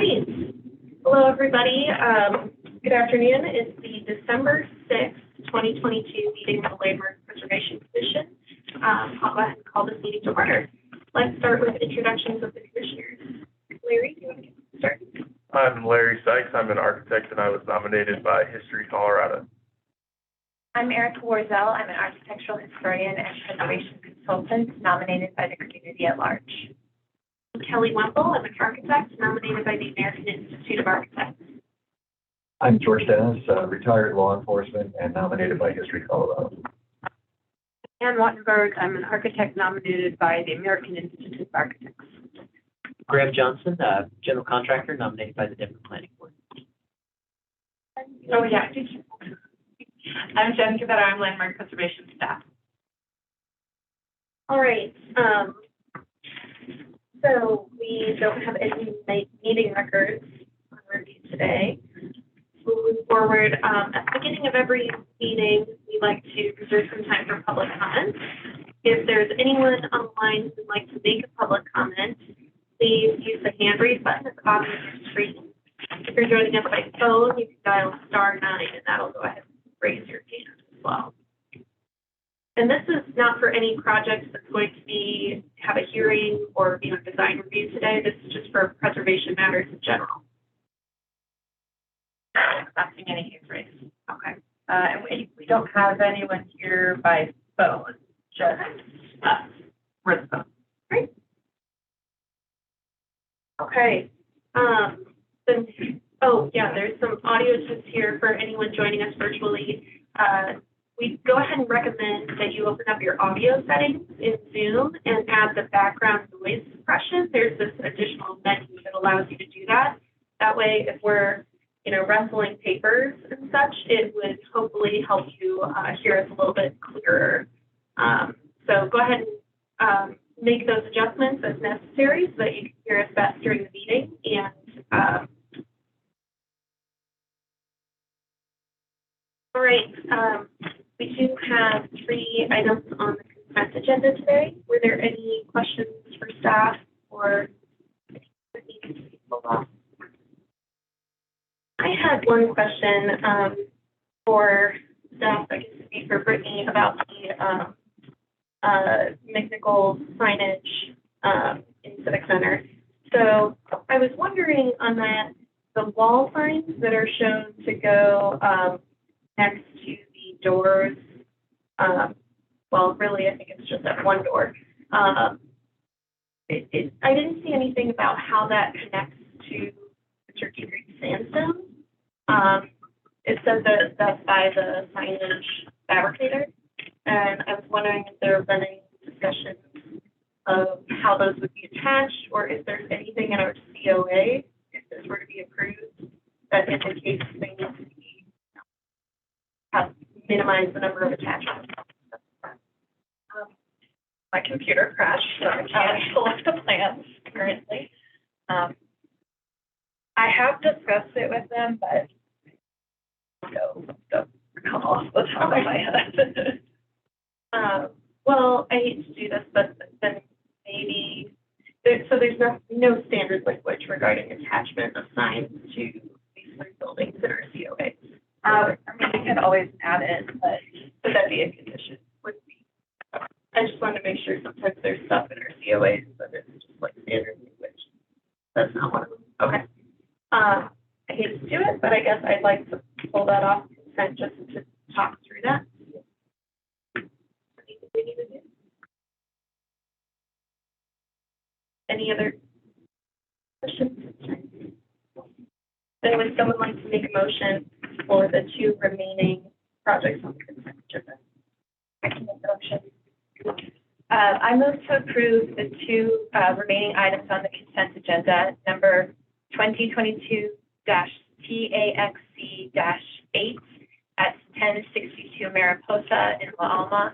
right. Hello, everybody. Good afternoon. It's the December 6th, 2022 meeting of the Landmark Preservation Commission. I'll go ahead and call this meeting to order. Let's start with introductions of the commissioners. Larry, do you want to get started? I'm Larry Sykes. I'm an architect, and I was nominated by History Colorado. I'm Erica Warzel. I'm an architectural historian and preservation consultant nominated by the community at large. Kelly Wemple. I'm an architect nominated by the American Institute of Architects. I'm George Dennis, retired law enforcement and nominated by History Colorado. Ann Wattenberg, I'm an architect nominated by the American Institute of Architects. Graham Johnson, general contractor nominated by the Denver Planning Board. Oh, yeah. I'm Jen Cavetta. I'm landmark preservation staff. All right. So we don't have any meeting records on review today. Moving forward, at the beginning of every meeting, we like to reserve some time for public comment. If there's anyone online who'd like to make a public comment, please use the hand raise button at the bottom of your screen. If you're joining us by phone, you can dial *9, and that'll go ahead and raise your hand as well. And this is not for any projects that's going to have a hearing or be on design review today. This is just for preservation matters in general. Not seeing any hands raised. Okay. And we don't have anyone here by phone, just us. We're the phone. Great. Okay. There's some audio tips here for anyone joining us virtually. We go ahead and recommend that you open up your audio settings in Zoom and add the background noise suppression. There's this additional menu that allows you to do that. That way, if we're rustling papers and such, it would hopefully help you hear us a little bit clearer. So go ahead and make those adjustments as necessary so that you can hear us best during the meeting. And all right, we do have 3 items on the consent agenda today. Were there any questions for staff or anything that needs to be pulled off? I had one question for staff, I guess it'd be for Brittany, about the McNichols signage in Civic Center. So I was wondering on that, the wall signs that are shown to go next to the doors, really, I think it's just at one door. I didn't see anything about how that connects to Turkey Creek sandstone. It says that that's by the signage fabricator, and I was wondering if there have been any discussions of how those would be attached, or if there's anything in our COA, if this were to be approved, that indicates they need to be minimize the number of attachments. My computer crashed, so I can't pull up the plans currently. I have discussed it with them, but don't come off the top of my head. Well, I hate to do this, but then maybe there's no standard language regarding attachment of signs to these 3 buildings in our COA. We can always add it, but would that be a condition? Would be. I just wanted to make sure sometimes there's stuff in our COAs that it's just like standard language. That's not one of them. Okay. I hate to do it, but I guess I'd like to pull that off consent just to talk through that. Anything we need to do? Any other questions? Then would someone like to make a motion for the 2 remaining projects on the consent agenda? I can make the motion. I move to approve the 2 remaining items on the consent agenda, number 2022-TAXC-8 at 1062 Mariposa in La Alma,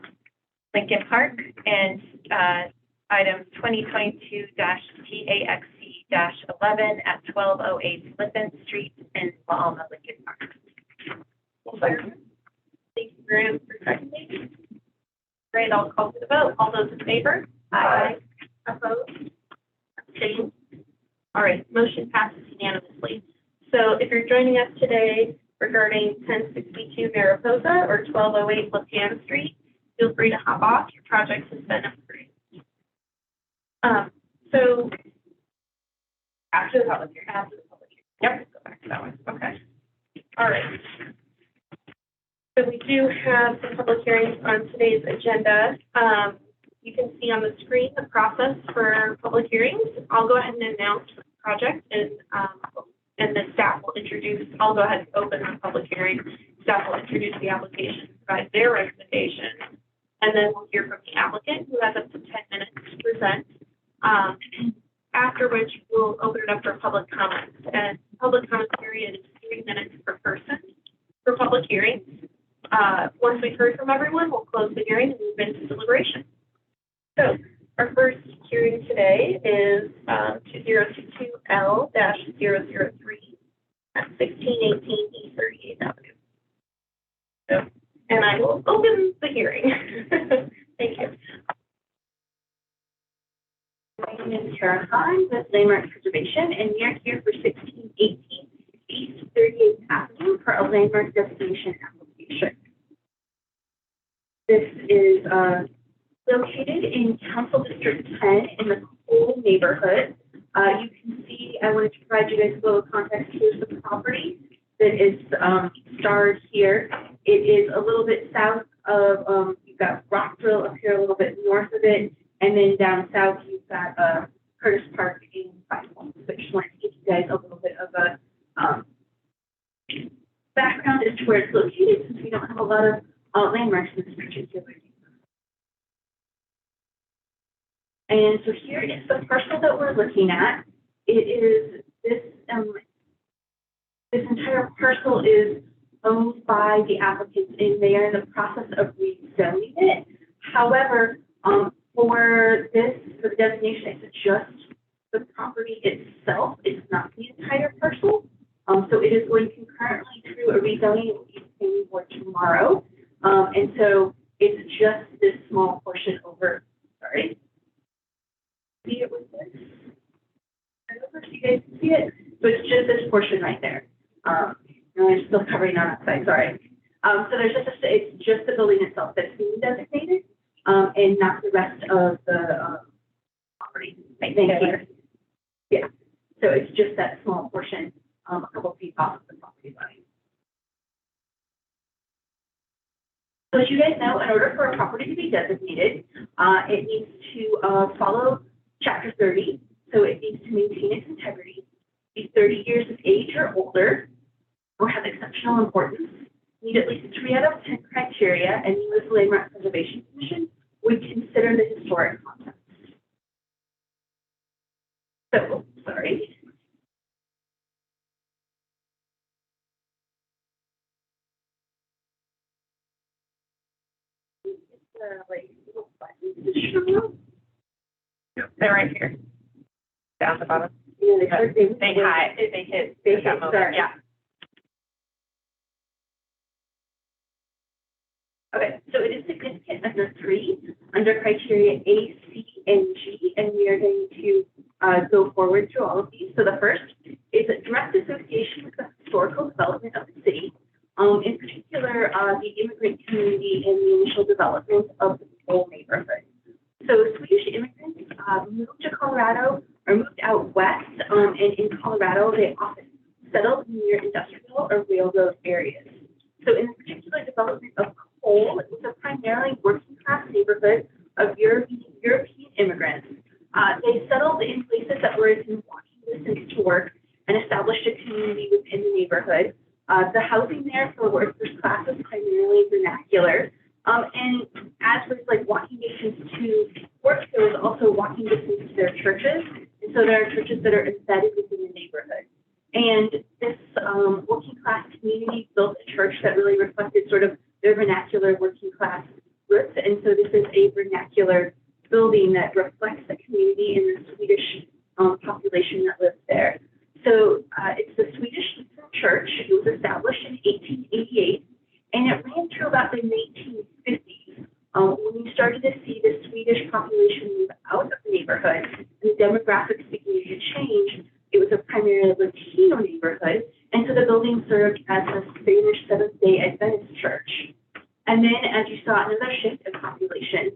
Lincoln Park, and item 2022-TAXC-11 at 1208 Lippin Street in La Alma, Lincoln Park. Thank you, Graham, for seconding. Great, I'll call for the vote. All those in favor? Aye. Opposed? Abstained? All right, motion passes unanimously. you're joining us today regarding 1062 Mariposa or 1208 Lapan Street, feel free to hop off. Your project has been approved. So after the public hearing. After the public hearing. Yep. Go back to that one. Okay. All right. So we do have the public hearings on today's agenda. You can see on the screen the process for public hearings. I'll go ahead and announce the project and the staff will introduce, I'll go ahead and open the public hearing. Staff will introduce the application, provide their recommendation, and then we'll hear from the applicant who has up to 10 minutes to present. After which we'll open it up for public comments. And public comment period is 3 minutes per person for public hearings. Once we've heard from everyone, we'll close the hearing and move into deliberation. So our first hearing today is 2022L-003 at 1618 East 38th Avenue. So, and I will open the hearing. Thank you. My name is Tara Khan with Landmark Preservation, and we are here for 1618 East 38th Avenue for a landmark destination application. This is located in Council District 10 in the Cole neighborhood. You can see, I wanted to provide you guys a little context. Here's the property that is starred here. It is a little bit south of, you've got Rockville up here a little bit north of it, and then down south you've got Curtis Park in Five Points. So I just wanted to give you guys a little bit of a background as to where it's located, since we don't have a lot of landmarks in this particular neighborhood. And so here is the parcel that we're looking at. It is this, this entire parcel is owned by the applicants, and they are in the process of rezoning it. However, for the designation, it's just the property itself. It's not the entire parcel. So it is going concurrently through a rezoning. It will be planning board tomorrow. And so it's just this small portion over, sorry. See it with this? I don't know if you guys can see it. So it's just this portion right there. No, I'm still covering on that side, sorry. So there's it's just the building itself that's being designated, and not the rest of the property. Thank you. Yeah. So it's just that small portion, a couple feet off of the property line. So as you guys know, in order for a property to be designated, it needs to follow Chapter 30. So it needs to maintain its integrity, be 30 years of age or older, or have exceptional importance, need at least 3 out of 10 criteria, and you as the Landmark Preservation Commission would consider the historic content. So, sorry. Little buttons. They're right here. Down the bottom. Yeah, they hit. Sorry. Yeah. Okay, so it is significant under 3, under criteria A, C, and G, and we are going to go forward through all of these. So the first is a direct association with the historical development of the city, in particular, the immigrant community and the initial development of the whole neighborhood. So Swedish immigrants moved to Colorado or moved out west, and in Colorado, they often settled near industrial or railroad areas. So in the particular development of Cole, it was a primarily working class neighborhood of European immigrants. They settled in places that were in walking distance to work and established a community within the neighborhood. The housing there for workers class was primarily vernacular. And as with like walking distance to work, there was also walking distance to their churches. And so there are churches that are embedded within the neighborhood. And this working class community built a church that really reflected sort of their vernacular working class roots. And so this is a vernacular building that reflects the community and the Swedish population that lives there. So it's the Swedish Lutheran Church. It was established in 1888, and it ran through about the 1950s. When we started to see the Swedish population move out of the neighborhood and the demographics began to change, it was a primarily Latino neighborhood, And so the building served as a Spanish Seventh-day Adventist church. And then, as you saw, another shift in population,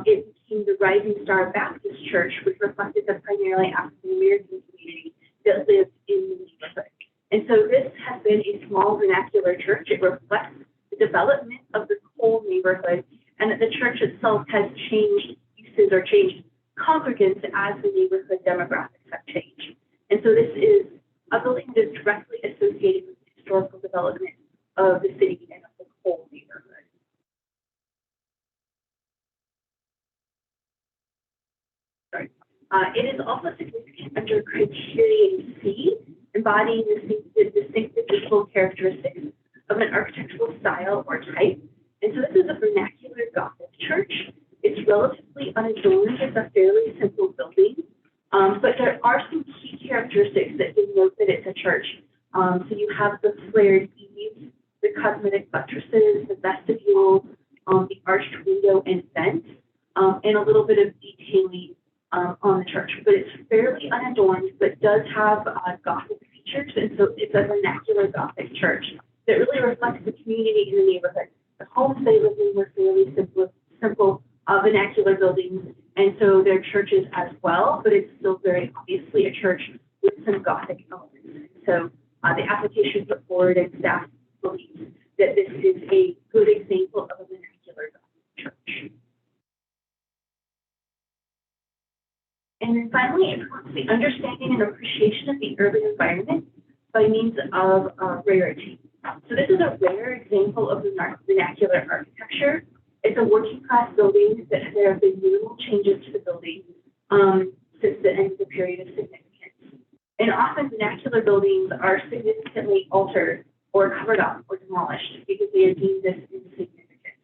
it became the Rising Star Baptist Church, which reflected the primarily African-American community that lived in the neighborhood. And so this has been a small vernacular church. It reflects the development of the whole neighborhood, and that the church itself has changed uses or changed congregants as the neighborhood demographics have changed. And so this is a building that is directly associated with the historical development of the city and of the whole neighborhood. Sorry. It is also significant under criterion C, embodying the distinctive visual characteristics of an architectural style or type. And so this is a vernacular Gothic church. It's relatively unadorned. It's a fairly simple building, but there are some key characteristics that denote that it's a church. So you have the flared eaves, the cosmetic buttresses, the vestibule, the arched window and vent, and a little bit of detailing on the church. But it's fairly unadorned, but does have Gothic features, and so it's a vernacular Gothic church that really reflects the community in the neighborhood. The homes they lived in were fairly simple vernacular buildings, and so they're churches as well, but it's still very obviously a church with some Gothic elements. So the application put forward and staff believes that this is a good example of a vernacular Gothic church. And then finally, it promotes the understanding and appreciation of the urban environment by means of rarity. So this is a rare example of vernacular architecture. It's a working class building that there have been minimal changes to the building since the end of the period of significance. And often vernacular buildings are significantly altered or covered up or demolished because they are deemed as insignificant.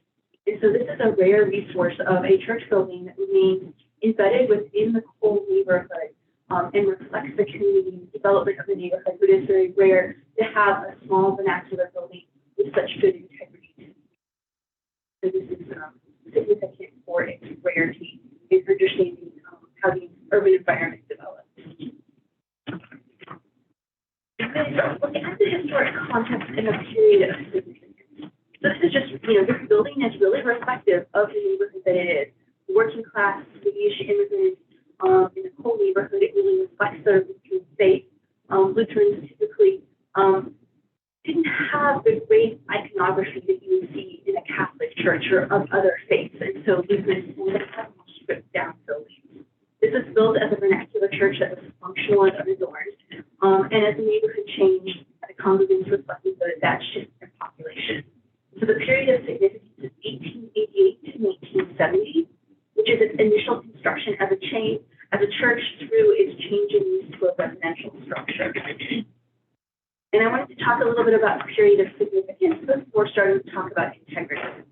And so this is a rare resource of a church building that remains embedded within the whole neighborhood and reflects the community development of the neighborhood, but it's very rare to have a small vernacular building with such good integrity. So this is significant for its rarity in understanding how the urban environment develops. So looking at the historic context in a period of significance. So this is just, this building is really reflective of the neighborhood that it is. Working class, Swedish immigrants in the whole neighborhood, it really reflects their Lutheran faith. Lutherans typically didn't have the great iconography that you would see in a Catholic church or of other faiths, and so Lutherans would have more stripped down buildings. This is built as a vernacular church that was functional and unadorned, and as the neighborhood changed, the congregants reflected that shift in population. So the period of significance is 1888 to 1970. Which is its initial construction as a church through its change in use to a residential structure. And I wanted to talk a little bit about the period of significance before starting to talk about integrity.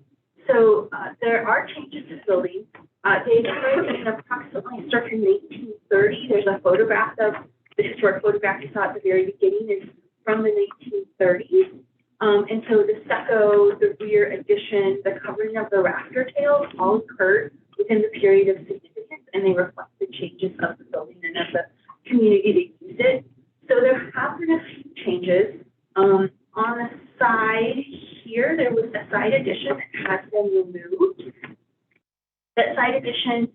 So there are changes to the building. They occurred in approximately circa 1930. There's a photograph of the historic photograph you saw at the very beginning is from the 1930s. And so the stucco, the rear addition, the covering of the rafter tails all occurred within the period of significance, and they reflect the changes of the building and of the community that used it. So there have been a few changes. On the side here, there was a side addition that has been removed. That side addition,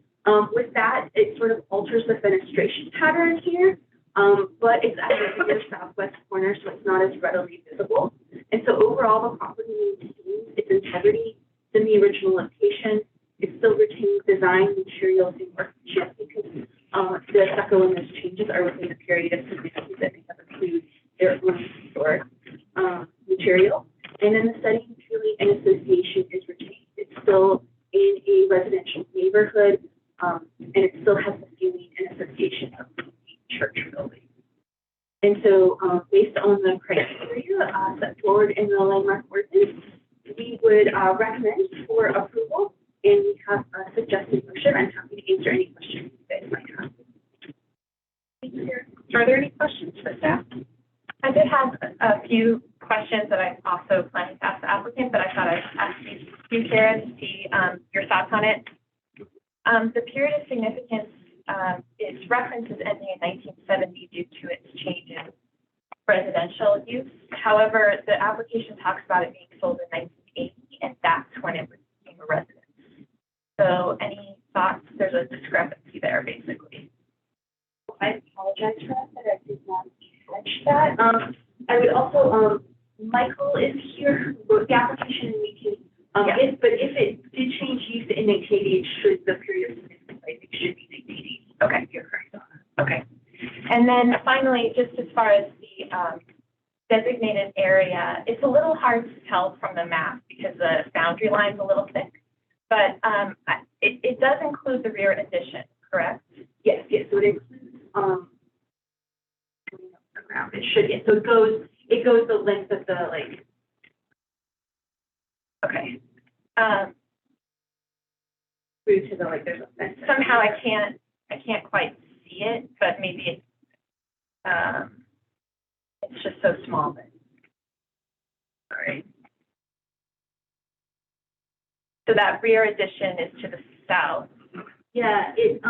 with that, it sort of alters the fenestration pattern here, but it's at the southwest corner, so it's not as readily visible. And so overall, the property maintains its integrity in the original location. It still retains design, materials, and workmanship because the stucco and those changes are within the period of significance that they have included their own historic material. And then the setting, purely and association is retained. It's still in a residential neighborhood, and it still has the feeling and association of the church building. And so based on the criteria set forward in the landmark ordinance, we would recommend for approval, and we have a suggested motion. I'm happy to answer any questions you guys might have. Are there any questions for staff? I did have a few questions that I'm also planning to ask the applicant, but I thought I'd ask you, Sarah, to see your thoughts on it. The period of significance, its reference is ending in 1970 due to its changes. residential use. However, the application talks about it being sold in 1980, and that's when it became a residence. So any thoughts? There's a discrepancy there, basically. I apologize for that I did not catch that. I would also, Michael is here, who wrote the application, and we can, Yeah. if it did change use in 1980, it should, the period of significance, I think, should be 1980. Okay. You're correct. Okay. And then finally, just as far as the designated area, it's a little hard to tell from the map because the boundary line's a little thick. But it does include the rear addition, correct? Yes, so it includes, the ground, it should, so it goes the length of the, like, Okay. through to the, like, there's a fence. Somehow I can't quite see it, but maybe it's just so small that. All right. So that rear addition is to the south. Yeah, it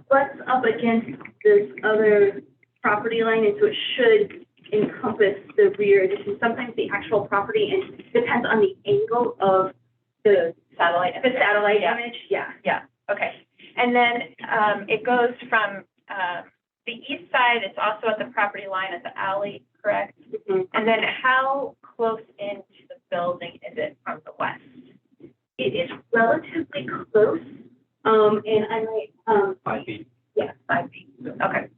butts up against this other property line, and so it should encompass the rear addition. Sometimes the actual property, and depends on the angle of the Satellite. Yeah. image, yeah. Yeah, okay. And then it goes from the east side, it's also at the property line at the alley, correct? Mhm. And then how close into the building is it from the west? It is relatively close, and I might, 5 feet. yeah, 5 feet. Okay.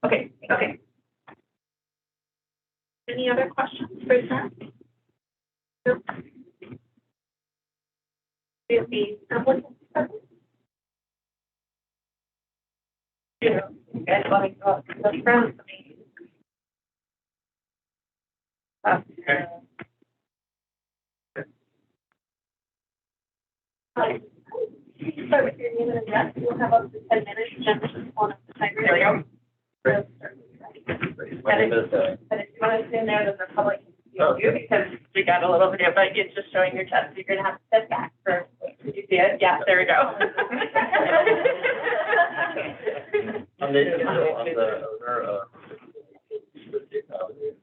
Okay. Any other questions for Seth? Nope. Is the applicant present? You guys want to go up to the front? Start with your name and address. We'll have up to 10 minutes. Jen's just pulling up the timer. There we go. My name is, But if you want to stand there, there's a public view because we got a little video, but it's just showing your chest. So you're going to have to step back for, did you see it? Yeah, there we go. I'm Nathan Hill. I'm the owner of 50th Avenue,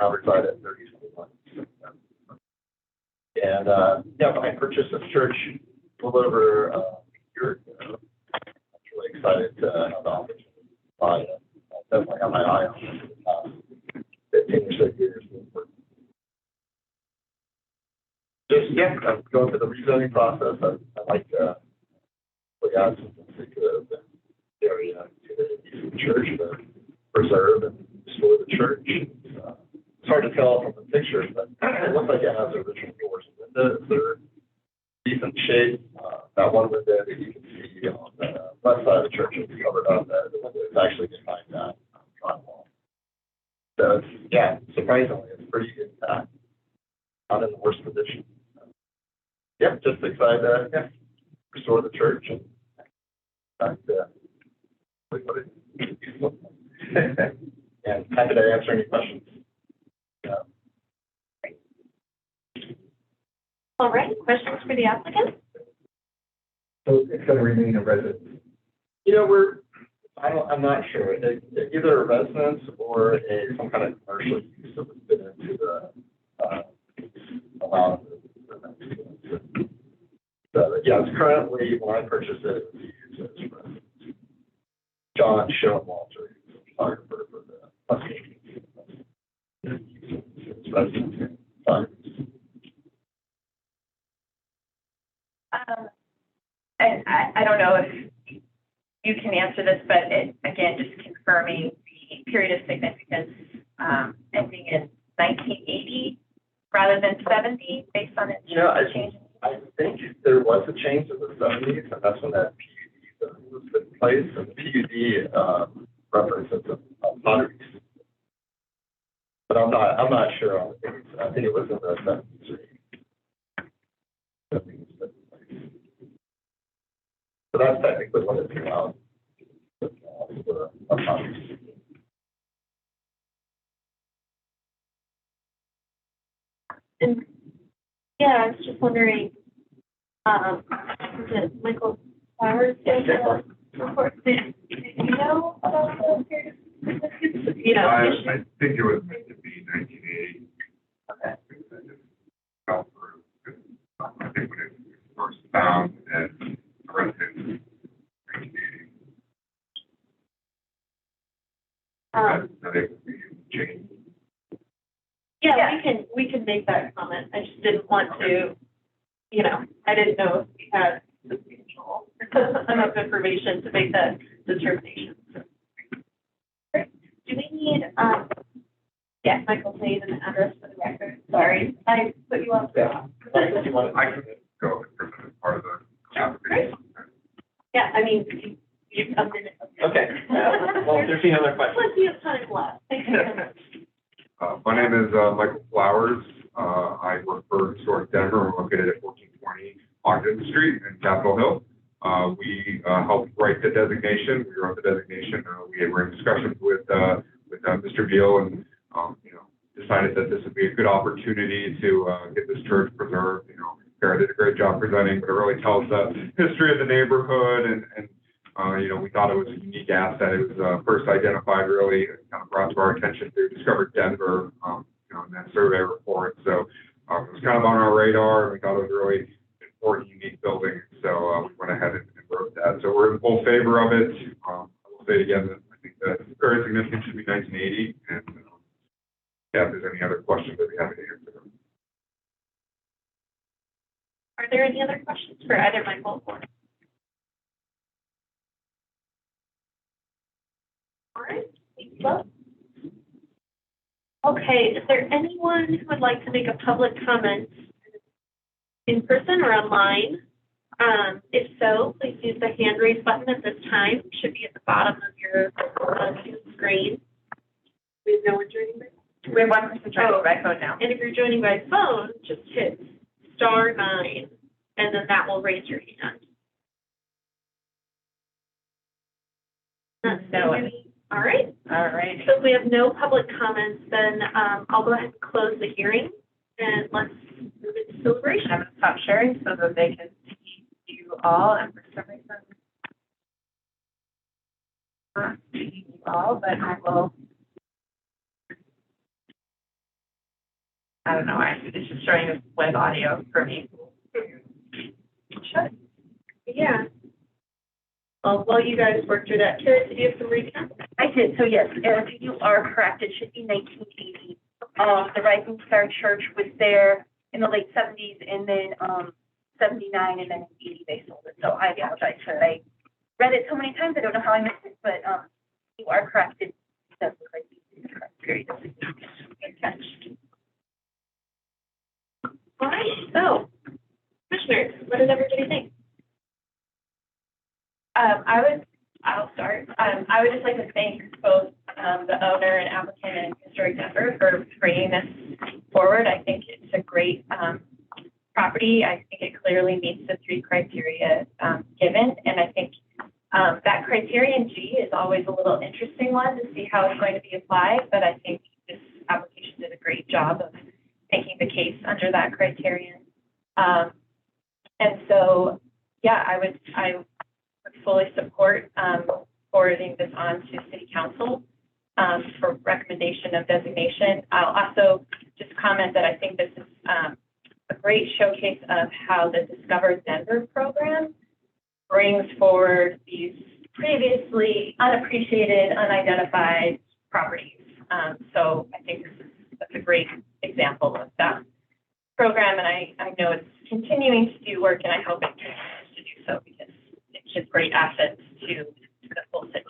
Riverside at 3021. And, yeah, when I purchased this church a little over a year ago, I was really excited to have the opportunity to buy it. I definitely have my eye on it for the past 15 or so years. Just, yeah, I'm going through the rezoning process. I'd like to add some things to the area to the church to preserve and restore the church. It's hard to tell from the pictures, but it looks like it has original doors and windows. They're decent shape. That one window that you can see on the west side of the church is covered up. The window is actually behind that drywall. So it's, yeah, surprisingly, it's pretty intact. Not in the worst condition. Yeah, just excited to restore the church and and happy to answer any questions. All right, questions for the applicant? So it's going to remain a residence? I'm not sure. Either a residence or some kind of commercial use that was fit into the, allowed the next unit. So, yeah, it's currently, when I purchased it, it was used as residence. John Schoenwalter, who's a photographer for the Muskie. It's residence. And I don't know if you can answer this, but it, again, just confirming the period of significance ending in 1980 rather than 70 based on it changing. I think there was a change in the 70s, and that's when that PUD was put in place, and the PUD represents a pottery. But I'm not sure on the dates. I think it was in the 70s. So that's technically what it's allowed. And, yeah, I was just wondering, is it Michael Flowers did the report? Did you know about the period of significance? application? think it was meant to be 1980. Okay. It just fell through. I think when it was first found and erected in 1980, that it would be changed. Yeah, we can make that comment. I just didn't want to, I didn't know if we had substantial enough information to make that determination. So, great. Do we need, Michael, say an address for the record. Sorry, I put you on. Yeah. I could go as part of the application. Yeah, I mean, you've a minute. Okay. Well, if there's any other questions. Plenty of time left. Thank you so much. My name is Michael Flowers. I work for Historic Denver. We're located at 1420 Ogden Street in Capitol Hill. We helped write the designation. We wrote the designation. We were in discussions with Mr. Beal and decided that this would be a good opportunity to get this church preserved. Kara did a great job presenting, but it really tells the history of the neighborhood and we thought it was a unique asset. It was first identified, really kind of brought to our attention through Discover Denver, in that survey report. So it was kind of on our radar, and we thought it was a really important, unique building. So we went ahead and wrote that. So we're in full favor of it. I will say it again that I think that very significant should be 1980. And if there's any other questions, I'd be happy to answer them. Are there any other questions for either Michael or? All right, thank you both. Okay, is there anyone who would like to make a public comment in person or online? If so, please use the hand raise button at this time. It should be at the bottom of your screen. We have no one joining by phone. We have one person joining by phone now. And if you're joining by phone, just hit *9, and then that will raise your hand. No one. All right. All right. So if we have no public comments, then I'll go ahead and close the hearing, and let's move into deliberation. I'm going to stop sharing so that they can see you all, and for some reason, not see you all, but I will. I don't know, it's just showing as web audio for me. Sure. Yeah. Well, while you guys work through that, Kara, did you have some recap? I did, so yes, Erica, you are correct, it should be 1980. The Rising Star Church was there in the late 70s, and then 79, and then 80 they sold it. So I apologize for that. I read it so many times, I don't know how I missed it, but you are correct. It does look like the correct period. Good catch. All right, so, commissioners, what does everybody think? I'll start. I would just like to thank both the owner and applicant and Historic Denver for bringing this forward. I think it's a great property. I think it clearly meets the 3 criteria given, and I think that criterion G is always a little interesting one to see how it's going to be applied, but I think this application did a great job of making the case under that criterion. And so, yeah, I would fully support forwarding this on to City Council for recommendation of designation. I'll also just comment that I think this is a great showcase of how the Discover Denver program brings forward these previously unappreciated, unidentified properties. So I think that's a great example of that program, and I know it's continuing to do work, and I hope it continues to do so because it's just great assets to the full city.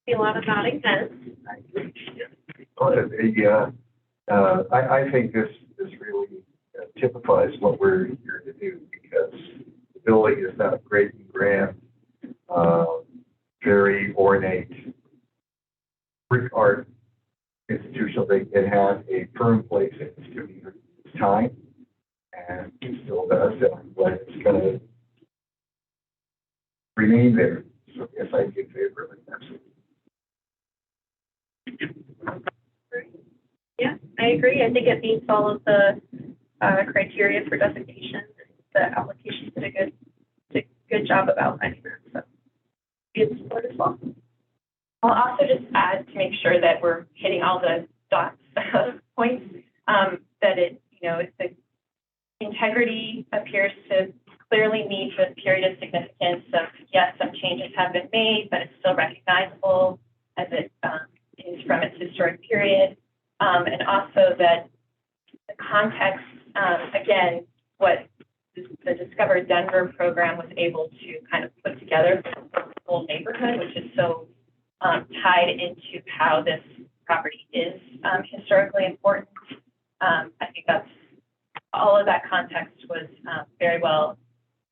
See a lot of nodding heads. I think this really typifies what we're here to do, because the building is not great and grand, very ornate brick art institutional. It had a firm place in its community, its time, and it still does, and I'm glad it's going to remain there. So yes, I'd be in favor of it, absolutely. Yeah, I agree. I think it meets all of the criteria for designation. The application did a good job of outlining that. So, good support as well. make sure that we're hitting all the dots, points, that it, you know, the integrity appears to clearly meet the period of significance of, yes, some changes have been made, but it's still recognizable as it is from its historic period. And also that the context, again, what the Discover Denver program was able to kind of put together for the whole neighborhood, which is so tied into how this property is historically important. I think that's all of that context was very well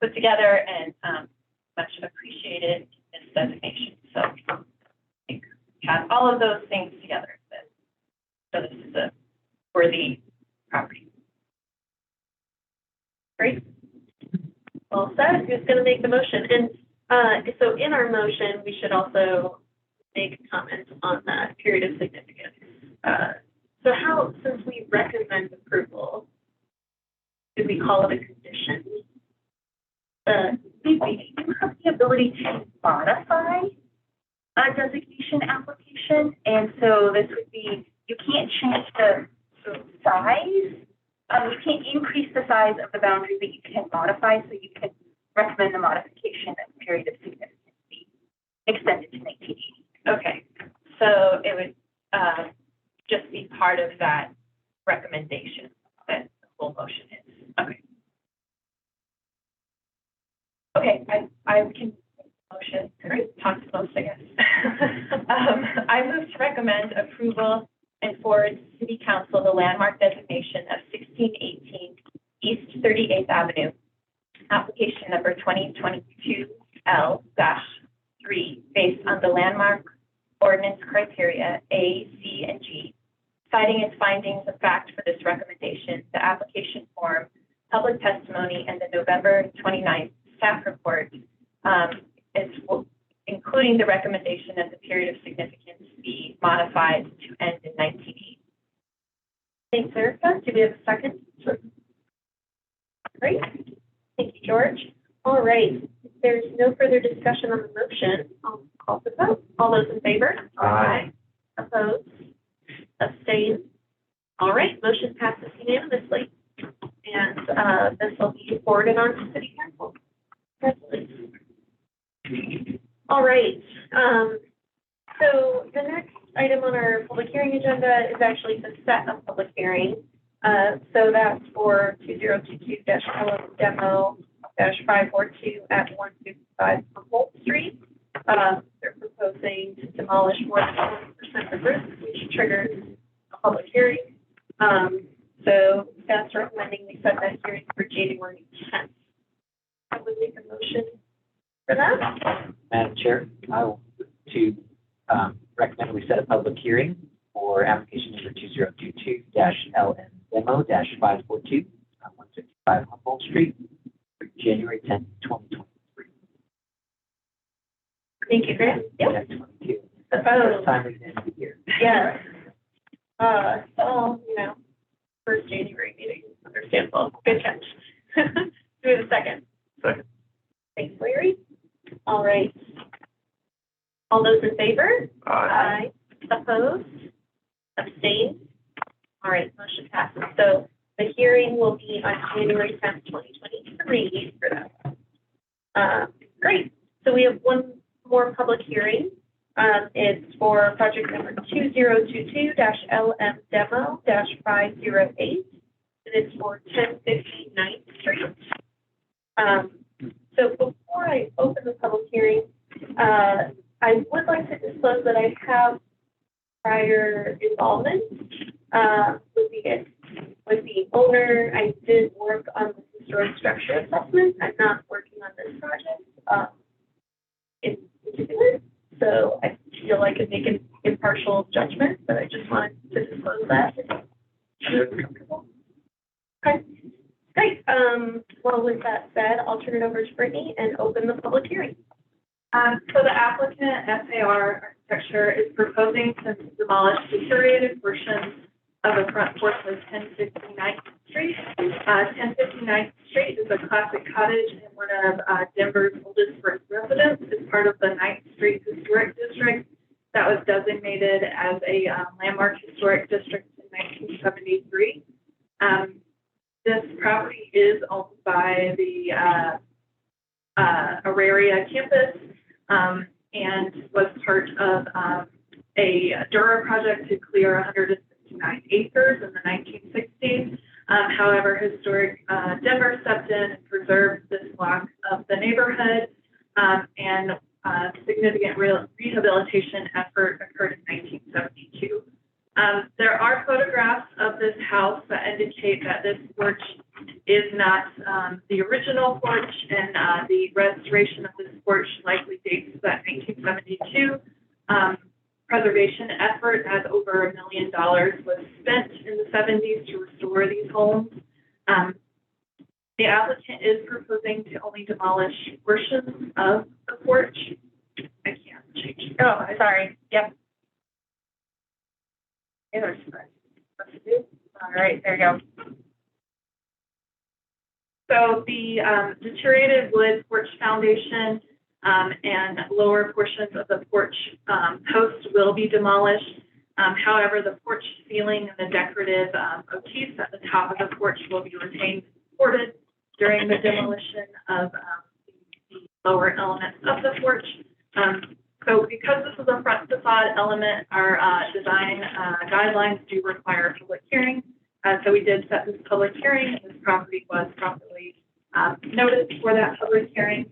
put together and much appreciated in this designation. So I think we have all of those things together. So this is a worthy property. Great. Well said. Who's going to make the motion? And so in our motion, we should also make comments on that period of significance. So how, since we recommend approval, did we call it a condition? We do have the ability to modify a designation application, and so this would be, you can't change the size. You can't increase the size of the boundary, but you can modify, so you can recommend the modification of period of significance be extended to 1980. Okay, so it would just be part of that recommendation that the whole motion is. Okay. Okay, I can motion, talk to most, I guess. I move to recommend approval and forward to City Council the landmark designation of 1618 East 38th Avenue, application number 2022L-3, based on the landmark ordinance criteria A, C, and G, citing its findings of fact for this recommendation, the application form, public testimony, and the November 29th staff report, including the recommendation that the period of significance be modified to end in 1980. Thanks, Erica. Do we have a second? Sure. Great. Thank you, George. All right. If there's no further discussion on the motion, I'll call for the vote. All those in favor? Aye. Opposed? Abstained? All right. Motion passes unanimously. And this will be forwarded on to City Council. Congratulations. All right. So the next item on our public hearing agenda is actually to set a public hearing. So that's for 2022-LM demo-542 at 155 Humboldt Street. They're proposing to demolish more than 1% of roof, which triggers a public hearing. So staff's recommending we set that hearing for January 10th. I would make a motion for that. Madam Chair, I will to recommend we set a public hearing for application number 2022-LM demo-542 on 155 Humboldt Street for January 10th, 2023. Thank you, Grant. Yep. 22. Opposed? First time at the end of the year. Yes. So, you know, first January meeting, understandable. Good catch. Do we have a second? Second. Thanks, Larry. All right. All those in favor? Aye. Opposed? Abstained? All right, motion passes. So the hearing will be on January 10th, 2023 for that. Great. So we have one more public hearing. It's for project number 2022-LM demo-508. And it's for 1050 9th Street. So before I open the public hearing, I would like to disclose that I have prior involvement with the owner. I did work on the historic structure assessment. I'm not working on this project in particular, so I feel like I can make an impartial judgment, but I just wanted to disclose that. Okay, great. Well, with that said, I'll turn it over to Brittany and open the public hearing. So the applicant, SAR Architecture, is proposing to demolish deteriorated portions of the front porch of 1059th Street. 1059th Street is a classic cottage in one of Denver's oldest brick residences. It's part of the 9th Street Historic District. that was designated as a landmark historic district in 1973. This property is owned by the Auraria campus and was part of a Dura project to clear 159 acres in the 1960s. However, Historic Denver stepped in and preserved this block of the neighborhood, and significant rehabilitation effort occurred in 1972. There are photographs of this house that indicate that this porch is not the original porch, and the restoration of this porch likely dates to that 1972 preservation effort, as over $1 million was spent in the 70s to restore these homes. The applicant is proposing to only demolish portions of the porch. I can't change. Oh, sorry. Yep. All right, there you go. So the deteriorated wood porch foundation and lower portions of the porch post will be demolished. However, the porch ceiling and the decorative motifs at the top of the porch will be retained and supported during the demolition of the lower elements of the porch. So because this is a front facade element, our design guidelines do require a public hearing. So we did set this public hearing, and this property was properly noticed for that public hearing.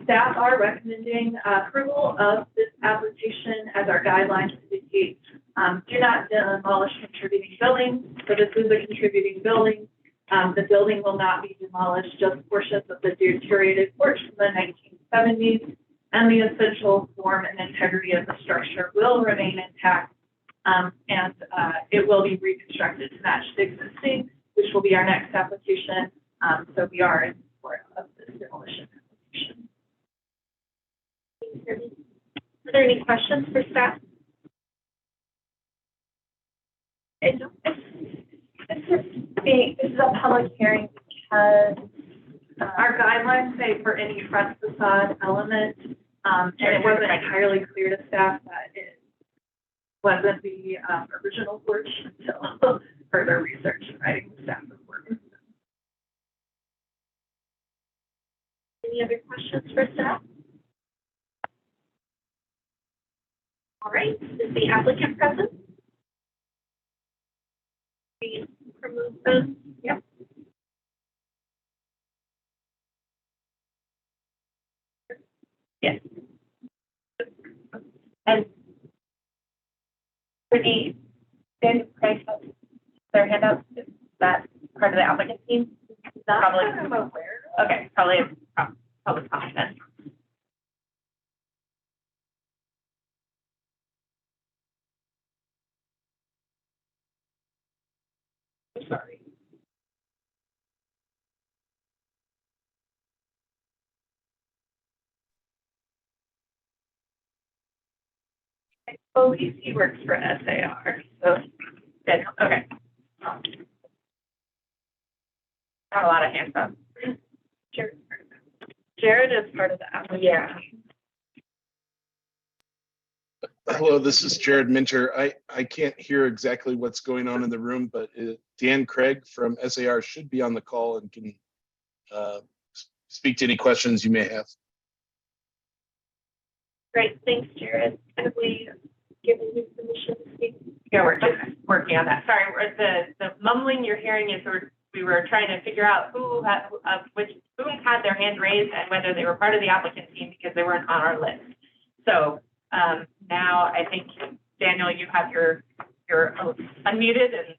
Staff are recommending approval of this application, as our guidelines indicate. Do not demolish contributing buildings. So this is a contributing building. The building will not be demolished, just portions of the deteriorated porch from the 1970s, and the essential form and integrity of the structure will remain intact, and it will be reconstructed to match the existing, which will be our next application. So we are in support of this demolition application. Are there any questions for staff? This is a public hearing because Our guidelines say for any front facade element, and it wasn't entirely clear to staff that it wasn't the original porch until further research and writing the staff report. Any other questions for staff? All right, is the applicant present? We remove them. Yep. Yes. and Brittany, Dan Craig has their hand up. Is that part of the applicant team? Probably. I'm aware. Okay, probably public comment then. Sorry. I believe he works for SAR, so, Good, okay. Got a lot of hands up. Jared is part of the application. Yeah. Hello, this is Jared Minter. I can't hear exactly what's going on in the room, but Dan Craig from SAR should be on the call and can speak to any questions you may have. Great, thanks, Jared. Have we given you permission to speak? Yeah, we're just working on that. Sorry, the mumbling you're hearing is we were trying to figure out who had their hand raised and whether they were part of the applicant team because they weren't on our list. So now I think, Daniel, you have your unmuted and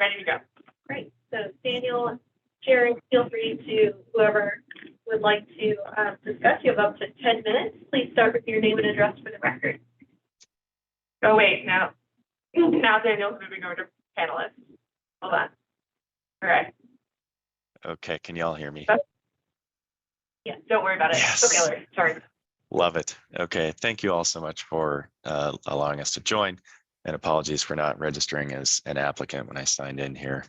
ready to go. Great, so Daniel, Jared, feel free to, whoever would like to discuss, you have up to 10 minutes. Please start with your name and address for the record. Oh, wait, now Daniel's moving over to panelists. Hold on. All right. Okay, can y'all hear me? Yeah, don't worry about it. Yes. Okay, Larry, sorry. Love it. Okay, thank you all so much for allowing us to join, and apologies for not registering as an applicant when I signed in here.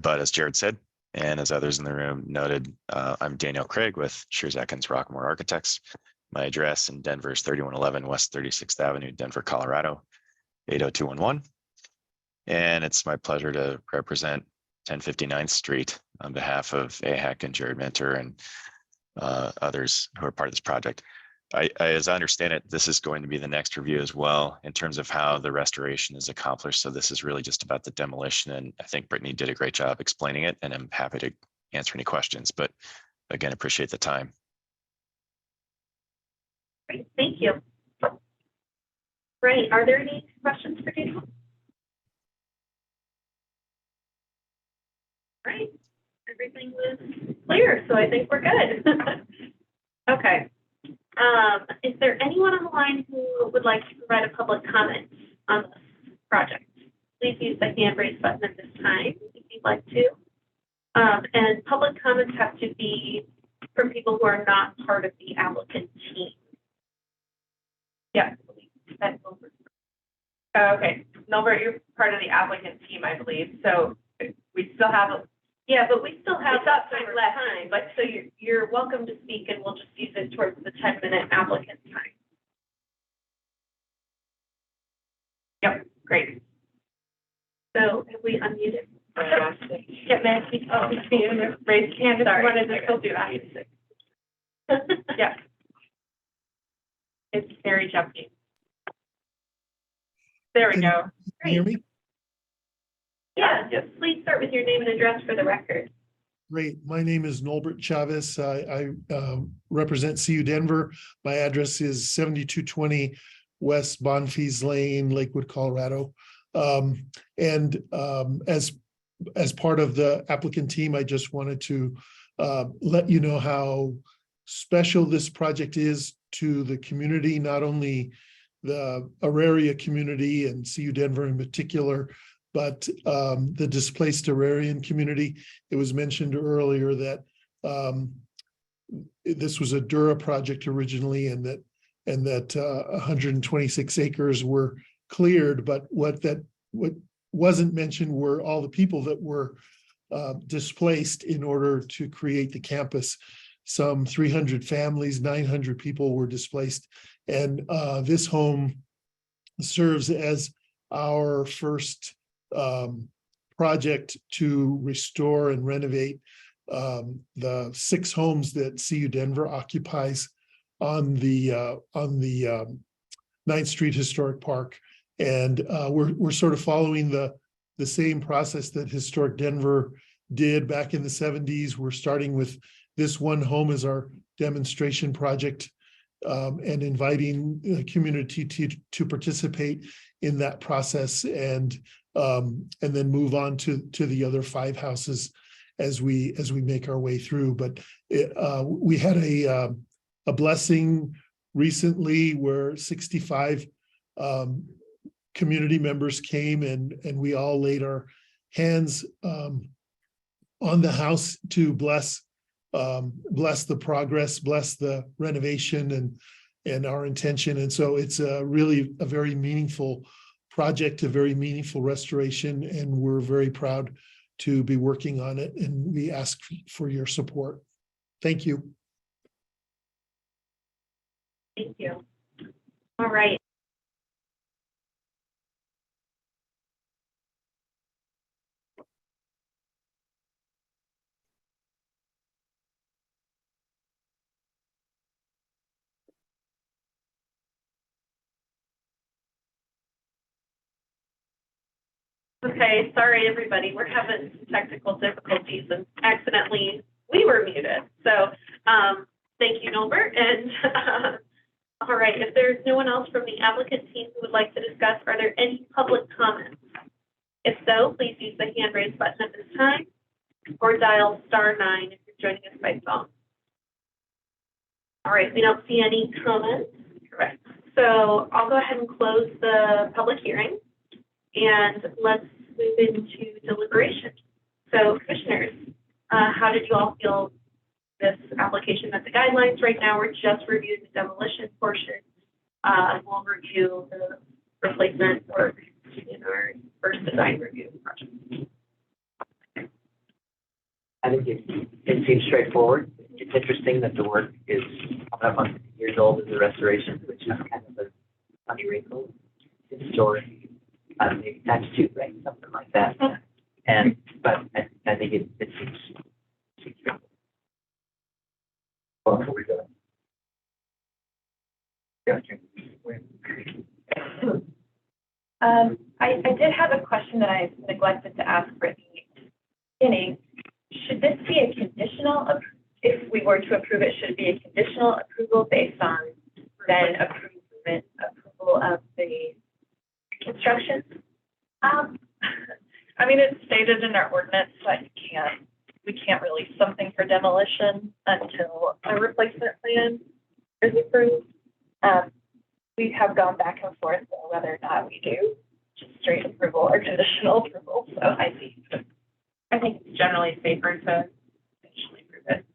But as Jared said, and as others in the room noted, I'm Daniel Craig with Shears Atkins Rockmore Architects. My address in Denver is 3111 West 36th Avenue, Denver, Colorado, 80211. And it's my pleasure to represent 1059th Street on behalf of AHEC and Jared Minter and others who are part of this project. As I understand it, this is going to be the next review as well in terms of how the restoration is accomplished. So this is really just about the demolition. And I think Brittany did a great job explaining it, and I'm happy to answer any questions. But again, appreciate the time. Great, thank you. Great, are there any questions for Daniel? Right, everything was clear, so I think we're good. Okay. Is there anyone on the line who would like to provide a public comment on this project? Please use the hand raise button at this time if you'd like to. And public comments have to be from people who are not part of the applicant team. Yeah. That's Norbert. Okay, Norbert, you're part of the applicant team, I believe. So we still have, Yeah, but we still have got time time left. left. But so you're welcome to speak, and we'll just use it towards the 10-minute applicant time. yep, great. So have we unmuted? Get Nancy, raise your hand if you wanted to still do that. Yeah. It's very jumpy. There we go. Can you hear me? Yeah, just please start with your name and address for the record. Great. My name is Norbert Chavez. I represent CU Denver. My address is 7220 West Bonfils Lane, Lakewood, Colorado. And as part of the applicant team, I just wanted to let you know how special this project is to the community, not only the Auraria community and CU Denver in particular, but the displaced Aurarian community. It was mentioned earlier that this was a Dura project originally, and that 126 acres were cleared. But what wasn't mentioned were all the people that were displaced in order to create the campus. Some 300 families, 900 people were displaced, and this home serves as our first project to restore and renovate the 6 homes that CU Denver occupies on the 9th Street Historic Park. And we're sort of following the same process that Historic Denver did back in the 70s. We're starting with this one home as our demonstration project, and inviting the community to participate in that process, and then move on to the other 5 houses as we make our way through. But we had a blessing recently where 65 community members came, and we all laid our hands on the house to bless the progress, bless the renovation and our intention. And so it's really a very meaningful project, a very meaningful restoration, and we're very proud to be working on it, and we ask for your support. Thank you. Thank you. All right. Okay, sorry, everybody. We're having some technical difficulties, and accidentally we were muted. So thank you, Norbert. And all right, if there's no one else from the applicant team who would like to discuss, are there any public comments? If so, please use the hand raise button at this time, or dial *9 if you're joining us by phone. All right, we don't see any comments. Correct. So I'll go ahead and close the public hearing, and let's move into deliberation. So commissioners, how did you all feel this application met the guidelines? Right now, we're just reviewing the demolition portion. We'll review the replacement work in our first design review project. I think it seems straightforward. It's interesting that the work is about 150 years old is the restoration, which is kind of a funny wrinkle, historic, maybe times two, right? Something like that. And, but I think it seems good. Well, we got. I did have a question that I neglected to ask Brittany. Beginning, should this be a conditional, if we were to approve it, should it be a conditional approval based on then approval of the construction? I mean, it's stated in our ordinance that we can't release something for demolition until a replacement plan is approved. We have gone back and forth on whether or not we do just straight approval or conditional approval, so I see. I think it's generally safer to initially approve it.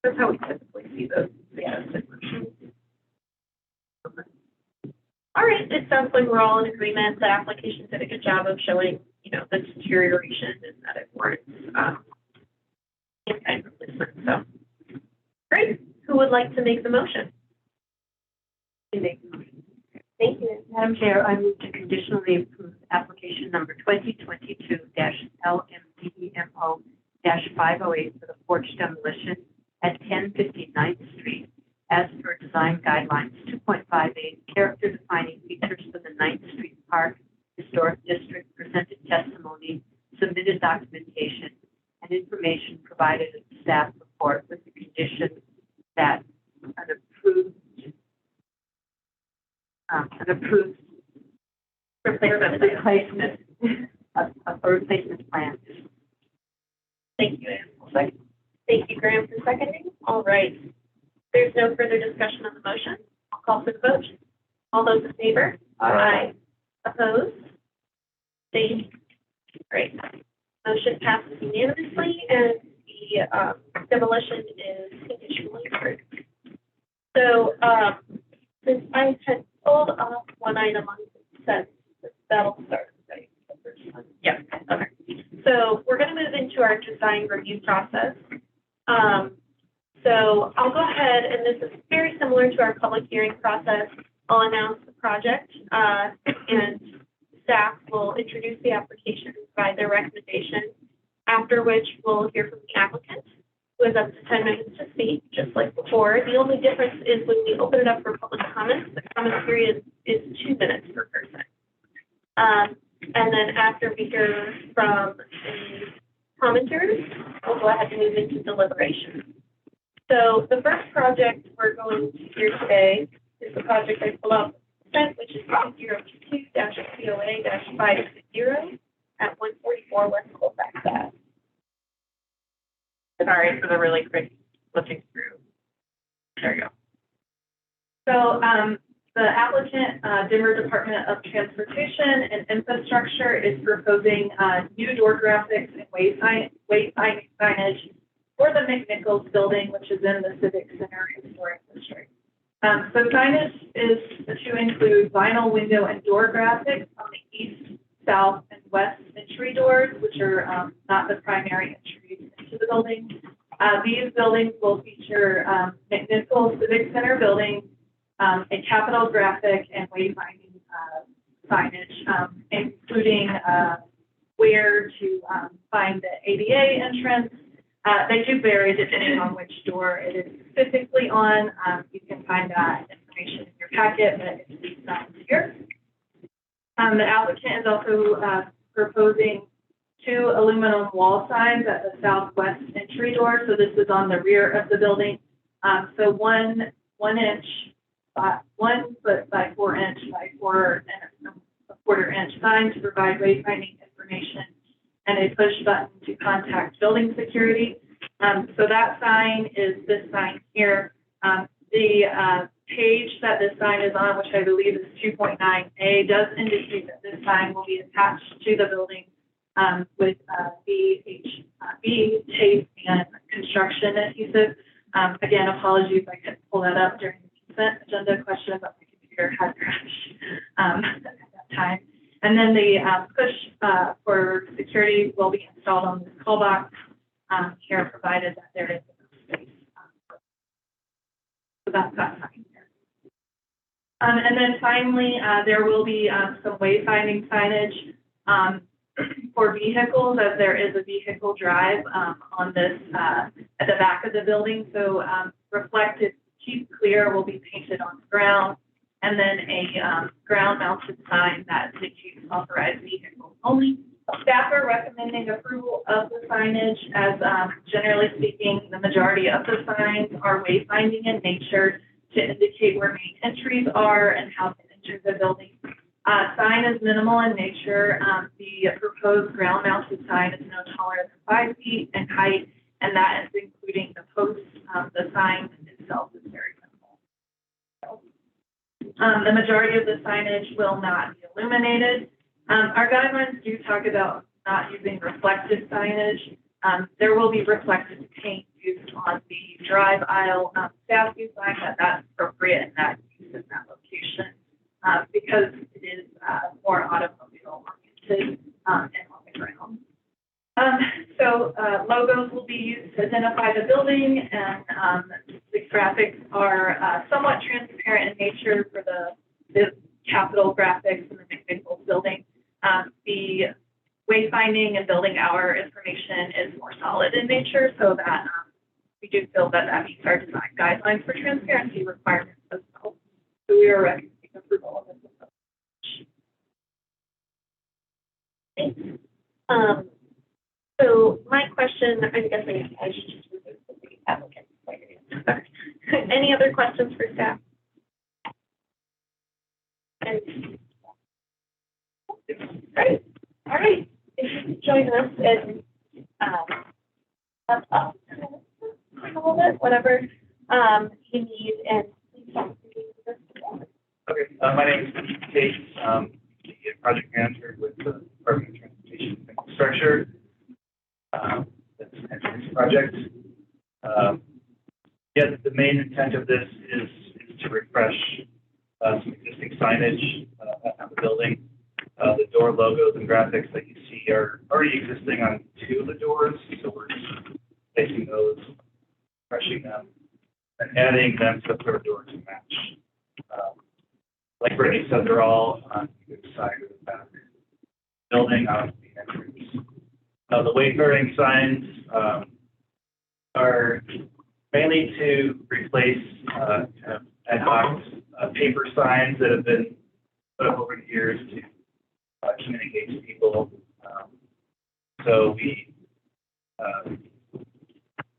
That's how we typically see those. Yeah. All right, it sounds like we're all in agreement. The application did a good job of showing, the deterioration and that it warrants, in-kind replacement, so. Great, who would like to make the motion? Thank you. Madam Chair, I move to conditionally approve application number 2022-LMDEMO-508 for the porch demolition at 1050 9th Street as per design guidelines 2.58 character defining features for the 9th Street Park Historic District, presented testimony, submitted documentation, and information provided in the staff report with the condition that an approved replacement plan. Thank you, Ann. Thank you, Graham, for seconding. All right. There's no further discussion on the motion. I'll call for the vote. All those in favor? Aye. Opposed? Abstained? Great. Motion passes unanimously, and the demolition is conditionally approved. So, since I had pulled off one item on consent, that'll start, right? The first one. Yeah, okay. So we're going to move into our design review process. So I'll go ahead, and this is very similar to our public hearing process. I'll announce the project, and staff will introduce the application and provide their recommendation, after which we'll hear from the applicant, who has up to 10 minutes to speak, just like before. The only difference is when we open it up for public comments, the comment period is 2 minutes per person. And then after we hear from the commenters, we'll go ahead and move into deliberation. So the first project we're going to hear today is the project I pulled up, which is 2022-COA-560 at 144 West Colfax Ave. Sorry for the really quick flipping through. There you go. So the applicant, Denver Department of Transportation and Infrastructure, is proposing new door graphics and wayfinding signage for the McNichols building, which is in the Civic Center Historic District. So signage is to include vinyl window and door graphics on the east, south, and west entry doors, which are not the primary entries into the building. These buildings will feature McNichols Civic Center building, a capital graphic and wayfinding signage, including where to find the ADA entrance. They do vary depending on which door it is specifically on. You can find that information in your packet, but it's not here. The applicant is also proposing 2 aluminum wall signs at the southwest entry door. So this is on the rear of the building. So 1 inch, 1 foot by 4 inch by 4 and a quarter inch sign to provide wayfinding information, and a push button to contact building security. So that sign is this sign here. The page that this sign is on, which I believe is 2.9A, does indicate that this sign will be attached to the building with VHB tape and construction adhesive. Again, apologies, I couldn't pull that up during the consent agenda question, but my computer had crashed at that time. And then the push for security will be installed on this call box here, provided that there is enough space. finally, there will be some wayfinding signage for vehicles, as there is a vehicle drive on this, at the back of the building. So reflected Keep Clear will be painted on the ground, and then a ground-mounted sign that indicates authorized vehicles only. Staff are recommending approval of the signage, as generally speaking, the majority of the signs are wayfinding in nature to indicate where main entries are and how to enter the building. Sign is minimal in nature. The proposed ground-mounted sign is no taller than 5 feet in height, and that is including the posts. The sign itself is very minimal. The majority of the signage will not be illuminated. Our guidelines do talk about not using reflective signage. There will be reflective paint used on the drive aisle. Staff do find that that's appropriate and that use in that location because it is more automobile oriented and on the ground. So logos will be used to identify the building, and the graphics are somewhat transparent in nature for the capital graphics in the McNichols building. The wayfinding and building hour information is more solid in nature, so that we do feel that that meets our design guidelines for transparency requirements as well. So we are recommending approval of this. Thanks. So my question, I'm guessing I should just move it to the applicant. Any other questions for staff? Great. All right. If you could join us and up a little bit, whatever you need, and please talk to me. Okay, my name is Steve Tate, the project manager with the Department of Transportation and Infrastructure. That's this project. Yeah, the main intent of this is to refresh some existing signage on the building. The door logos and graphics that you see are already existing on 2 of the doors, so we're just placing those, refreshing them, and adding them to the 3rd door to match. Like Brittany said, they're all on the side of the back building on the entrance. The wayfaring signs are mainly to replace kind of ad hoc paper signs that have been put up over the years to communicate to people. So we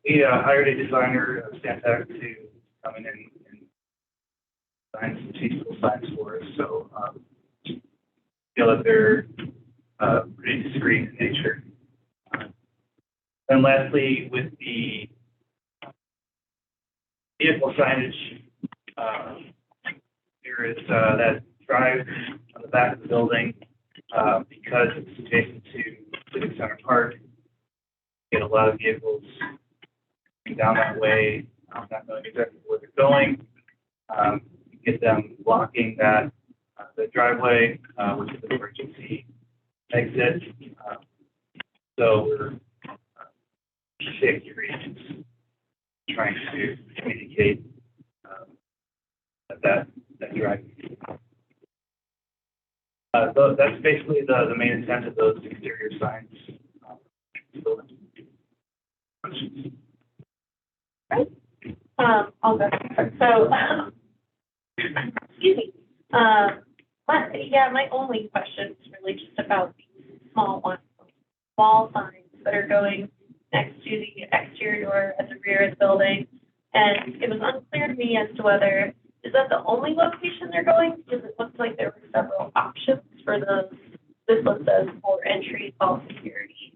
hired a designer, Stantec, to come in and design some tasteful signs for us. So feel that they're pretty discreet in nature. And lastly, with the vehicle signage, there is that drive on the back of the building. Because it's adjacent to Civic Center Park, you get a lot of vehicles coming down that way, not knowing exactly where they're going. You get them blocking that the driveway, which is an emergency exit. So we're safety reasons trying to communicate that drive. That's basically the main intent of those exterior signs. Questions? Right. I'll go. So, excuse me. My only question is really just about these small wall signs that are going next to the exterior door at the rear of the building. And it was unclear to me as to whether, is that the only location they're going? Because it looks like there were several options for those. This one says for entry, all security.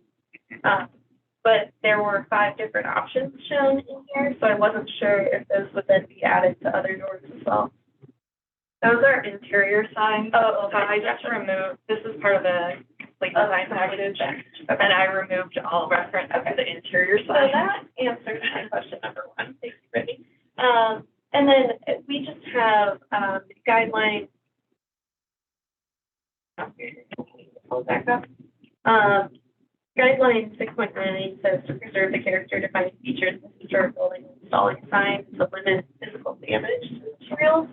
But there were 5 different options shown in here, so I wasn't sure if those would then be added to other doors as well. Those are interior signs. Oh, okay. I just removed, this is part of the design package, and I removed all reference to the interior So signs. that answers my question number 1. Thank you, Brittany. And then we just have guidelines. Hold back up. Guideline 6.9 says to preserve the character defining features of the historic building, installing signs to limit physical damage to materials.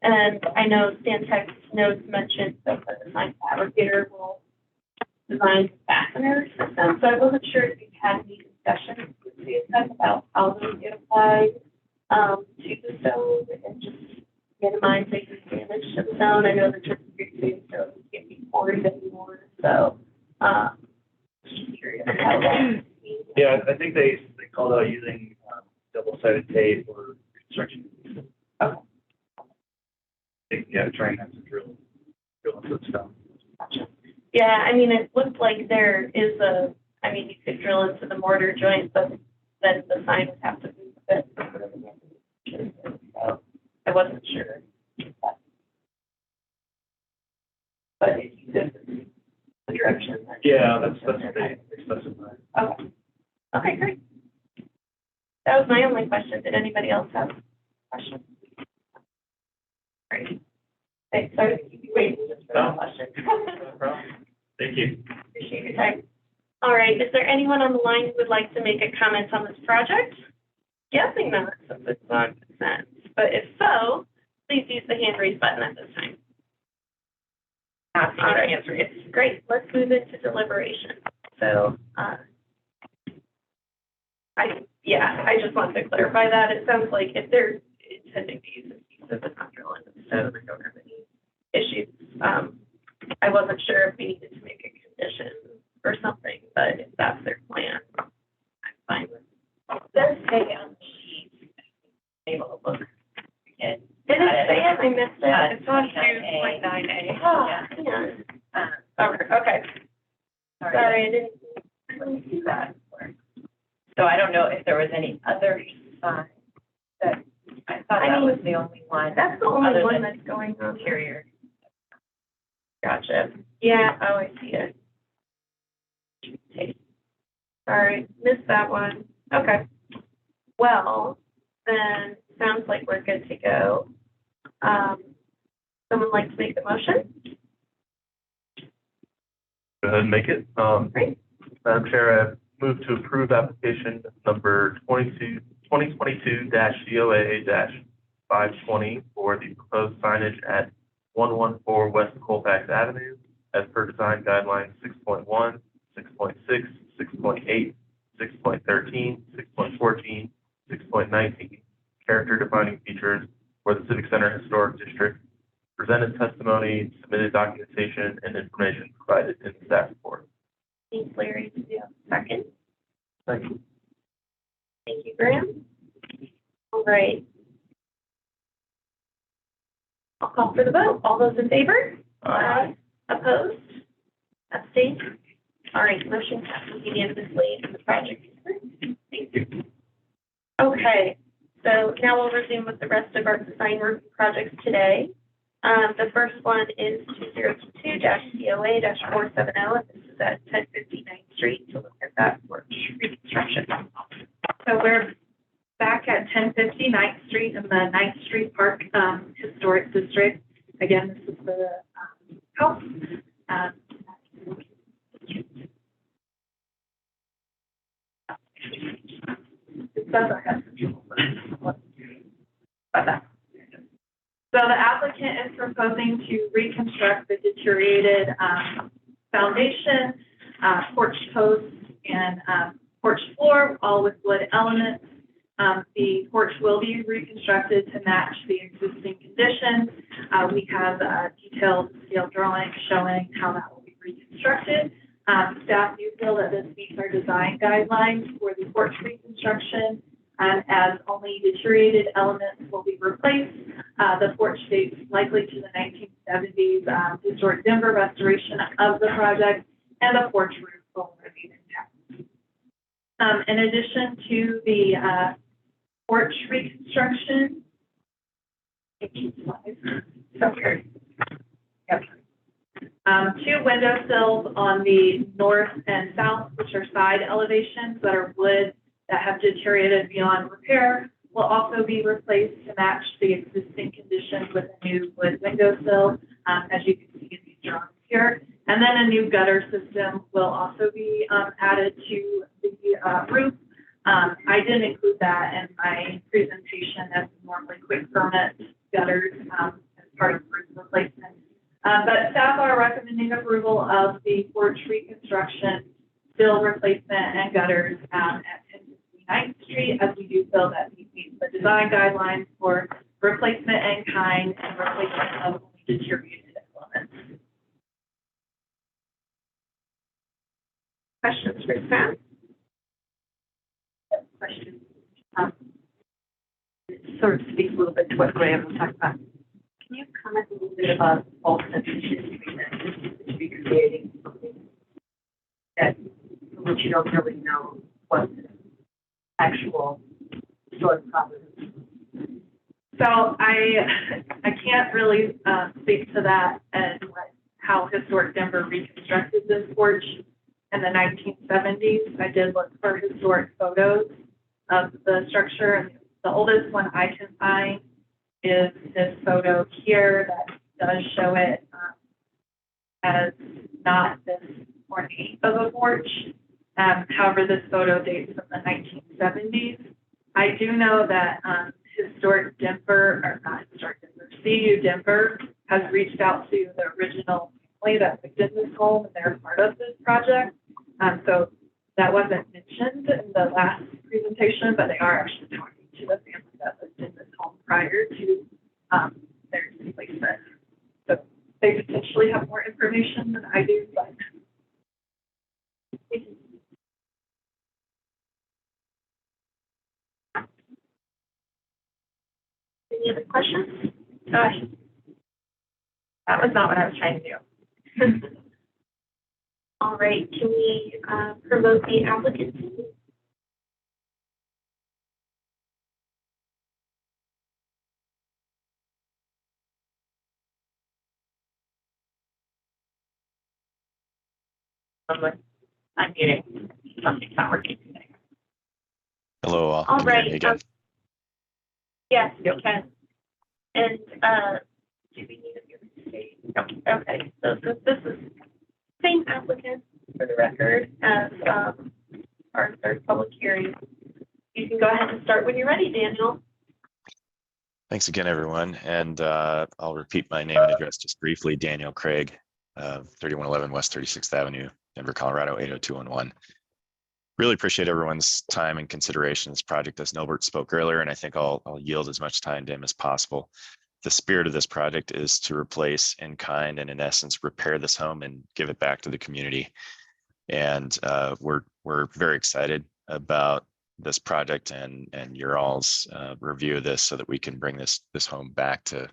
And I know Stantec's notes mentioned that the design fabricator will design fastener systems, so I wasn't sure if you had any discussions with CSX about how those get applied to the stone and just minimizing damage to the stone. I know the Turkey stone can't be poured anymore, so just curious how that. Yeah, I think they called out using double-sided tape or construction. Okay. Yeah, trying not to drill into the stone. Gotcha. Yeah, I mean, it looked like there is you could drill into the mortar joint, but then the sign would have to move a bit. So I wasn't sure. But if you did the direction. Yeah, that's what they specified. Okay. Okay, great. That was my only question. Did anybody else have questions? Great. Thanks. Sorry to keep you waiting just for that question. No problem. Thank you. Appreciate your time. All right, is there anyone on the line who would like to make a comment on this project? Guessing not, since it's on consent. But if so, please use the hand raise button at this time. All right, answer it. Great. Let's move into deliberation. So, I just wanted to clarify that. It sounds like if they're intending to use this piece of the drill into the stone, I don't have any issues. I wasn't sure if we needed to make a condition or something, but if that's their plan, I'm fine with it. Does say on the sheet, able to look. Did it say it? I missed it. It's on 2.9A. Oh, yeah. Okay. Sorry, I didn't see that. So I don't know if there was any other sign that, I thought that was the only one. That's the only other one than that's going on. Interior. Gotcha. Yeah, oh, I see it. Sorry, missed that one. Okay. Well, then, sounds like we're good to go. Someone like to make the motion? Go ahead and make it. Great. Madam Chair, I move to approve application number 2022-COA-520 for the proposed signage at 114 West Colfax Avenue as per design guidelines 6.1, 6.6, 6.8, 6.13, 6.14, 6.19, character defining features for the Civic Center Historic District, presented testimony, submitted documentation, and information provided in the staff report. Thanks, Larry. Do you have a second? Second. Thank you, Graham. All right. I'll call for the vote. All those in favor? Aye. Opposed? Abstained? All right, motion passes unanimously and the project is approved. Thank you. Okay, so now we'll resume with the rest of our design review projects today. The first one is 2022-COA-470, and this is at 1050 9th Street to look at that porch reconstruction. So we're back at 1050 9th Street in the 9th Street Park Historic District. Again, this is the house. It says I have So the applicant is proposing to reconstruct the deteriorated foundation, porch posts, and porch floor, all with wood elements. The porch will be reconstructed to match the existing conditions. We have a detailed scale drawing showing how that will be reconstructed. Staff do feel that this meets our design guidelines for the porch reconstruction, as only deteriorated elements will be replaced. The porch dates likely to the 1970s historic Denver restoration of the project, and the porch roof will remain intact. In addition to the porch reconstruction, two window sills on the north and south, which are side elevations that are wood that have deteriorated beyond repair, will also be replaced to match the existing conditions with a new wood windowsill, as you can see in these drawings here. And then a new gutter system will also be added to the roof. I didn't include that in my presentation as normally quick permit gutters, as part of roof replacement. But staff are recommending approval of the porch reconstruction, sill replacement, and gutters at 1059th Street, as we do feel that we meet the design guidelines for replacement in kind and replacement of only deteriorated elements. Questions for staff? Question. It sort of speaks a little bit to what Graham was talking about. Can you comment a little bit about all the history that this is to be creating something that, for which you don't really know what the actual sort of problem is? So I can't really speak to that and how Historic Denver reconstructed this porch in the 1970s. I did look for historic photos of the structure, and the oldest one I can find is this photo here that does show it as not this ornate of a porch. However, this photo dates from the 1970s. I do know that Historic Denver, or not Historic Denver, CU Denver has reached out to the original family that lived in this home, and they're part of this project. So that wasn't mentioned in the last presentation, but they are actually talking to the family that lived in this home prior to their displacement. So they potentially have more information than I do, but. Any other questions? Gosh, that was not what I was trying to do. All right, can we promote the applicant? I'm muting. Something's not working today. Hello, all. All Can you hear right, me again? Yes, you can. And do we need a mistake? Okay, so this is same applicant for the record as our third public hearing. You can go ahead and start when you're ready, Daniel. Thanks again, everyone. And I'll repeat my name and address just briefly. Daniel Craig, 3111 West 36th Avenue, Denver, Colorado, 80211. Really appreciate everyone's time and consideration. This project, as Norbert spoke earlier, and I think I'll yield as much time to him as possible. The spirit of this project is to replace in kind and in essence repair this home and give it back to the community. And we're very excited about this project and your all's review of this so that we can bring this home back to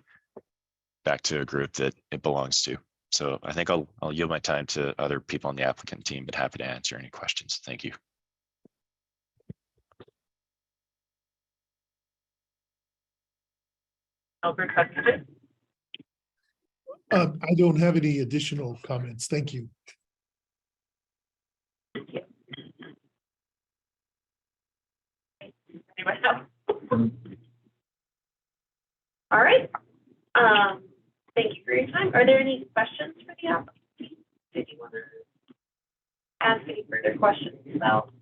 a group that it belongs to. So I think I'll yield my time to other people on the applicant team, but happy to answer any questions. Thank you. Albert Hudson. I don't have any additional comments. Thank you. Anyone else? All right. Thank you for your time. Are there any questions for the applicant? Did you want to ask any further questions about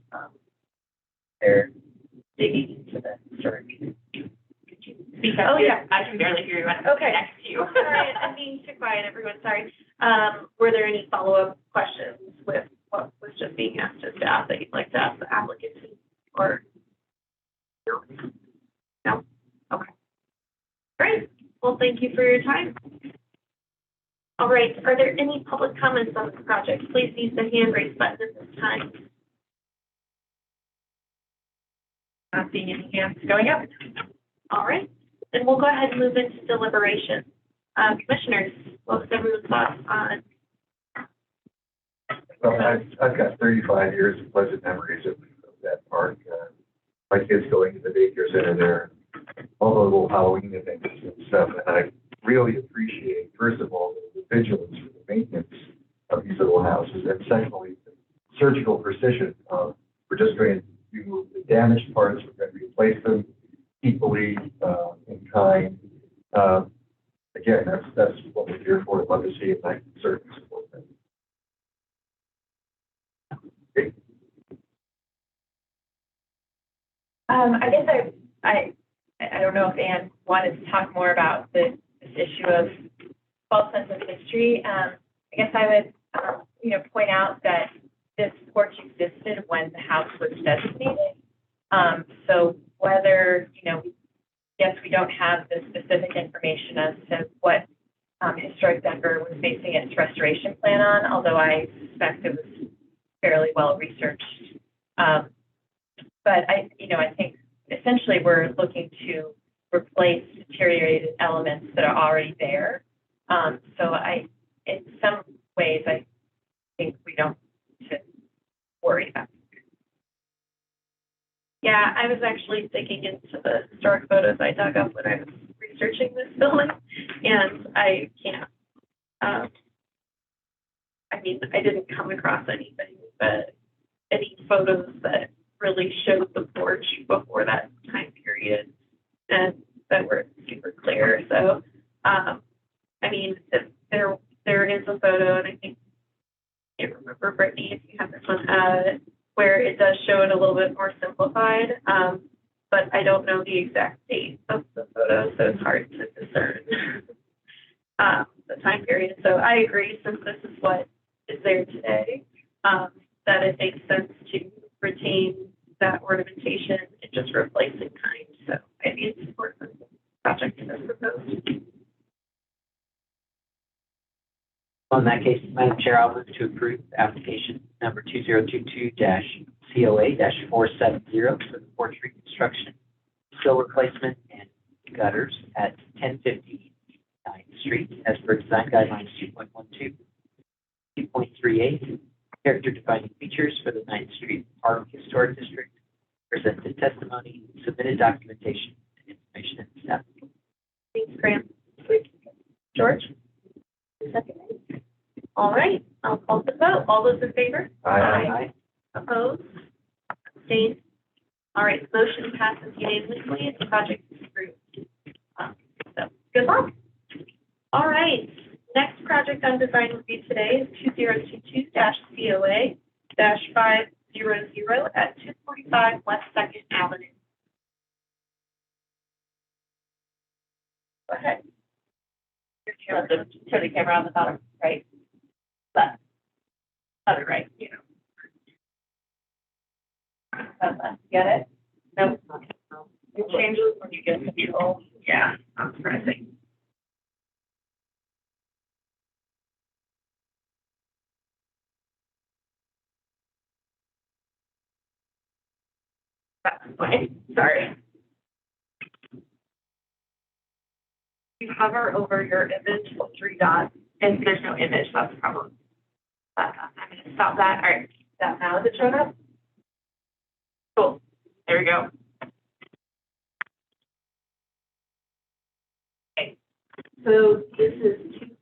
their digging into the story? Speak up. Oh, yeah, I can barely hear you. I'm Okay. next to you. Sorry, I'm being too quiet, everyone, sorry. Were there any follow-up questions with what was just being asked to staff that you'd like to ask the applicant or? No? No? Okay. Great. Well, thank you for your time. All right, are there any public comments on this project? Please use the hand raise button at this time. Not seeing any hands going up. All right, then we'll go ahead and move into deliberation. Commissioners, what was everyone's thoughts on? Well, I've got 35 years of pleasant memories of that park. My kids going to the daycare center there, all the little Halloween events and stuff. And I really appreciate, first of all, the vigilance for the maintenance of these little houses. And secondly, the surgical precision. We're just going to remove the damaged parts. We're going to replace them equally in kind. Again, that's what we're here for. I'd love to see it, and I can certainly support that. Okay. I guess I don't know if Ann wanted to talk more about the issue of false sense of history, I guess I would, point out that this porch existed when the house was designated. So whether, yes, we don't have the specific information as to what Historic Denver was basing its restoration plan on, although I suspect it was fairly well researched. But I think essentially we're looking to replace deteriorated elements that are already there. So in some ways, I think we don't need to worry about it. Yeah, I was actually digging into the historic photos I dug up when I was researching this building, and I can't, I didn't come across anything, but any photos that really showed the porch before that time period and that were super clear. So, there is a photo, and I think, I can't remember, Brittany, if you have this one, where it does show it a little bit more simplified, but I don't know the exact date of the photo, so it's hard to discern the time period. So I agree, since this is what is there today, that it makes sense to retain that ornamentation and just replace in kind. So I'd be in support of the project as proposed. Well, in that case, Madam Chair, I'll move to approve application number 2022-COA-470 for the porch reconstruction, sill replacement, and gutters at 1050 9th Street as per design guidelines 2.12, 2.38, character defining features for the 9th Street Park Historic District, presented testimony, submitted documentation, and information in the staff. Thanks, Graham. George? Second. All right, I'll call the vote. All those in favor? Aye. Opposed? Abstained? All right, the motion passes unanimously, and the project is approved. So, good luck. All right, next project on design review today is 2022-COA-500 at 245 West 2nd Avenue. Go ahead. Turn the camera on the bottom right. Left. Other right, Get it? Nope. It changes when you get control. Yeah, I'm pressing. That's fine. Sorry. You hover over your image, three dots, and there's no image. That's the problem. I'm going to stop that. All right. That now is it showing up? Cool. There we go. Okay. So this is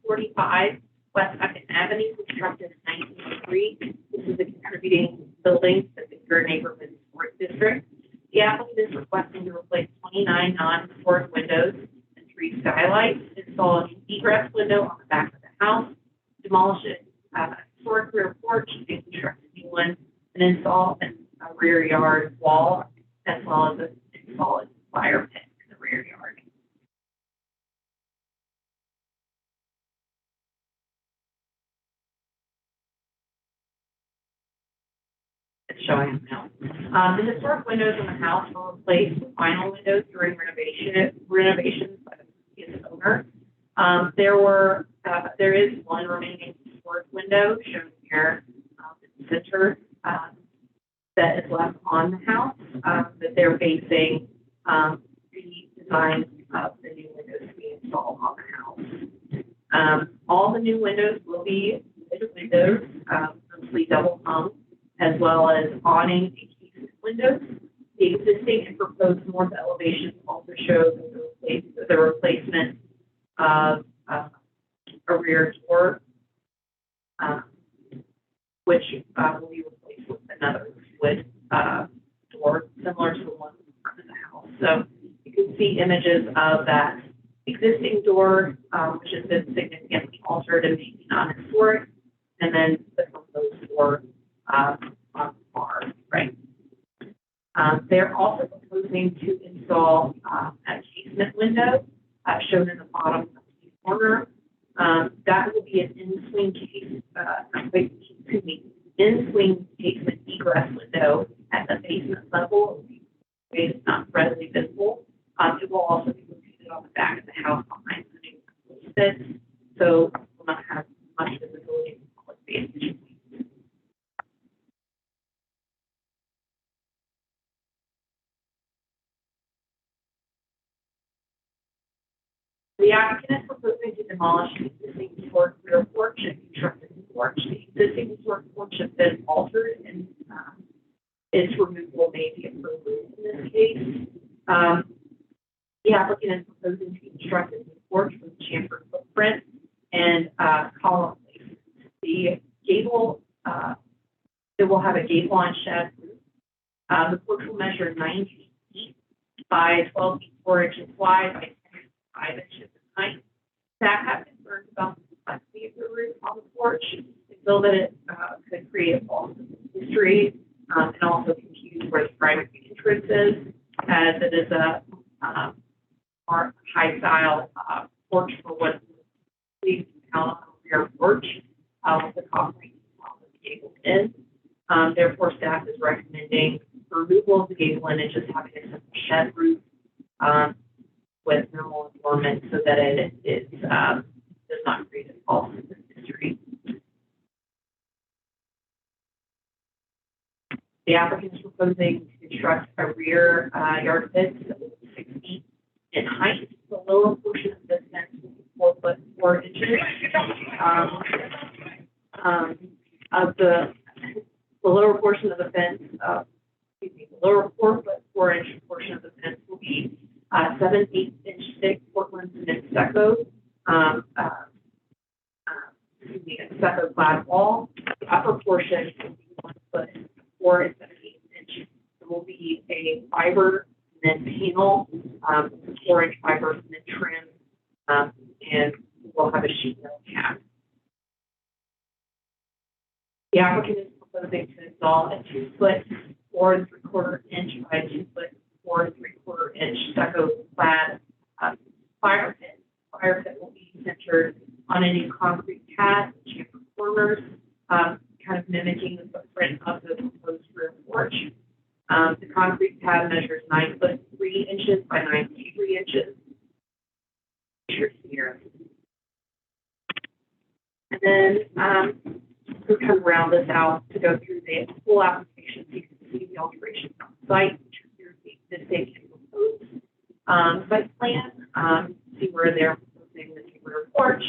245 West 2nd Avenue, constructed in 1903. This is a contributing building to the Secure Neighborhood Historic District. The applicant is requesting to replace 29 non-historic windows and 3 skylights, install an egress window on the back of the house, demolish a historic rear porch, and construct a new one, and install a rear yard wall, as well as install a fire pit in the rear yard. It's showing them now. The historic windows in the house were replaced with vinyl windows during renovations by the previous owner. There is one remaining historic window shown here in the center that is left on the house that they're basing the design of the new windows to be installed on the house. All the new windows will be windows, mostly double hung, as well as awning and casement windows. The existing and proposed north elevations also show the replacement of a rear door, which will be replaced with another wood door similar to the one in front of the house. So you can see images of that existing door, which has been significantly altered and made non-historic, and then the proposed door on the far right. They're also proposing to install a casement window shown in the bottom of the corner. That will be an in-swing case, excuse me, in-swing casement egress window at the basement level. It's not readily visible. It will also be located on the back of the house behind the new fence, so will not have much visibility from public vantage. The applicant is proposing to demolish the existing historic rear porch and construct a new porch. The existing historic porch has been altered and its removal may be appropriate in this case. The applicant is proposing to construct a new porch with chamfered footprint and column placement. The gable, it will have a gable on shed roof. The porch will measure 90 feet by 12 feet 4 inches wide by 5 inches in height. Staff have concerns about the complexity of the roof on the porch. They feel that it could create a false history and also confuse where the primary entrance is, as it is a more high style porch for what we count on a rear porch with the concrete gable in. Therefore, staff is recommending the removal of the gable and just having a simple shed roof with minimal adornment so that it does not create a false history. The applicant is proposing to construct a rear yard fence that will be 6 feet in height. The lower portion of this fence will be 4 foot 4 inches. Of the lower portion of the fence, the lower 4 foot 4 inch portion of the fence will be 7/8 inch thick Portland cement stucco, stucco clad wall. The upper portion will be 1 foot 4 and 7/8 inch. There will be a fiber cement panel, 4 inch fiber cement trim, and we'll have a sheet metal cap. The applicant is proposing to install a 2 foot 4 3/4 inch by 2 foot 4 3/4 inch stucco clad fire pit. Fire pit will be centered on a new concrete pad, chamfer corners, kind of mimicking the footprint of the proposed rear porch. The concrete pad measures 9 foot 3 inches by 9 feet 3 inches. Here. And then we come around this out to go through the full application so you can see the alterations on site, here's the existing and proposed site plan, see where they're proposing the rear porch,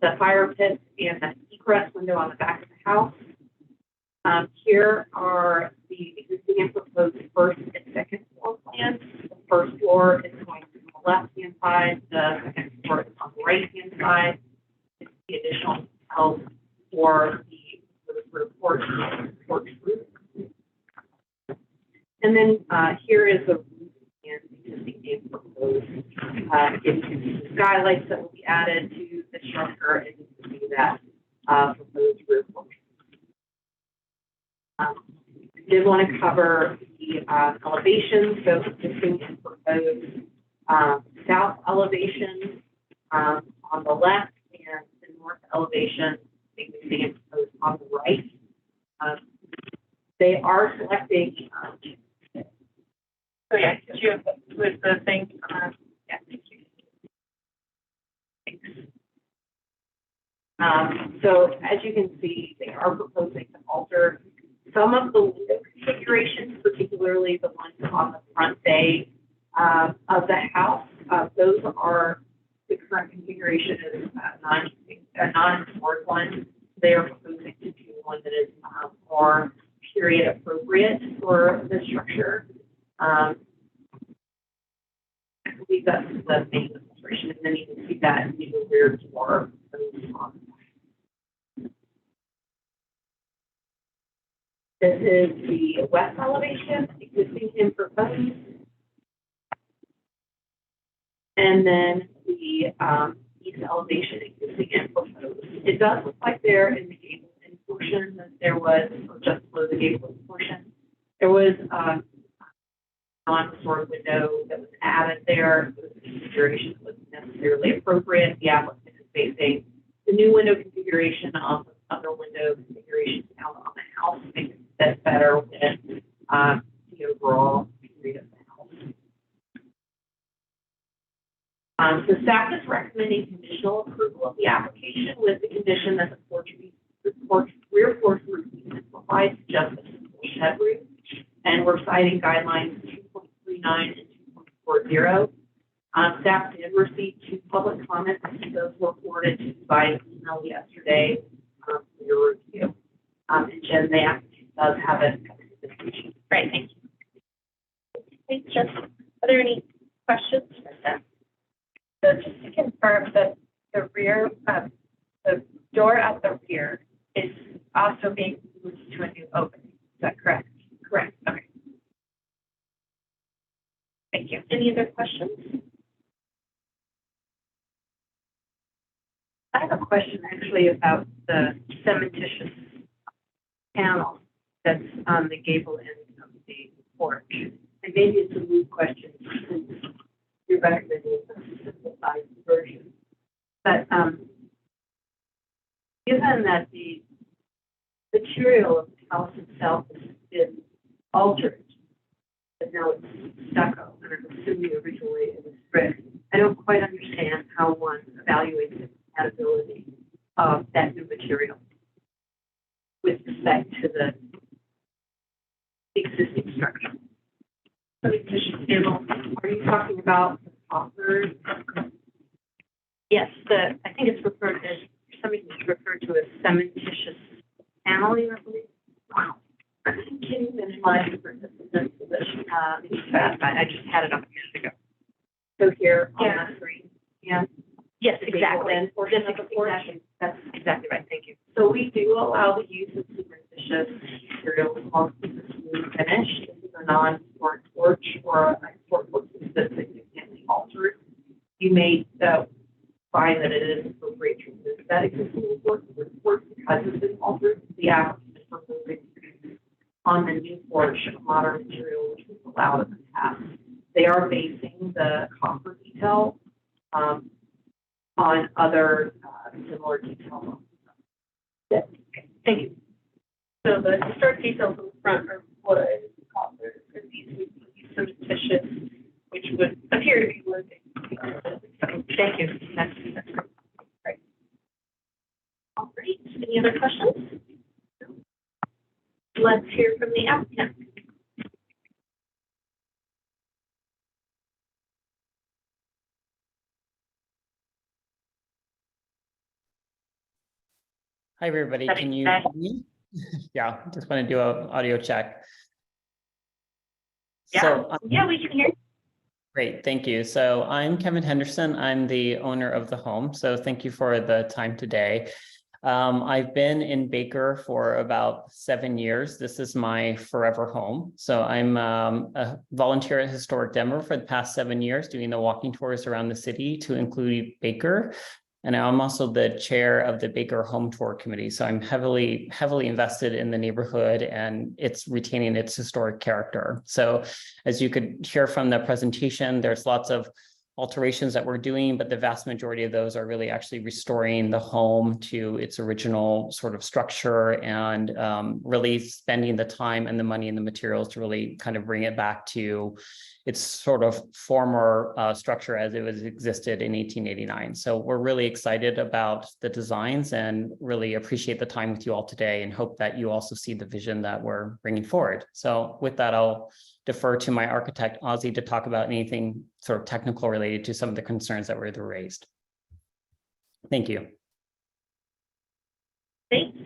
the fire pit, and the egress window on the back of the house. Here are the existing and proposed first and second floor plans. The first floor is going to be on the left-hand side, the second floor is on the right-hand side. It's the additional details for the rear porch roof. And then here is the roof and existing and proposed. Gives skylights that will be added to the structure, and you can see that proposed roof porch. I did want to cover the elevation, so existing and proposed south elevation on the left and the north elevation existing and proposed on the right. They are selecting. So yeah, could you with the thing? Yeah, thank you. Thanks. So as you can see, they are proposing to alter some of the window configurations, particularly the ones on the front bay of the house. Those are the current configuration is non-historic one. They are proposing to do one that is more period appropriate for the structure. I believe that's the main illustration, and then you can see that new rear door. This is the west elevation, existing and proposed. And then the east elevation, existing and proposed. It does look like there in the gable end portion that there was, or just below the gable end portion, there was non-historic window that was added there. It was a configuration that wasn't necessarily appropriate. The applicant spacing. The new window configuration of the other window configuration out on the house makes it fit better with the overall period of the house. So staff is recommending conditional approval of the application with the condition that the rear porch roof be simplified to just a simple shed roof. And we're citing guidelines 2.39 and 2.40. Staff did receive 2 public comments. Those were forwarded to by email yesterday for your review. And Jen, the applicant does have a presentation. Great, thank you. Thanks, Jeff. Are there any questions for staff? So just to confirm that the rear, the door at the rear is also being moved to a new opening. Is that correct? Correct. Okay. Thank you. Any other questions? I have a question actually about the cementitious panel that's on the gable end of the porch. And maybe it's a moot question since you're recommending a simplified version. But given that the material of the house itself has been altered, and now it's stucco, and I'm assuming originally it was brick, I don't quite understand how one evaluates the compatibility of that new material with respect to the existing structure. Are you talking about the copper? Yes, I think it's referred as, something that's referred to as cementitious paneling, I believe. Wow. Can you minimize the participants position? I just had it up a minute ago. So here on the screen. Yeah. Yes, exactly. And portion of the porch. That's exactly right. Thank you. So we do allow the use of cementitious materials on the smooth finish. This is a non-historic porch or a historic porch that's significantly altered. You may find that it is appropriate to remove that existing porch because it's been altered. The applicant is proposing on the new porch a modern material which was allowed in the past. They are basing the copper detail on other similar details. Okay, thank you. So the historic details on the front are wood, copper, and these would be cementitious, which would appear to be wood. Thank you. That's great. All right, any other questions? Let's hear from the applicant. Hi, everybody. Can you hear me? Yeah, just want to do an audio check. Yeah, So, yeah, we can hear. great, thank you. So I'm Kevin Henderson. I'm the owner of the home. So thank you for the time today. I've been in Baker for about 7 years. This is my forever home. So I'm a volunteer at Historic Denver for the past 7 years, doing the walking tours around the city to include Baker. And I'm also the chair of the Baker Home Tour Committee. So I'm heavily invested in the neighborhood and it's retaining its historic character. So as you could hear from the presentation, there's lots of alterations that we're doing, but the vast majority of those are really actually restoring the home to its original sort of structure and really spending the time and the money and the materials to really kind of bring it back to its sort of former structure as it was existed in 1889. So we're really excited about the designs and really appreciate the time with you all today and hope that you also see the vision that we're bringing forward. So with that, I'll defer to my architect, Ozzy, to talk about anything sort of technical related to some of the concerns that were raised. Thank you. Thanks.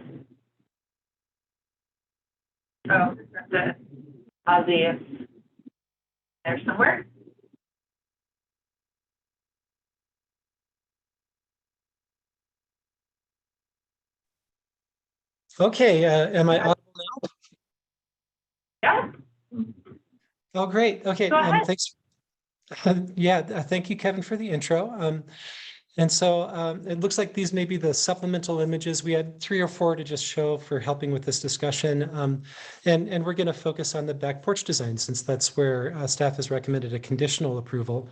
Oh, the Ozzy is there somewhere? Okay, am I audible now? Yeah. Oh, great. Okay, Go ahead. thanks. Yeah, thank you, Kevin, for the intro. And so it looks like these may be the supplemental images. We had 3 or 4 to just show for helping with this discussion. And we're going to focus on the back porch design since that's where staff has recommended a conditional approval.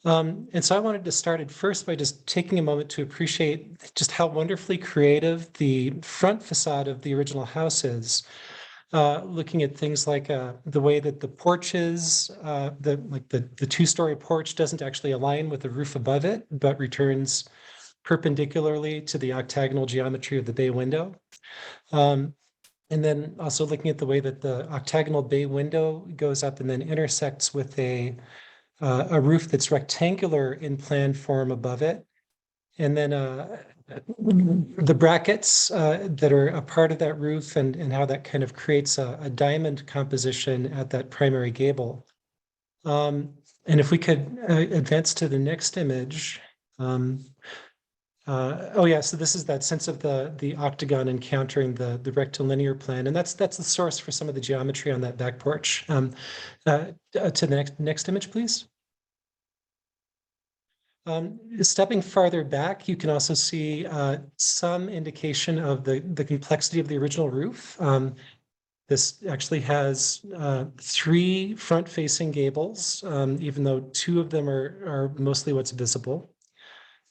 And so I wanted to start it first by just taking a moment to appreciate just how wonderfully creative the front facade of the original house is. Looking at things like the way that the porches, the two-story porch doesn't actually align with the roof above it, but returns perpendicularly to the octagonal geometry of the bay window. And then also looking at the way that the octagonal bay window goes up and then intersects with a roof that's rectangular in plan form above it. And then the brackets that are a part of that roof and how that kind of creates a diamond composition at that primary gable. And if we could advance to the next image. Oh yeah, so this is that sense of the octagon encountering the rectilinear plan, and that's the source for some of the geometry on that back porch. To the next image, please. Stepping farther back, you can also see some indication of the complexity of the original roof. This actually has 3 front-facing gables, even though 2 of them are mostly what's visible.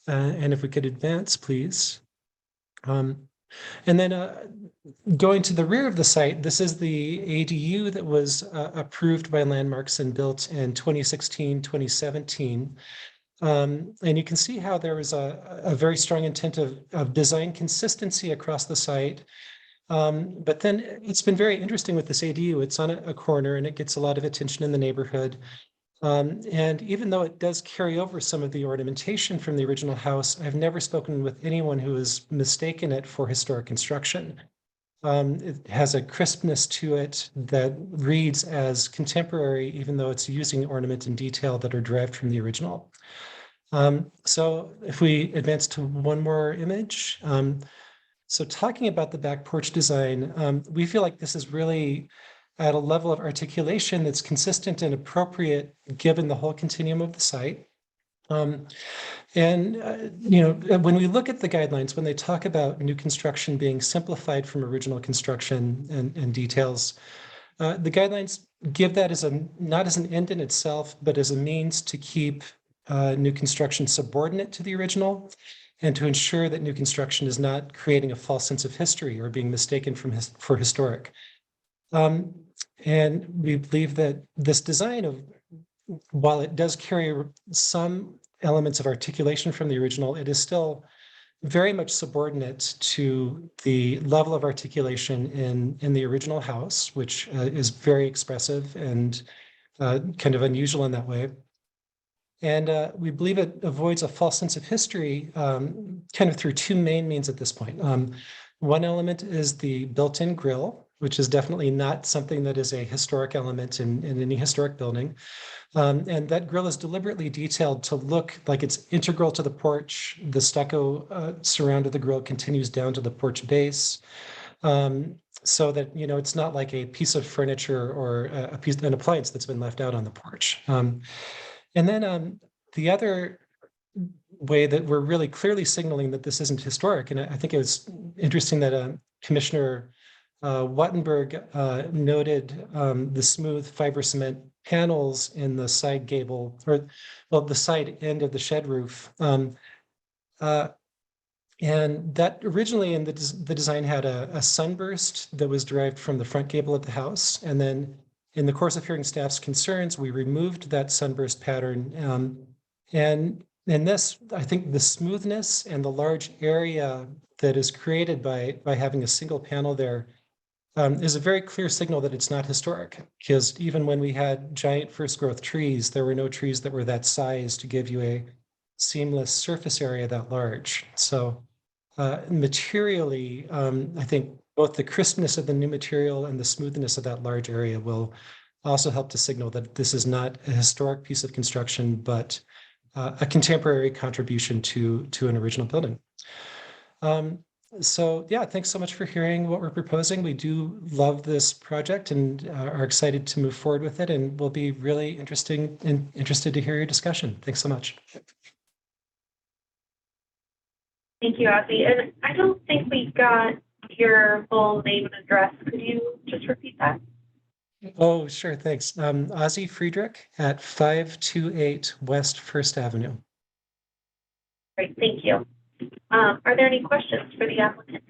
And if we could advance, please. And then going to the rear of the site, this is the ADU that was approved by Landmarks and built in 2016, 2017. And you can see how there was a very strong intent of design consistency across the site. But then it's been very interesting with this ADU. It's on a corner and it gets a lot of attention in the neighborhood. And even though it does carry over some of the ornamentation from the original house, I've never spoken with anyone who has mistaken it for historic construction. It has a crispness to it that reads as contemporary, even though it's using ornament and detail that are derived from the original. So if we advance to one more image. So talking about the back porch design, we feel like this is really at a level of articulation that's consistent and appropriate given the whole continuum of the site. You know, when we look at the guidelines, when they talk about new construction being simplified from original construction and details, the guidelines give that as not as an end in itself, but as a means to keep new construction subordinate to the original and to ensure that new construction is not creating a false sense of history or being mistaken for historic. And we believe that this design while it does carry some elements of articulation from the original, it is still very much subordinate to the level of articulation in the original house, which is very expressive and kind of unusual in that way. And we believe it avoids a false sense of history kind of through 2 main means at this point. One element is the built-in grill, which is definitely not something that is a historic element in any historic building. And that grill is deliberately detailed to look like it's integral to the porch. The stucco surround of the grill continues down to the porch base. So that, you know, it's not like a piece of furniture or an appliance that's been left out on the porch. And then the other way that we're really clearly signaling that this isn't historic, and I think it was interesting that Commissioner Wattenberg noted the smooth fiber cement panels in the side gable, or well, the side end of the shed roof. And that originally in the design had a sunburst that was derived from the front gable of the house. And then in the course of hearing staff's concerns, we removed that sunburst pattern. And in this, I think the smoothness and the large area that is created by having a single panel there is a very clear signal that it's not historic, because even when we had giant first growth trees, there were no trees that were that size to give you a seamless surface area that large. So materially, I think both the crispness of the new material and the smoothness of that large area will also help to signal that this is not a historic piece of construction, but a contemporary contribution to an original building. So yeah, thanks so much for hearing what we're proposing. We do love this project and are excited to move forward with it, and we'll be really interested to hear your discussion. Thanks so much. Thank you, Ozzy. And I don't think we got your full name and address. Could you just repeat that? Oh, sure, thanks. Ozzie Friedrich at 528 West First Avenue. Great, thank you. Are there any questions for the applicant?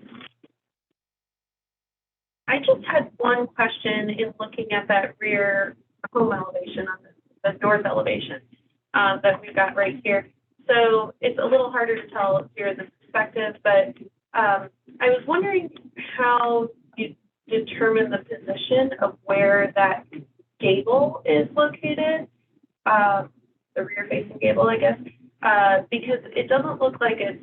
I just had one question in looking at that rear home elevation on the north elevation that we've got right here. So it's a little harder to tell here in the perspective, but I was wondering how you determine the position of where that gable is located, the rear facing gable, I guess, because it doesn't look like it's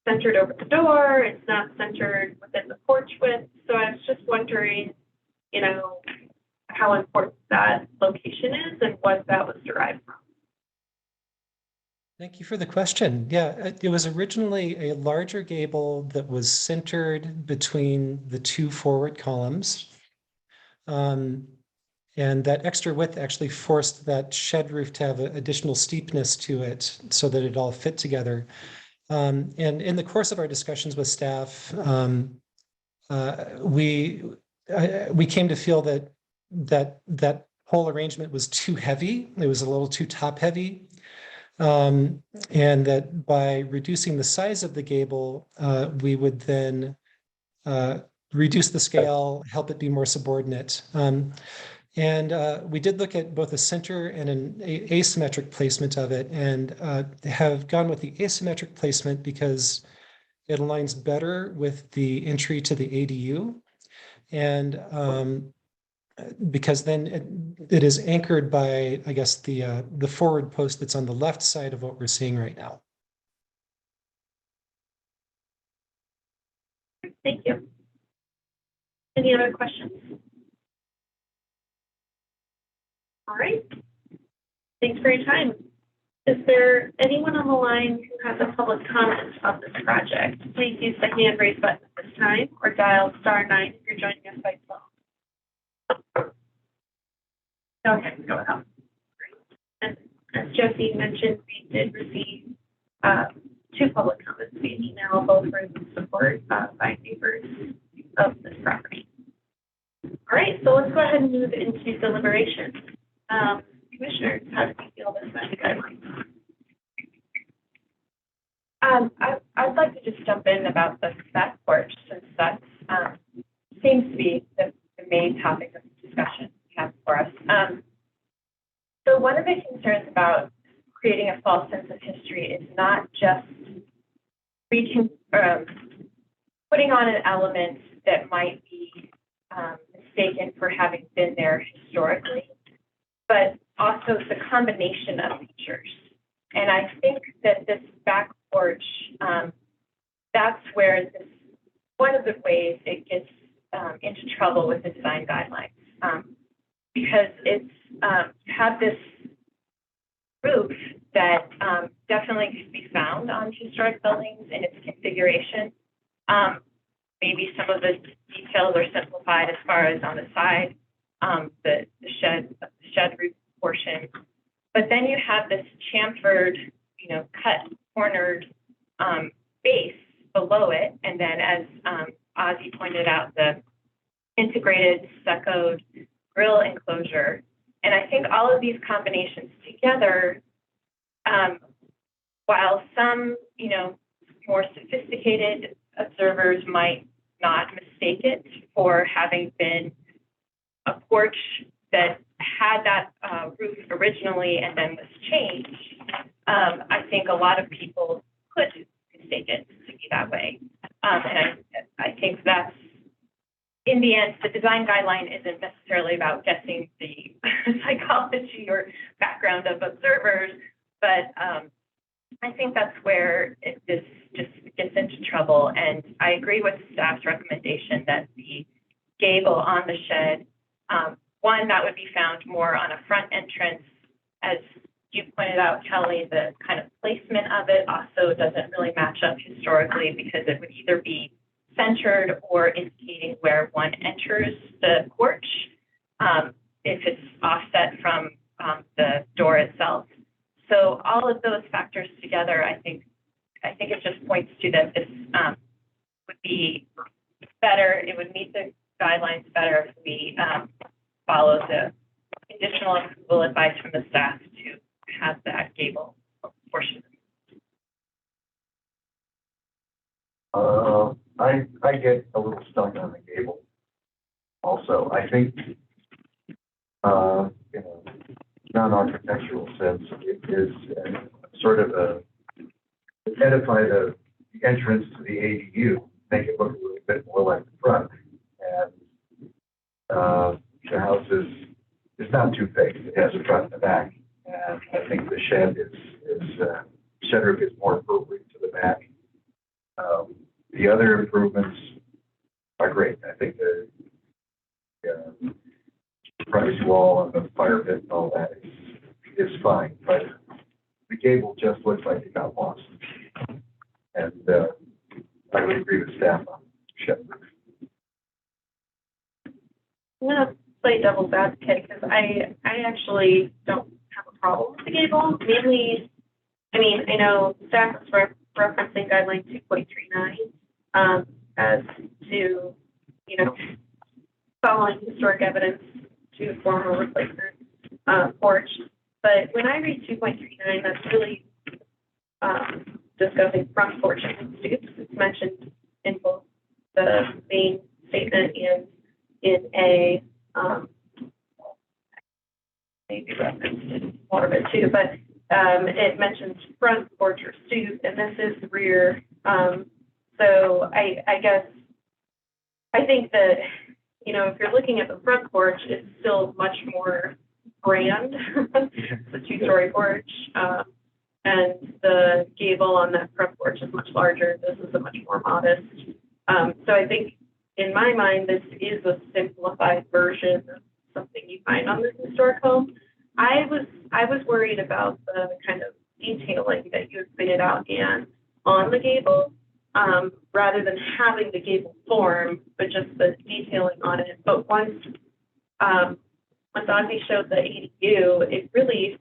centered over the door. It's not centered within the porch width. So I was just wondering, you know, how important that location is and what that was derived from. Thank you for the question. Yeah, it was originally a larger gable that was centered between the two forward columns. And that extra width actually forced that shed roof to have additional steepness to it so that it all fit together. And in the course of our discussions with staff, we came to feel that whole arrangement was too heavy. It was a little too top heavy. And that by reducing the size of the gable, we would then reduce the scale, help it be more subordinate. And we did look at both a center and an asymmetric placement of it, and have gone with the asymmetric placement because it aligns better with the entry to the ADU. And because then it is anchored by, I guess, the forward post that's on the left side of what we're seeing right now. Thank you. Any other questions? All right. Thanks for your time. Is there anyone on the line who has a public comment on this project? Please use the hand raise button at this time or dial *9 if you're joining us by phone. Okay, go ahead. And as Josie mentioned, we did receive 2 public comments via email, both for support by neighbors of this property. All right, so let's go ahead and move into deliberation. Commissioners, how do you feel this about the guidelines? I'd like to just jump in about the back porch, since that seems to be the main topic of discussion we have for us. So one of the concerns about creating a false sense of history is not just putting on an element that might be mistaken for having been there historically, but also the combination of features. And I think that this back porch, that's where this, one of the ways it gets into trouble with the design guidelines, because it's had this roof that definitely could be found on historic buildings in its configuration. Maybe some of the details are simplified as far as on the side, the shed roof portion. But then you have this chamfered, cut cornered base below it. And then as Ozzie pointed out, the integrated stuccoed grill enclosure. And I think all of these combinations together, while some, more sophisticated observers might not mistake it for having been a porch that had that roof originally and then was changed, I think a lot of people could mistake it to be that way. And I think that's, in the end, the design guideline isn't necessarily about guessing the psychology or background of observers, but I think that's where this just gets into trouble. And I agree with the staff's recommendation that the gable on the shed, one, that would be found more on a front entrance. As you pointed out, Kelly, the kind of placement of it also doesn't really match up historically, because it would either be centered or indicating where one enters the porch, if it's offset from the door itself. So all of those factors together, I think it just points to that this would be better. It would meet the guidelines better if we follow the conditional approval advice from the staff to have that gable portion. I get a little stuck on the gable. Also, I think, non-architectural sense, it is sort of edify the entrance to the ADU, make it look a little bit more like the front. And the house is not too big. It has a front and a back. And I think the shed shed roof is more appropriate to the back. The other improvements are great. I think the privacy wall and the fire pit and all that is fine, but the gable just looks like it got lost. And I would agree with staff on shed roof. I'm gonna play devil's advocate because I actually don't have a problem with the gable. Mainly, I mean, I know staff is referencing guideline 2.39 as to, following historic evidence to form a replacement porch. But when I read 2.39, that's really discussing front porches and stoops. It's mentioned in both the main statement and in a maybe referenced in more of it too, but it mentions front porch or stoop, and this is the rear. So I guess I think that if you're looking at the front porch, it's still much more grand. It's a 2-story porch, and the gable on that front porch is much larger. This is a much more modest. So I think in my mind, this is a simplified version of something you find on this historic home. I was worried about the kind of detailing that you had pointed out, Anne, on the gable, rather than having the gable form, but just the detailing on it. But once Ozzie showed the ADU, it really,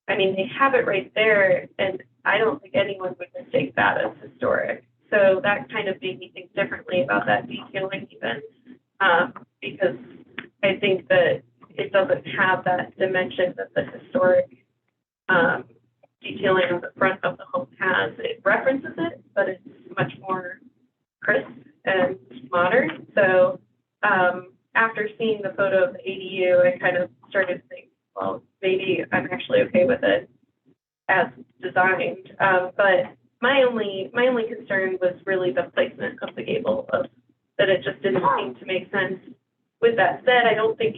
they have it right there, and I don't think anyone would mistake that as historic. So that kind of made me think differently about that detailing even, because I think that it doesn't have that dimension that the historic detailing on the front of the home has. It references it, but it's much more crisp and modern. So after seeing the photo of the ADU, I kind of started to think, well, maybe I'm actually okay with it as designed. But my only concern was really the placement of the gable, that it just didn't seem to make sense. With that said, I don't think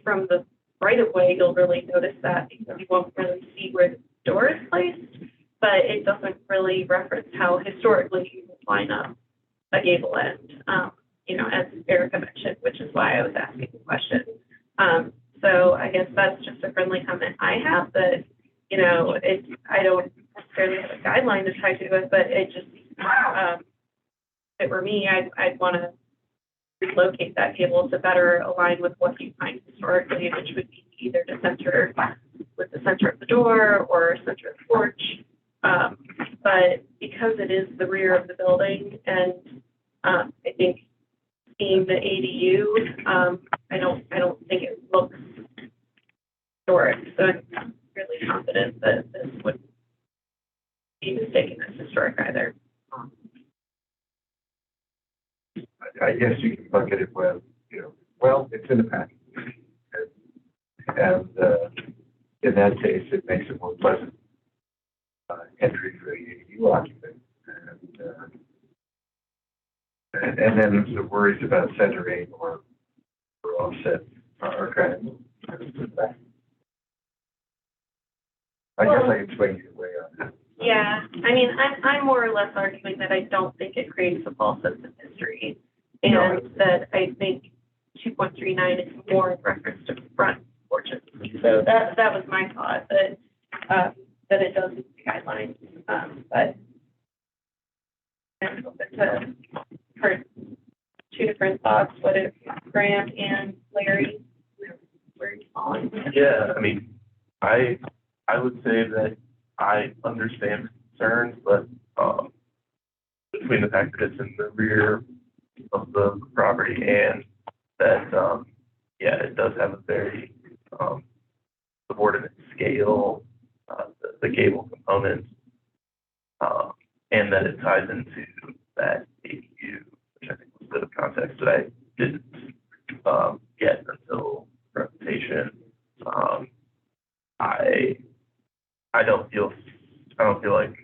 from the right of way you'll really notice that, because you won't really see where the door is placed, but it doesn't really reference how historically you would line up a gable end, as Erica mentioned, which is why I was asking the question. So I guess that's just a friendly comment I have, that, I don't necessarily have a guideline to tie to it, but it just, if it were me, I'd want to relocate that gable to better align with what you find historically, which would be either to center with the center of the door or center of the porch. But because it is the rear of the building, and I think seeing the ADU, I don't think it looks historic. So I'm really confident that this wouldn't be mistaken as historic either. I guess you can bucket it with, it's in the package. And in that case, it makes it more pleasant entry for the ADU occupant. And then the worries about centering or offset are kind of back. I guess I can swing either way on that. Yeah, I'm more or less arguing that I don't think it creates a false sense of history, and that I think 2.39 is more in reference to front porches. So that was my thought, that it does meet the guidelines, but I'm open to heard two different thoughts. What if Graham and Larry, where you falling? Yeah, I would say that I understand concerns, but between the fact that it's in the rear of the property and that yeah, it does have a very, subordinate scale, the gable component. And that it ties into that ADU, which I think was a bit of context that I didn't, get until presentation. I don't feel like,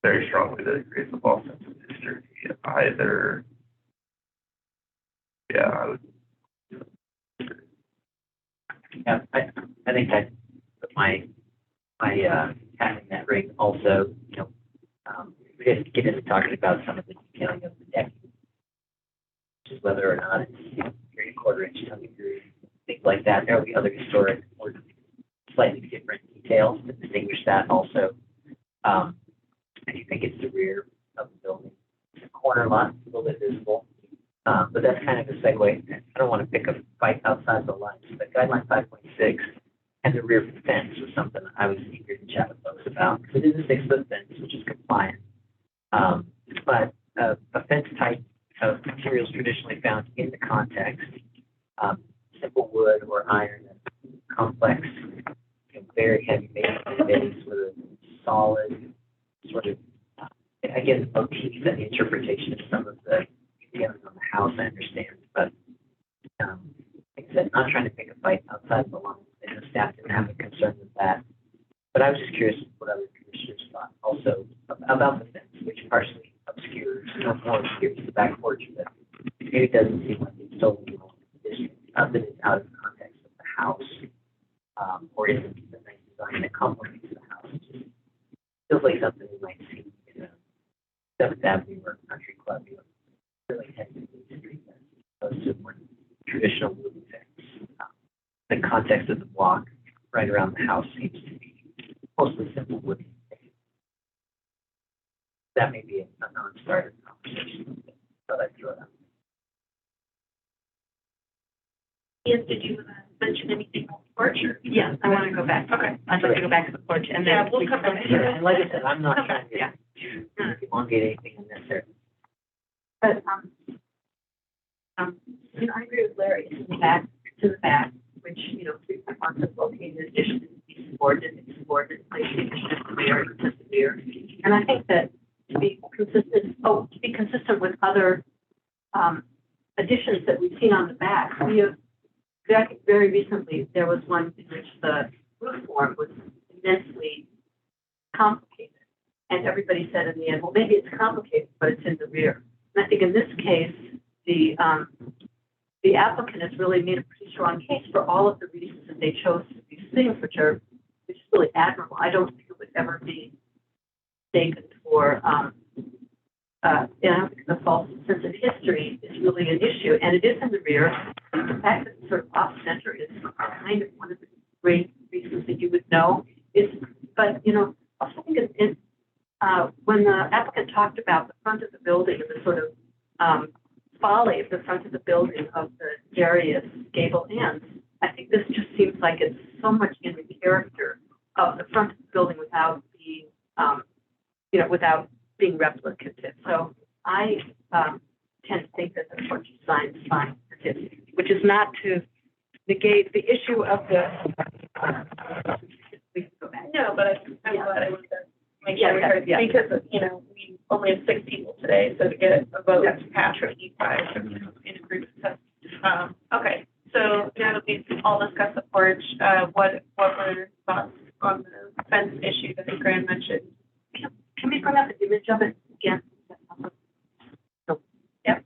very strongly that it creates a false sense of history either. Yeah, I would. Yeah, I think that my hat in that ring also, we didn't get into talking about some of the detailing of the deck, which is whether or not it's 3¼ inch tongue and groove, things like that. There will be other historic or slightly different details that distinguish that also. I do think it's the rear of the building. It's a corner lot, a little bit visible. But that's kind of a segue. I don't want to pick a fight outside the lines, but guideline 5.6 and the rear fence was something I was eager to chat with folks about, because it is a 6-foot fence, which is compliant. But a fence type of materials traditionally found in the context, simple wood or iron, complex, very heavy base with a solid sort of, again, motif and the interpretation of some of the details on the house, I understand. But like I said, not trying to pick a fight outside the lines. I know staff didn't have a concern with that. But I was just curious what other commissioners thought also about the fence, which partially obscures, more obscures the back porch, but maybe it doesn't seem like it's so that it's out of the context of the house, or isn't the nice design that complements the house. It just feels like something you might see in a 7th Avenue or Country Club, really technically street fence, as opposed to more traditional wooden fence. The context of the block right around the house seems to be mostly simple wooden. That may be a non-starter conversation, but I throw it out. Ian, did you mention anything on the porch? Yeah, I want to go back. Okay. I'd like to go back to the porch and then. Yeah, we'll come back to And like I said, I'm not trying Yeah. to elongate anything unnecessary. But, I agree with Larry, it's in the back, to the back, which, 3.1 is located, addition to be subordinate, placing severe. And I think that to be consistent with other, additions that we've seen on the back, very recently, there was one in which the roof form was immensely complicated. And everybody said in the end, well, maybe it's complicated, but it's in the rear. And I think in this case, the applicant has really made a pretty strong case for all of the reasons that they chose these things, which is really admirable. I don't think it would ever be mistaken for, the false sense of history is really an issue, and it is in the rear. The fact that it's sort of off center is kind of one of the great reasons that you would know. But also think when the applicant talked about the front of the building and the sort of folly of the front of the building of the various gable ends, I think this just seems like it's so much in the character of the front of the building without being, without being replicative. So I tend to think that the porch design is fine, which is not to negate the issue of the. We can go back. No, but I'm glad I was there. Make sure we heard, because, we only have 6 people today, so to get a vote to pass for E5 in a group. Okay, so now that we've all discussed the porch, what were your thoughts on the fence issue that Graham mentioned? Can we bring up an image of it again? Yep.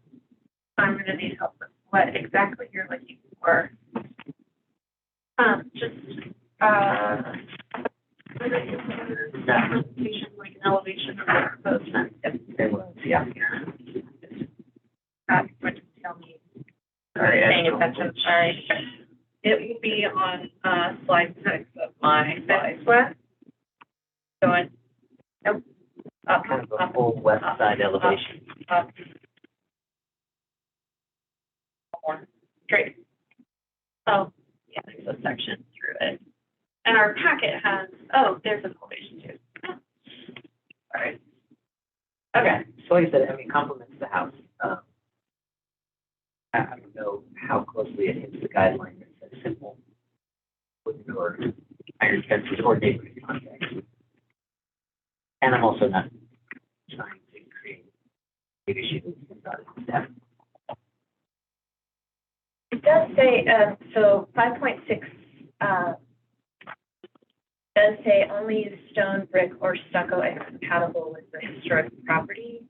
I'm gonna need help with what exactly you're looking for. That presentation, like an elevation of the proposed fence. Yeah. What to tell me? Sorry, paying attention, sorry. It will be on, slide 6 of my slides. What? Going. Nope. Up, Kind of a full west side elevation. up. More. Great. Oh, yeah, there's a section through it. And our packet has, there's an elevation too. All right. Okay. So like I said, complements the house. I don't know how closely basically it hits the guideline that says simple wooden or iron fences or neighboring contacts. And I'm also not trying to create big issues about that. It does say, so 5.6, does say only use stone, brick, or stucco and compatible with the historic property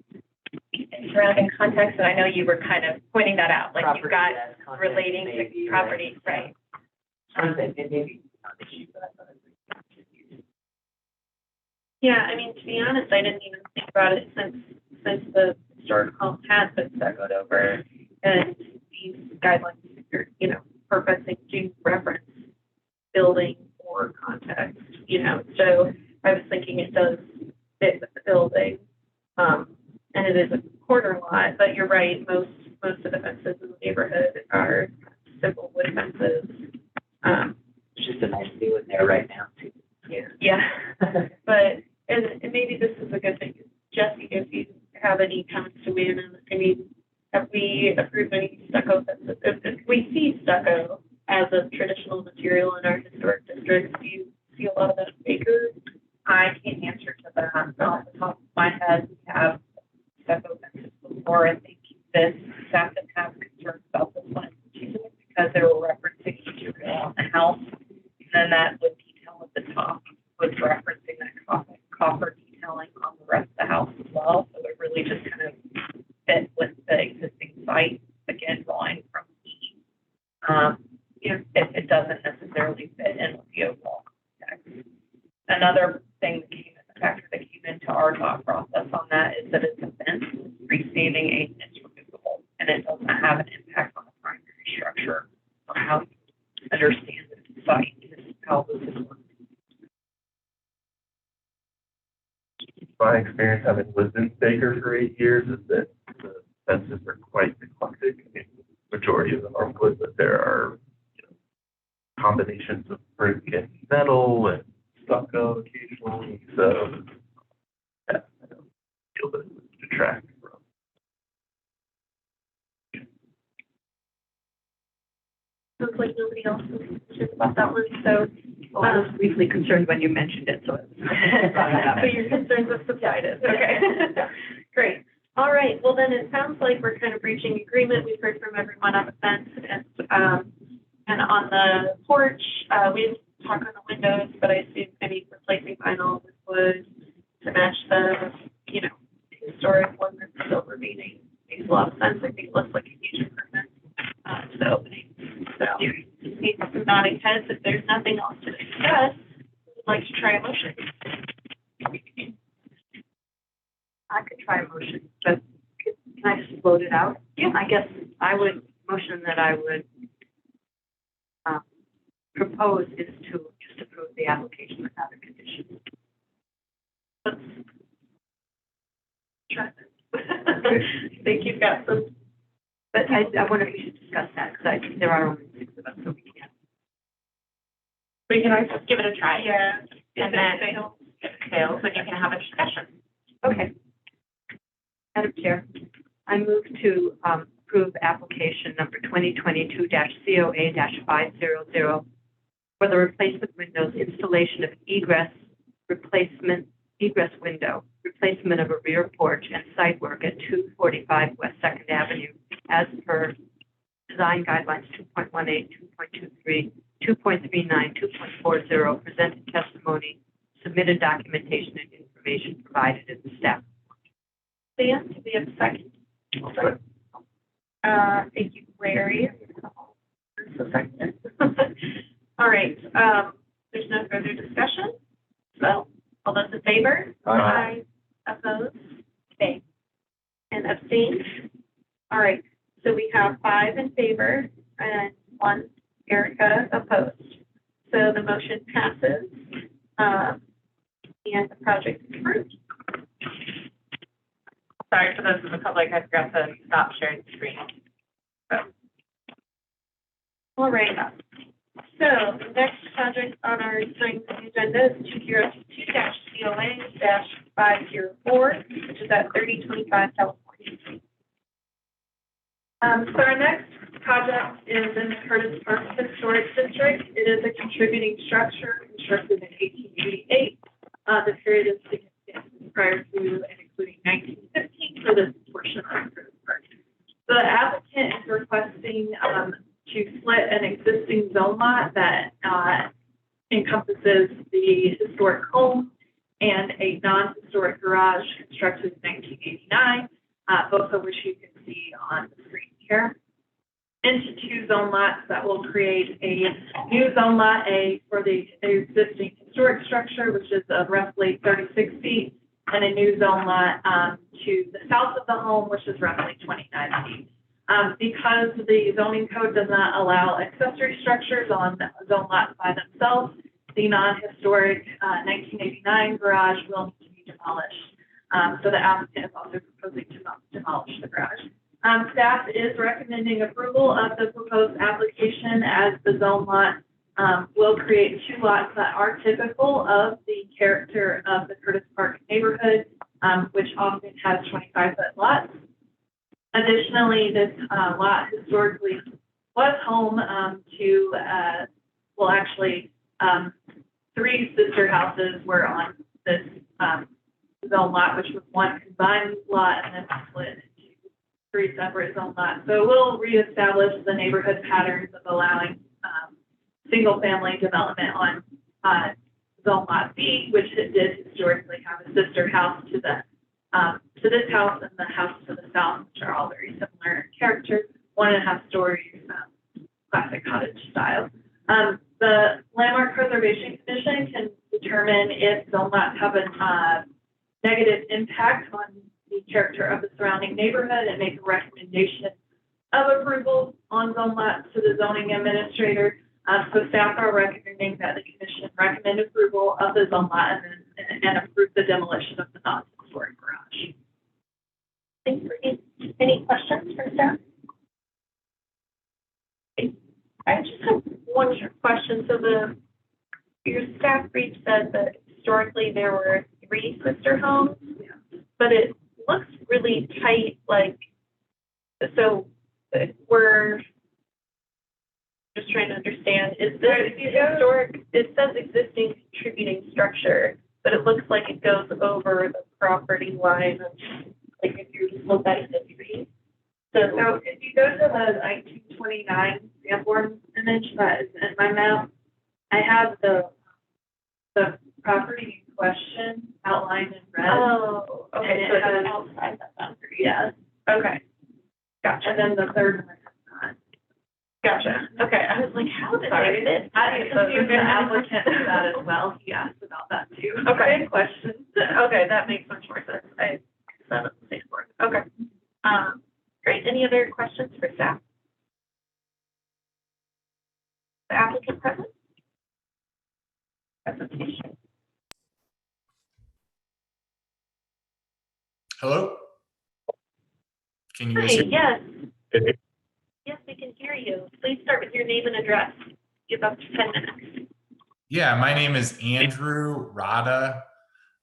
and surrounding context, and I know you were kind of pointing that out, like you've got relating to property, right? Maybe not an issue, but I thought it was. Yeah, I mean, to be honest, I didn't even think about it since the historic home has been stuccoed over, and these guidelines are, you know, purposing to reference building or context, you know, so I was thinking it does fit with the building. And it is a corner lot, but you're right, most of the fences in the neighborhood are simple wood fences. It's just a nice view in there right now too. Yeah, but, and maybe this is a good thing, Jesse, if you have any comments to weigh in on, I mean, have we approved any stucco fences? If we see stucco as a traditional material in our historic districts, do you see a lot of that in Baker? I can't answer to that off the top of my head. We have stucco fences before. I think this staff didn't have concerns about this one because they were referencing material on the house. And then that wood detail at the top was referencing that copper detailing on the rest of the house as well. So it really just kind of fit with the existing site, again, drawing from the, you know, it doesn't necessarily fit in with the overall context. Another thing a factor that came into our thought process on that is that it's a fence, freestanding and it's removable, and it doesn't have an impact on the primary structure or how you understand the site is how this is working. My experience having lived in Baker for 8 years is that the fences are quite eclectic. I mean, the majority of them are wood, but there are, you know, combinations of brick and metal and stucco occasionally, so yeah, I don't feel that it would detract from. Looks like nobody else is concerned about that one, so. I was briefly concerned when you mentioned it, so. So your concerns have subsided, okay. Great. All right, well then it sounds like we're kind of reaching agreement. We've heard from everyone on the fence and on the porch. We didn't talk on the windows, but I assume maybe replacing vinyl with wood to match the, you know, historic one that's still remaining makes a lot of sense. I think it looks like a huge improvement to the opening. So need some nodding heads. If there's nothing else to discuss, I'd like to try a motion. I could try a motion, but can I just float it out? Yeah. I guess I would motion that I would propose is to just approve the application without a condition. Let's try this. I think you've got some. But I wonder if we should discuss that, because I think there are only 6 of us, so we can't. We can always just give it a try. Yeah. And then if it fails, then you can have a discussion. Okay. Madam Chair, I move to approve application number 2022-COA-500 for the replacement windows, installation of egress window, replacement of a rear porch and site work at 245 West 2nd Avenue as per design guidelines 2.18, 2.23, 2.39, 2.40, presented testimony, submitted documentation and information provided in the staff. Dan, do we have a second? Thank you, Larry. So second. All right, there's no further discussion. So, all those in favor? Aye. Opposed? Okay. And abstain? All right, so we have 5 in favor and 1 Erica opposed. So the motion passes, and the project is approved. Sorry for those in the public, I forgot to stop sharing the screen. So. All right. So the next project on our agenda is 2022-COA-504, which is at 3025 California Street. So our next project is in the Curtis Park Historic District. It is a contributing structure constructed in 1888. The period is significant prior to and including 1915 for this portion of Curtis Park. The applicant is requesting to split an existing zone lot that encompasses the historic home and a non-historic garage constructed in 1989, both of which you can see on the screen here, into two zone lots that will create a new zone lot A for the existing historic structure, which is roughly 36 feet, and a new zone lot to the south of the home, which is roughly 29 feet. Because the zoning code does not allow accessory structures on zone lots by themselves, the non-historic 1989 garage will need to be demolished. So the applicant is also proposing to demolish the garage. Staff is recommending approval of the proposed application as the zone lot will create two lots that are typical of the character of the Curtis Park neighborhood, which often has 25-foot lots. Additionally, this lot historically was home to, well, actually, three sister houses were on this zone lot, which was one combined lot and then split into three separate zone lots. So we'll reestablish the neighborhood patterns of allowing single-family development on zone lot B, which it did historically have a sister house to this house and the house to the south, which are all very similar in character, 1.5 stories, classic cottage style. The Landmark Preservation Commission can determine if zone lots have a negative impact on the character of the surrounding neighborhood and make a recommendation of approval on zone lots to the zoning administrator. So staff are recommending that the commission recommend approval of the zone lot and approve the demolition of the non-historic garage. Thanks. Any questions for staff? I just have one question. So your staff brief said that historically there were 3 sister homes, but it looks really tight. Like, so we're just trying to understand. Is this historic? It says existing contributing structure, but it looks like it goes over the property line. Like if you look at the tree. So if you go to the 1929 Sanborn image that is in my map, I have the property in question outlined in red. Oh, okay. And so it has outside that boundary. Yes. Okay. Gotcha. And then the third one is not. Gotcha. Okay. I was like, how did they fit? I assumed the applicant did that as well. He asked about that too. Okay. Good question. Okay, that makes much more sense. I said it the same word. Okay. Great. Any other questions for staff? The applicant present? Presentation. Hello? Can you Hi, guys hear me? yes. Yes, we can hear you. Please start with your name and address. You have up to 10 minutes. Yeah, my name is Andrew Rada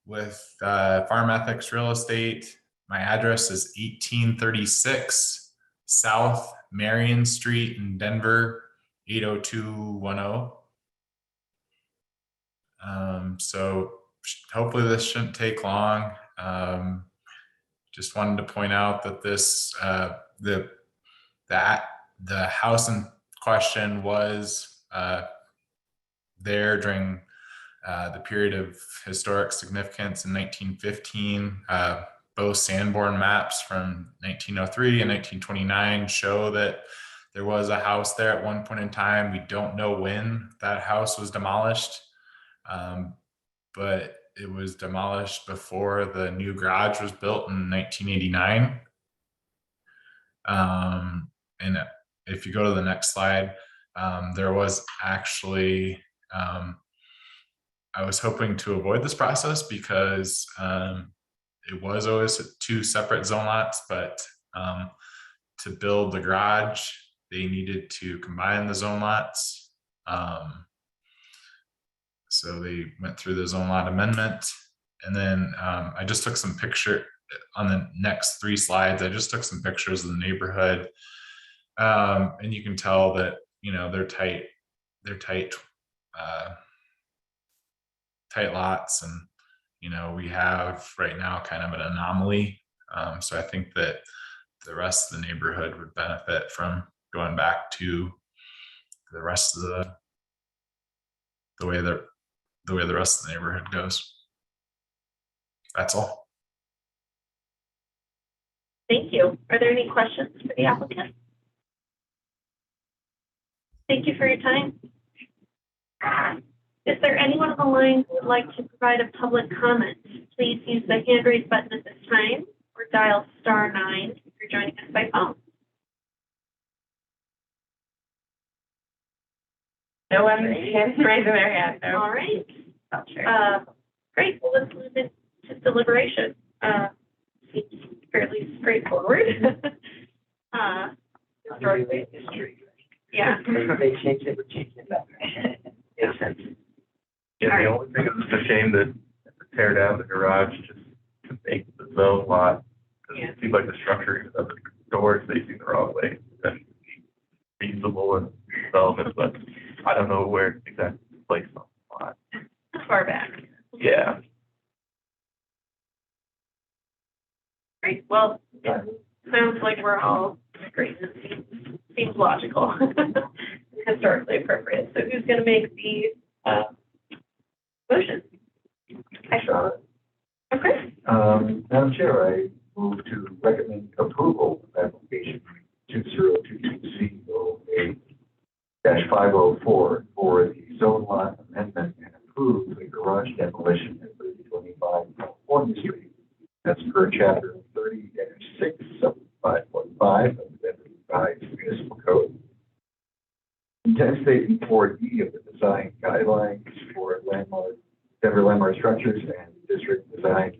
with Farm Ethics Real Estate. My address is 1836 South Marion Street in Denver, 80210. So hopefully this shouldn't take long. Just wanted to point out that this the house in question was there during the period of historic significance in 1915. Both Sanborn maps from 1903 and 1929 show that there was a house there at one point in time. We don't know when that house was demolished, but it was demolished before the new garage was built in 1989. And if you go to the next slide, there was actually, I was hoping to avoid this process because it was always 2 separate zone lots, but to build the garage, they needed to combine the zone lots. So they went through the zone lot amendment. And then I just took some picture on the next 3 slides. I just took some pictures of the neighborhood. And you can tell that they're tight, tight lots, and we have right now kind of an anomaly. So I think that the rest of the neighborhood would benefit from going back to the rest of the way the rest of the neighborhood goes. That's all. Thank you. Are there any questions for the applicant? Thank you for your time. Is there anyone on the line who would like to provide a public comment? Please use the hand raise button at this time or dial *9 if you're joining us by phone. No one is raising their hand. No. All right. Not sure. Great. Well, let's move into deliberation. Seems fairly straightforward. Historically, yeah. They changed it, we're changing it back. Makes sense. Yeah, the only thing is it's a shame that to tear down the garage just to make the zone lot. Because it seems like the structure of the doors facing the wrong way. That should be feasible and development, but I don't know where exactly it's placed on the lot. Far back. Yeah. Great. Well, it sounds like we're all in agreement. Seems logical, historically appropriate. So who's going to make the motion? I shot it. Okay. Madam Chair, I move to recommend approval of application 2022C08-504 for the zone lot amendment and approve the garage demolition at 3025 California Street. That's per chapter 30-6 of 5.5 of the Denver Revised Municipal Code. Intent statement 4D of the design guidelines for Denver landmark structures and district design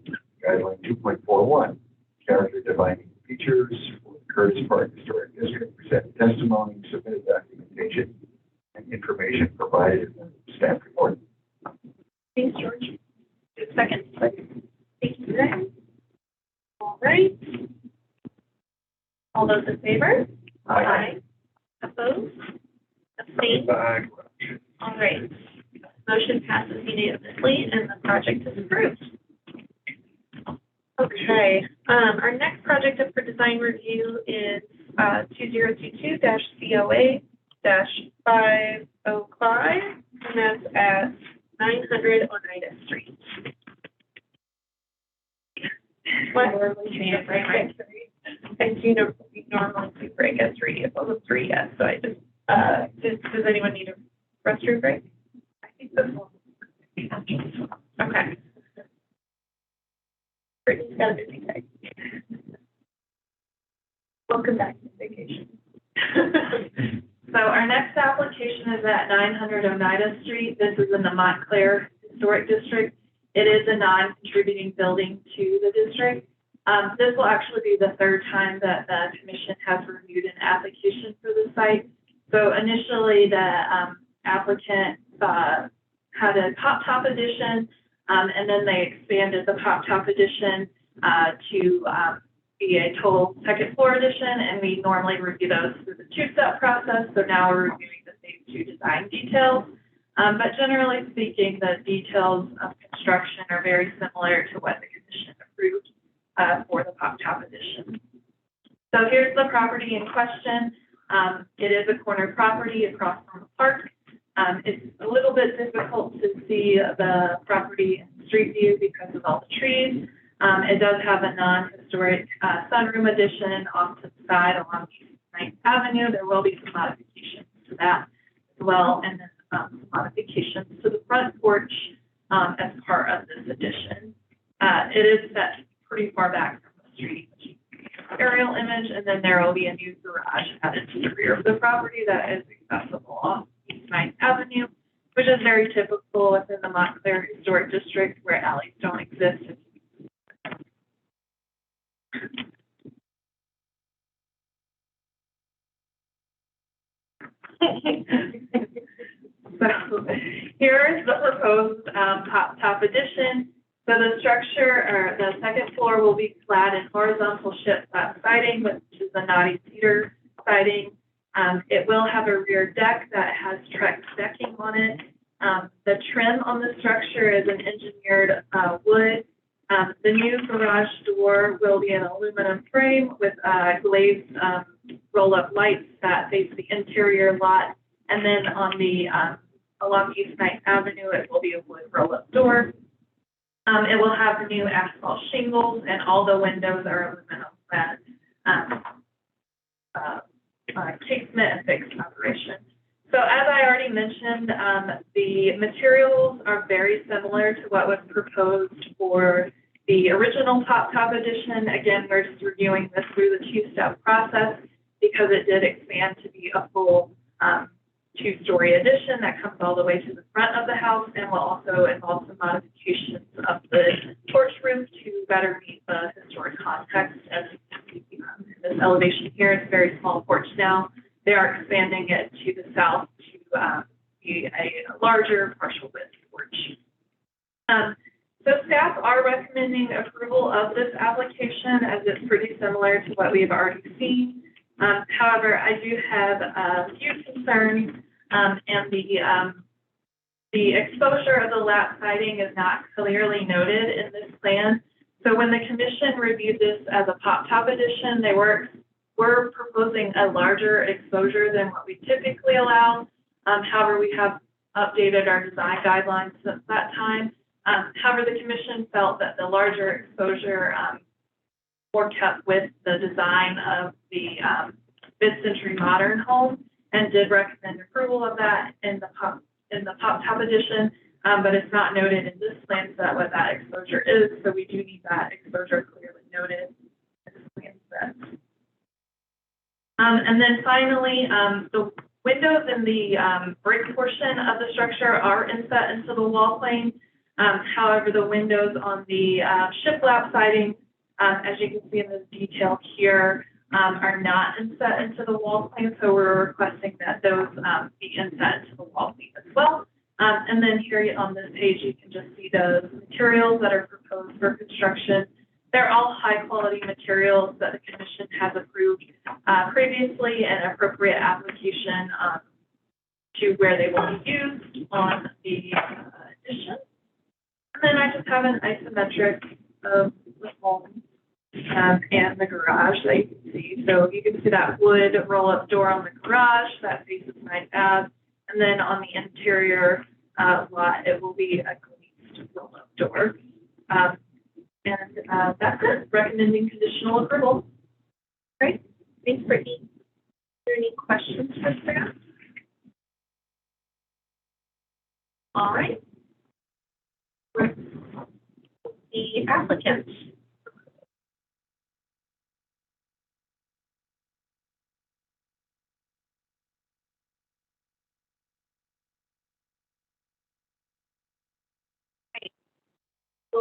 guideline 2.41, character defining features for the Curtis Park Historic District, present testimony, submitted documentation, and information provided in the staff report. Thanks, George. Second. Thank you, Greg. All right. All those in favor? Aye. Opposed? Abstained? All right. Motion passes unanimously and the project is approved. Okay. Our next project up for design review is 2022-COA-505, and that's at 900 Oneida Street. What? I do know we normally do break at 3. It wasn't 3 yet, so I just, does anyone need a restroom break? I think this one. Okay. Brittany's got a busy day. Welcome back to vacation. So our next application is at 900 Oneida Street. This is in the Montclair Historic District. It is a non-contributing building to the district. This will actually be the third time that the commission has reviewed an application for the site. So initially, the applicant had a pop-top addition, and then they expanded the pop-top addition to be a total second floor addition, and we normally review those through the two-step process. So now we're reviewing the phase 2 design details. But generally speaking, the details of construction are very similar to what the commission approved for the pop-top addition. So here's the property in question. It is a corner property across from the park. It's a little bit difficult to see the property in street view because of all the trees. It does have a non-historic sunroom addition off to the side along East 9th Avenue. There will be some modifications to that as well, and then some modifications to the front porch as part of this addition. It is set pretty far back from the street, aerial image, and then there will be a new garage added to the rear of the property that is accessible off East 9th Avenue, which is very typical within the Montclair Historic District where alleys don't exist. So here's the proposed top addition. So the structure, or the second floor, will be clad in horizontal ship flat siding, which is a knotty cedar siding. It will have a rear deck that has Trex decking on it. The trim on the structure is an engineered wood. The new garage door will be an aluminum frame with glazed roll-up lights that face the interior lot. And then on the along East Ninth Avenue, it will be a wood roll-up door. It will have new asphalt shingles, and all the windows are aluminum casement and fixed operation. So as I already mentioned, the materials are very similar to what was proposed for the original Pop Top edition. Again, we're just reviewing this through the two-step process because it did expand to be a full two-story addition that comes all the way to the front of the house, and will also involve some modifications of the porch roof to better meet the historic context. As this elevation here, it's a very small porch now. They are expanding it to the south to be a larger partial width porch. So staff are recommending approval of this application as it's pretty similar to what we've already seen. However, I do have a few concerns, and the exposure of the lap siding is not clearly noted in this plan. So when the commission reviewed this as a Pop Top edition, they were proposing a larger exposure than what we typically allow. However, we have updated our design guidelines since that time. However, the commission felt that the larger exposure more kept with the design of the mid-century modern home, and did recommend approval of that in the Pop Top edition. But it's not noted in this plan set what that exposure is, so we do need that exposure clearly noted in this plan set. And then finally, the windows in the brick portion of the structure are inset into the wall plane. However, the windows on the shiplap siding, as you can see in the detail here, are not inset into the wall plane, so we're requesting that those be inset into the wall plane as well. And then here on this page, you can just see the materials that are proposed for construction. They're all high-quality materials that the commission has approved previously, and appropriate application to where they will be used on the addition. And then I just have an isometric of the home and the garage that you can see. So you can see that wood roll-up door on the garage that faces Ninth Ave. And then on the interior lot, it will be a glazed roll-up door. And that's it, recommending conditional approval. Great, thanks, Brittany. Are there any questions for staff? All right. The applicant.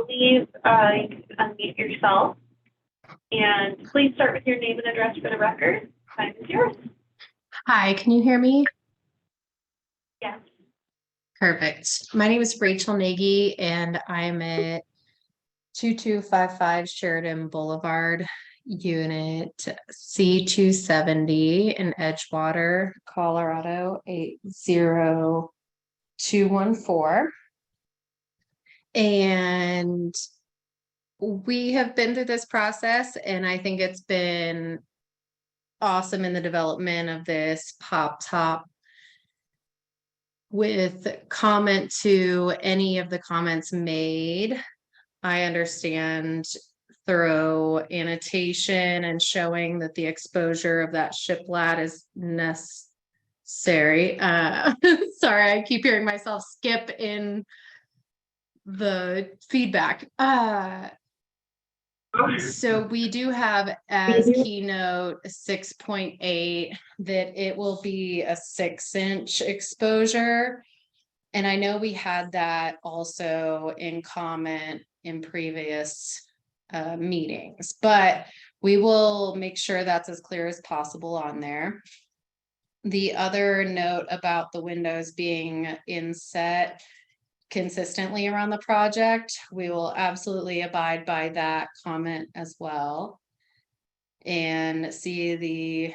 Please unmute yourself, and please start with your name and address for the record. Time is yours. Hi, can you hear me? Yes. Perfect. My name is Rachel Nagy, and I'm at 2255 Sheridan Boulevard, Unit C270 in Edgewater, Colorado 80214. And we have been through this process, and I think it's been awesome in the development of this Pop Top. With comment to any of the comments made, I understand thorough annotation and showing that the exposure of that shiplap is necessary. Sorry, I keep hearing myself skip in the feedback. So we do have as keynote 6.8 that it will be a 6-inch exposure. And I know we had that also in comment in previous meetings, but we will make sure that's as clear as possible on there. The other note about the windows being inset consistently around the project, we will absolutely abide by that comment as well, and see the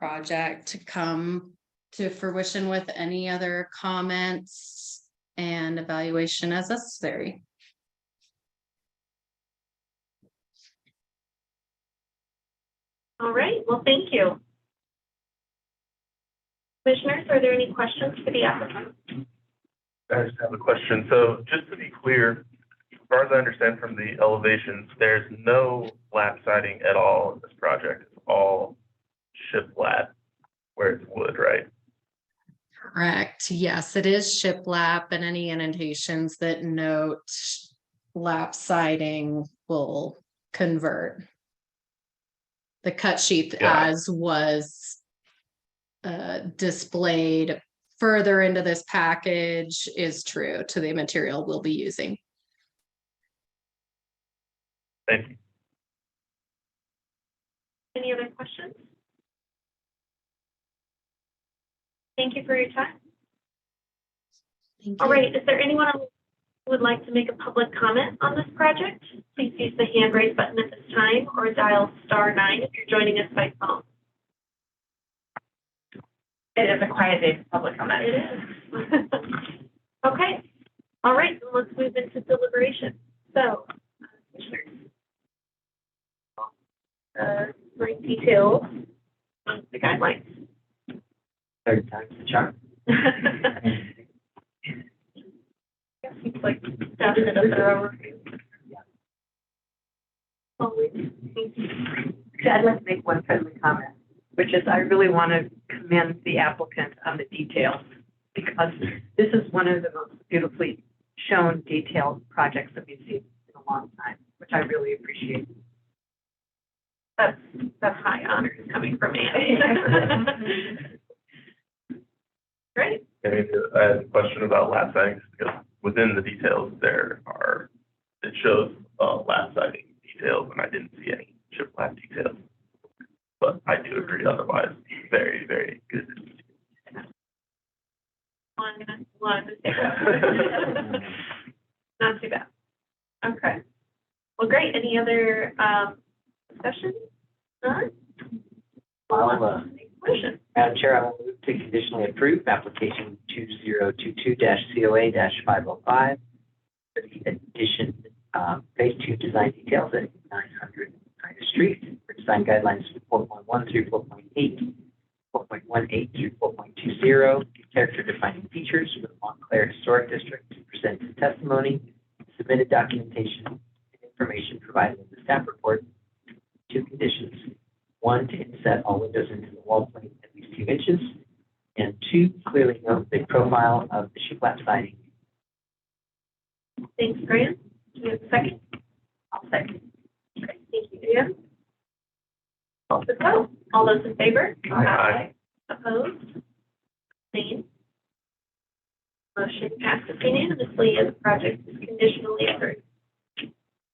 project to come to fruition with any other comments and evaluation as necessary. All right, well, thank you. Commissioners, are there any questions for the applicant? I just have a question. So just to be clear, as far as I understand from the elevations, there's no lap siding at all in this project. It's all shiplap where it's wood, right? Correct. Yes, it is shiplap, and any annotations that note lap siding will convert. The cut sheet as was displayed further into this package is true to the material we'll be using. Thank you. Any other questions? Thank you for your time. Thank All you. right, is there anyone who would like to make a public comment on this project? Please use the hand raise button at this time or dial *9 if you're joining us by phone. It is a quiet day for public comment. It is. Okay, all right, then let's move into deliberation. So, bring details on the guidelines. Third time's the charm. Seems like that's it up there overview. Always. Yeah, I'd like to make one friendly comment, which is I really want to commend the applicant on the details, because this is one of the most beautifully shown detailed projects that we've seen in a long time, which I really appreciate. That's high honors coming from Annie. Great. I have a question about lap siding, because within the details it shows lap siding details, and I didn't see any shiplap details. But I do agree otherwise, very, very good. Not too bad. Okay. Well, great. Any other discussion? None? Motion. Madam Chair, I will move to conditionally approve application 2022-COA-505 for the addition, phase 2 design details at 900 China Street for design guidelines 4.1 through 4.8, 4.18 through 4.20, character defining features for the Montclair Historic District, presented testimony, submitted documentation, and information provided in the staff report. 2 conditions. 1, to inset all windows into the wall plate at least 2 inches, and 2, clearly note the profile of the shiplap siding. Thanks, Grant. Do we have a second? I'll second. Great. Thank you, Dan. Call the vote. All those in favor? Aye. Opposed? Abstained? Motion passes unanimously as the project is conditionally approved.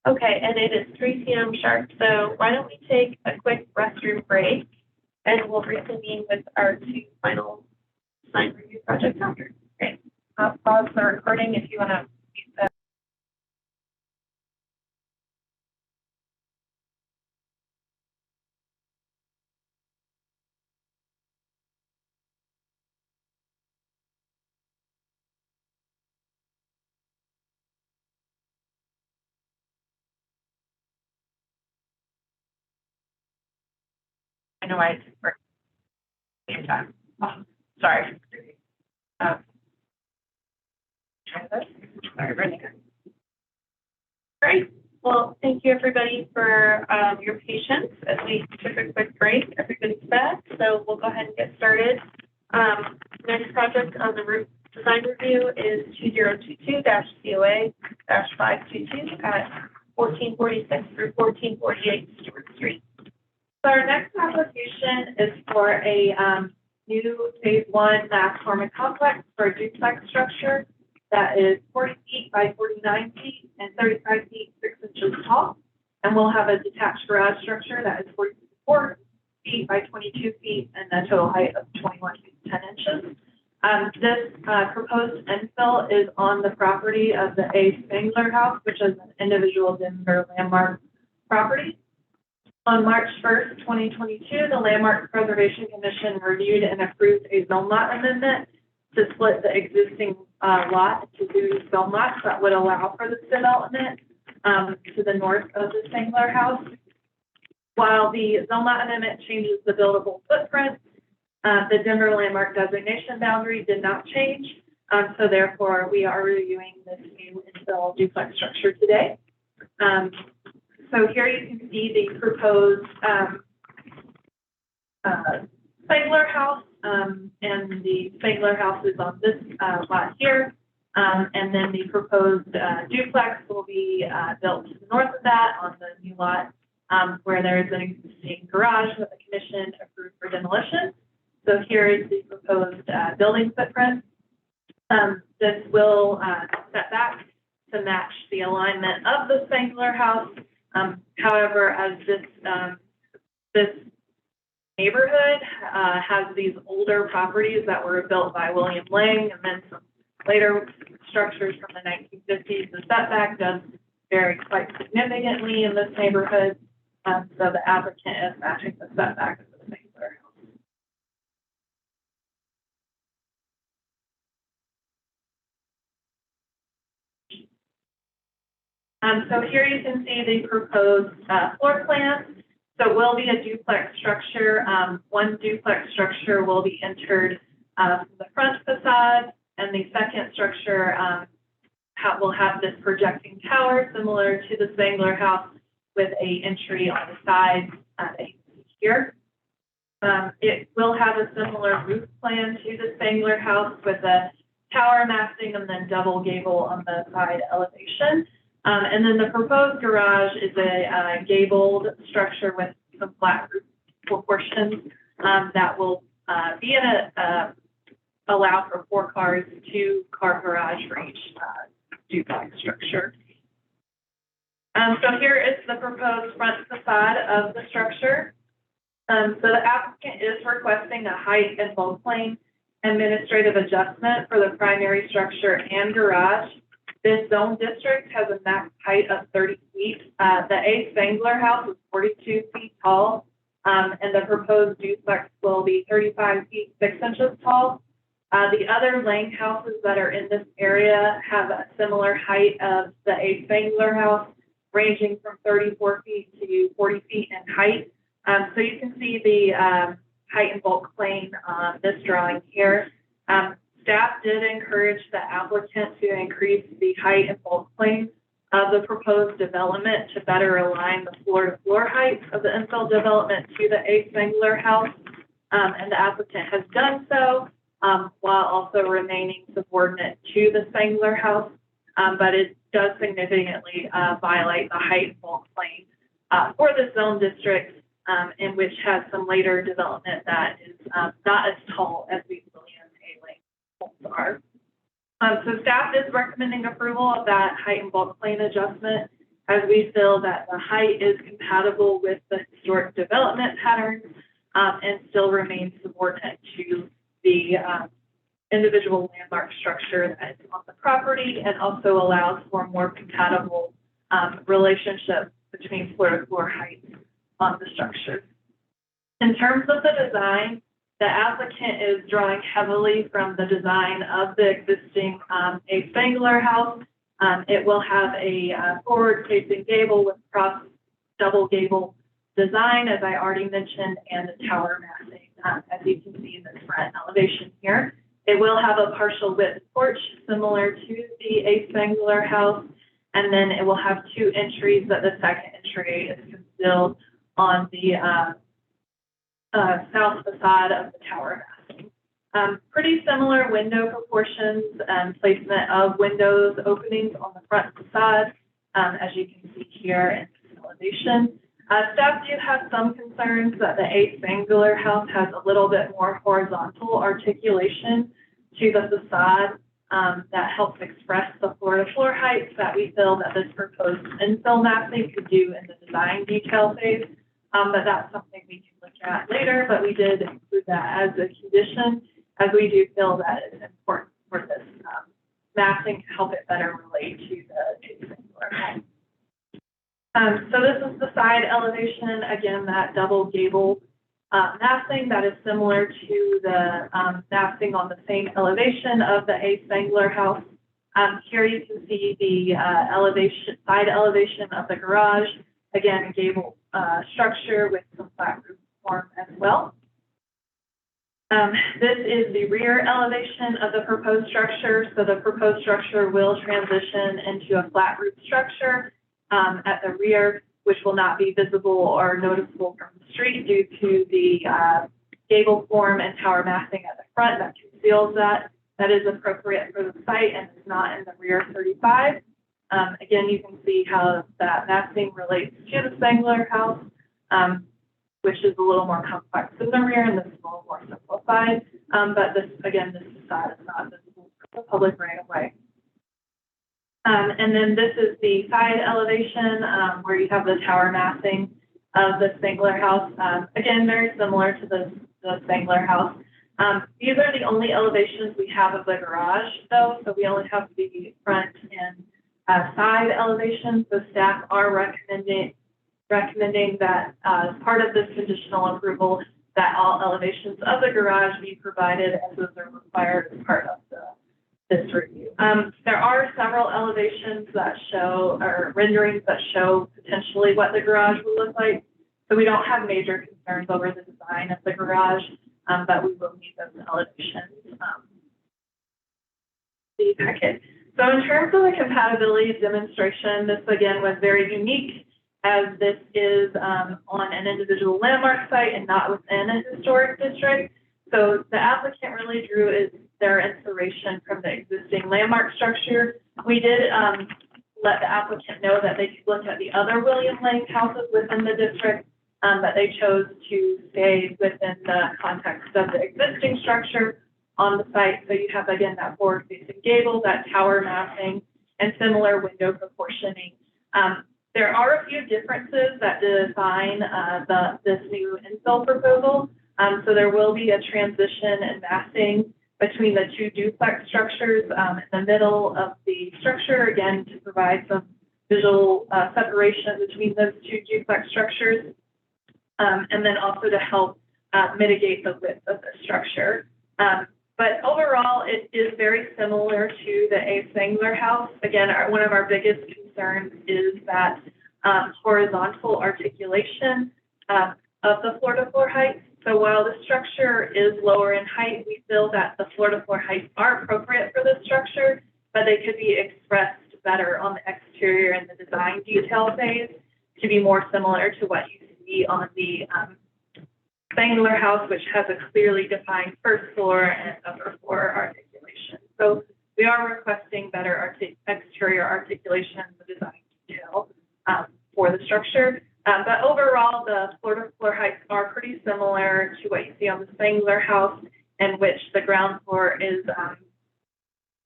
Okay, and it is 3 p.m. sharp, so why don't we take a quick restroom break, and we'll reconvene with our 2 final design review projects after. Great. Pause the recording if you want to. I know I work same time. Oh, sorry. Try this. Sorry, Brittany. Great. Well, thank you, everybody, for your patience as we took a quick break. Everybody's back, so we'll go ahead and get started. Next project on the roof design review is 2022-COA-522 at 1446 through 1448 Stewart Street. So our next application is for a new phase 1 mass dormant complex for a duplex structure that is 40 feet by 49 feet and 35 feet 6 inches tall. And we'll have a detached garage structure that is 44 feet by 22 feet and a total height of 21 feet 10 inches. This proposed infill is on the property of the A. Spangler House, which is an individual Denver landmark property. On March 1st, 2022, the Landmark Preservation Commission reviewed and approved a zone lot amendment to split the existing lot into two zone lots that would allow for this development to the north of the Spangler House. While the zone lot amendment changes the buildable footprint, the Denver landmark designation boundary did not change. So therefore, we are reviewing this new infill duplex structure today. So here you can see the proposed Spangler House, and the Spangler House is on this lot here. And then the proposed duplex will be built to the north of that on the new lot, where there is an existing garage that the commission approved for demolition. So here is the proposed building footprint. This will set back to match the alignment of the Spangler House. However, as this neighborhood has these older properties that were built by William Lang and then some later structures from the 1950s, the setback does vary quite significantly in this neighborhood. So the applicant is matching the setback of the Spangler House. So here you can see the proposed floor plan. So it will be a duplex structure. One duplex structure will be entered from the front facade, and the second structure will have this projecting tower similar to the Spangler House with a entry on the side that you can see here. It will have a similar roof plan to the Spangler House with a tower massing and then double gable on the side elevation. And then the proposed garage is a gabled structure with some flat roof proportions that will be in allow for 4 cars, 2-car garage for each duplex structure. So here is the proposed front facade of the structure. So the applicant is requesting a height and bulk plane administrative adjustment for the primary structure and garage. This zone district has a max height of 30 feet. The A Spangler House is 42 feet tall, and the proposed duplex will be 35 feet 6 inches tall. The other Lang houses that are in this area have a similar height of the A Spangler House, ranging from 34 feet to 40 feet in height. So you can see the height and bulk plane on this drawing here. Staff did encourage the applicant to increase the height and bulk plane of the proposed development to better align the floor-to-floor height of the infill development to the A Spangler House. And the applicant has done so while also remaining subordinate to the Spangler House. But it does significantly violate the height and bulk plane for the zone district, in which has some later development that is not as tall as these William A. Lang homes are. So staff is recommending approval of that height and bulk plane adjustment, as we feel that the height is compatible with the historic development patterns and still remains subordinate to the individual landmark structure that is on the property, and also allows for more compatible relationship between floor-to-floor height on the structure. In terms of the design, the applicant is drawing heavily from the design of the existing A Spangler House. It will have a forward-facing gable with cross double gable design, as I already mentioned, and the tower massing, as you can see in this front elevation here. It will have a partial width porch similar to the A Spangler House, and then it will have 2 entries, that the second entry is concealed on the south facade of the tower massing. Pretty similar window proportions and placement of windows openings on the front facade, as you can see here in this elevation. Staff do have some concerns that the A Spangler House has a little bit more horizontal articulation to the facade that helps express the floor-to-floor heights that we feel that this proposed infill massing could do in the design detail phase. But that's something we can look at later, but we did include that as a condition, as we do feel that it's important for this massing to help it better relate to the A Spangler House. So this is the side elevation, again, that double gable massing that is similar to the massing on the same elevation of the A. Spangler house. Here you can see the side elevation of the garage, again, gable structure with some flat roof form as well. This is the rear elevation of the proposed structure. So the proposed structure will transition into a flat roof structure at the rear, which will not be visible or noticeable from the street due to the gable form and tower massing at the front that conceals that. That is appropriate for the site and is not in the rear 35. Again, you can see how that massing relates to the Spangler house, which is a little more complex in the rear, and this is a little more simplified. But this, again, this facade is not visible from the public right of way. And then this is the side elevation where you have the tower massing of the Spangler house. Again, very similar to the Spangler house. These are the only elevations we have of the garage, though, so we only have the front and side elevations. The staff are recommending that as part of this conditional approval, that all elevations of the garage be provided as those are required as part of this review. There are several elevations that show, or renderings that show potentially what the garage will look like. So we don't have major concerns over the design of the garage, but we will need those elevations. The packet. So in terms of the compatibility demonstration, this again was very unique as this is on an individual landmark site and not within a historic district. So the applicant really drew their inspiration from the existing landmark structure. We did let the applicant know that they could look at the other William Lane houses within the district, but they chose to stay within the context of the existing structure on the site. So you have, again, that forward-facing gable, that tower massing, and similar window proportioning. There are a few differences that define this new infill proposal. So there will be a transition and massing between the two duplex structures in the middle of the structure, again, to provide some visual separation between those two duplex structures, and then also to help mitigate the width of the structure. But overall, it is very similar to the A. Spangler house. Again, one of our biggest concerns is that horizontal articulation of the floor-to-floor height. So while the structure is lower in height, we feel that the floor-to-floor heights are appropriate for this structure, but they could be expressed better on the exterior and the design detail phase to be more similar to what you see on the Spangler house, which has a clearly defined first floor and upper floor articulation. So we are requesting better exterior articulation in the design detail for the structure. But overall, the floor-to-floor heights are pretty similar to what you see on the Spangler house, in which the ground floor is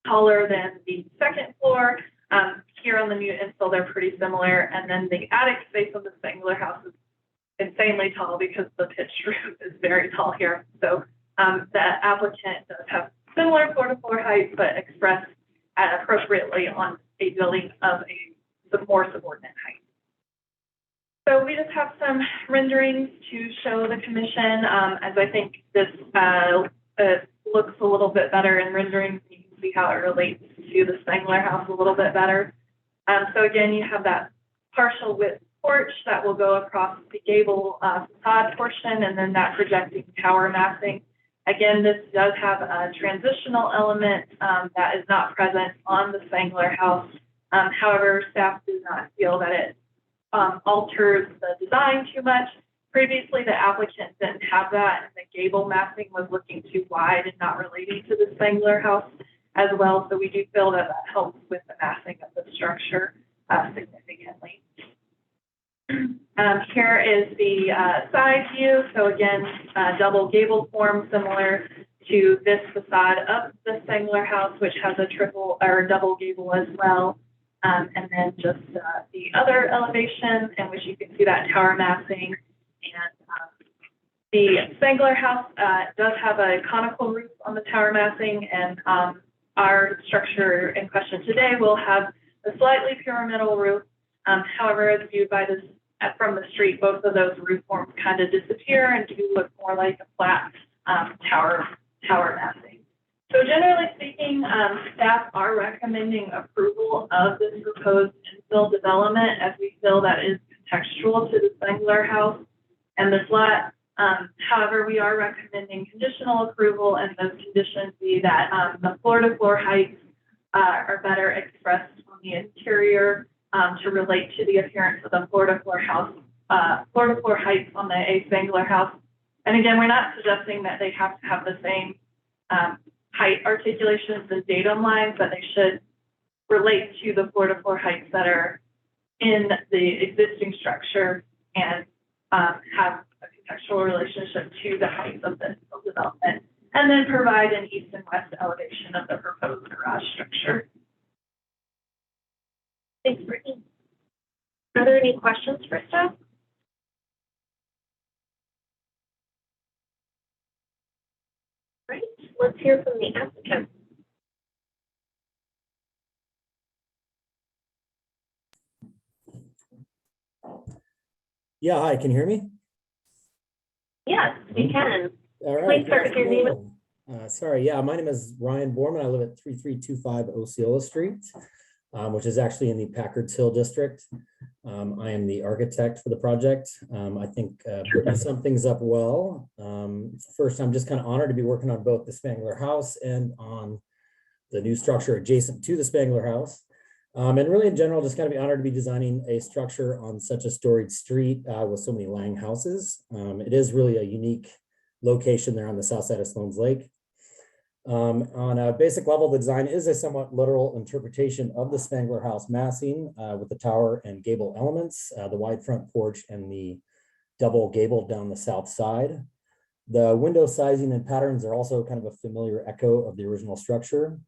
taller than the second floor. Here on the new infill, they're pretty similar. And then the attic space of the Spangler house is insanely tall because the pitched roof is very tall here. So the applicant does have similar floor-to-floor heights, but expressed appropriately on a building of a more subordinate height. So we just have some renderings to show the commission, as I think this looks a little bit better in renderings. You can see how it relates to the Spangler house a little bit better. So again, you have that partial width porch that will go across the gable facade portion, and then that projecting tower massing. Again, this does have a transitional element that is not present on the Spangler house. However, staff does not feel that it alters the design too much. Previously, the applicant didn't have that, and the gable massing was looking too wide and not relating to the Spangler house as well. So we do feel that that helps with the massing of the structure significantly. Here is the side view. So again, double gable form similar to this facade of the Spangler house, which has a triple or double gable as well. And then just the other elevation in which you can see that tower massing. And the Spangler house does have a conical roof on the tower massing, and our structure in question today will have a slightly pyramidal roof. However, as viewed by this, from the street, both of those roof forms kind of disappear and do look more like a flat tower massing. So generally speaking, staff are recommending approval of this proposed infill development as we feel that is contextual to the Spangler House and this lot. However, we are recommending conditional approval, and those conditions be that the floor-to-floor heights are better expressed on the interior to relate to the appearance of the floor-to-floor heights on the A. Spangler House. And again, we're not suggesting that they have to have the same height articulations and datum lines, but they should relate to the floor-to-floor heights that are in the existing structure and have a contextual relationship to the heights of the development, and then provide an east and west elevation of the proposed garage structure. Thanks, Brittany. Are there any questions for staff? Right, let's hear from the applicant. Yeah, hi, can you hear me? Yes, we can. All right. Please start with your name. Sorry, yeah, my name is Ryan Borman. I live at 3325 Osceola Street, which is actually in the Packards Hill District. I am the architect for the project. I think Brittany summed things up well. First, I'm just kind of honored to be working on both the Spangler House and on the new structure adjacent to the Spangler House. And really in general, just kind of be honored to be designing a structure on such a storied street with so many Lang houses. It is really a unique location there on the south side of Sloan's Lake. On a basic level, the design is a somewhat literal interpretation of the Spangler House massing with the tower and gable elements, the wide front porch and the double gable down the south side. The window sizing and patterns are also kind of a familiar echo of the original structure.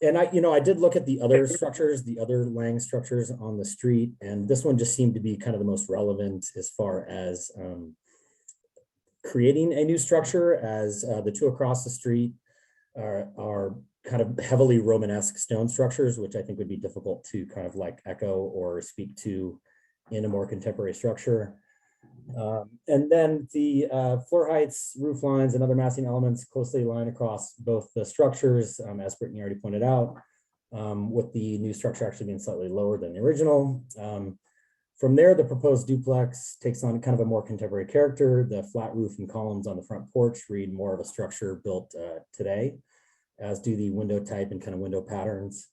And I did look at the other structures, the other Lang structures on the street, and this one just seemed to be kind of the most relevant as far as creating a new structure, as the two across the street are kind of heavily Romanesque stone structures, which I think would be difficult to kind of like echo or speak to in a more contemporary structure. And then the floor heights, roof lines, and other massing elements closely align across both the structures, as Brittany already pointed out, with the new structure actually being slightly lower than the original. From there, the proposed duplex takes on kind of a more contemporary character. The flat roof and columns on the front porch read more of a structure built today, as do the window type and kind of window patterns.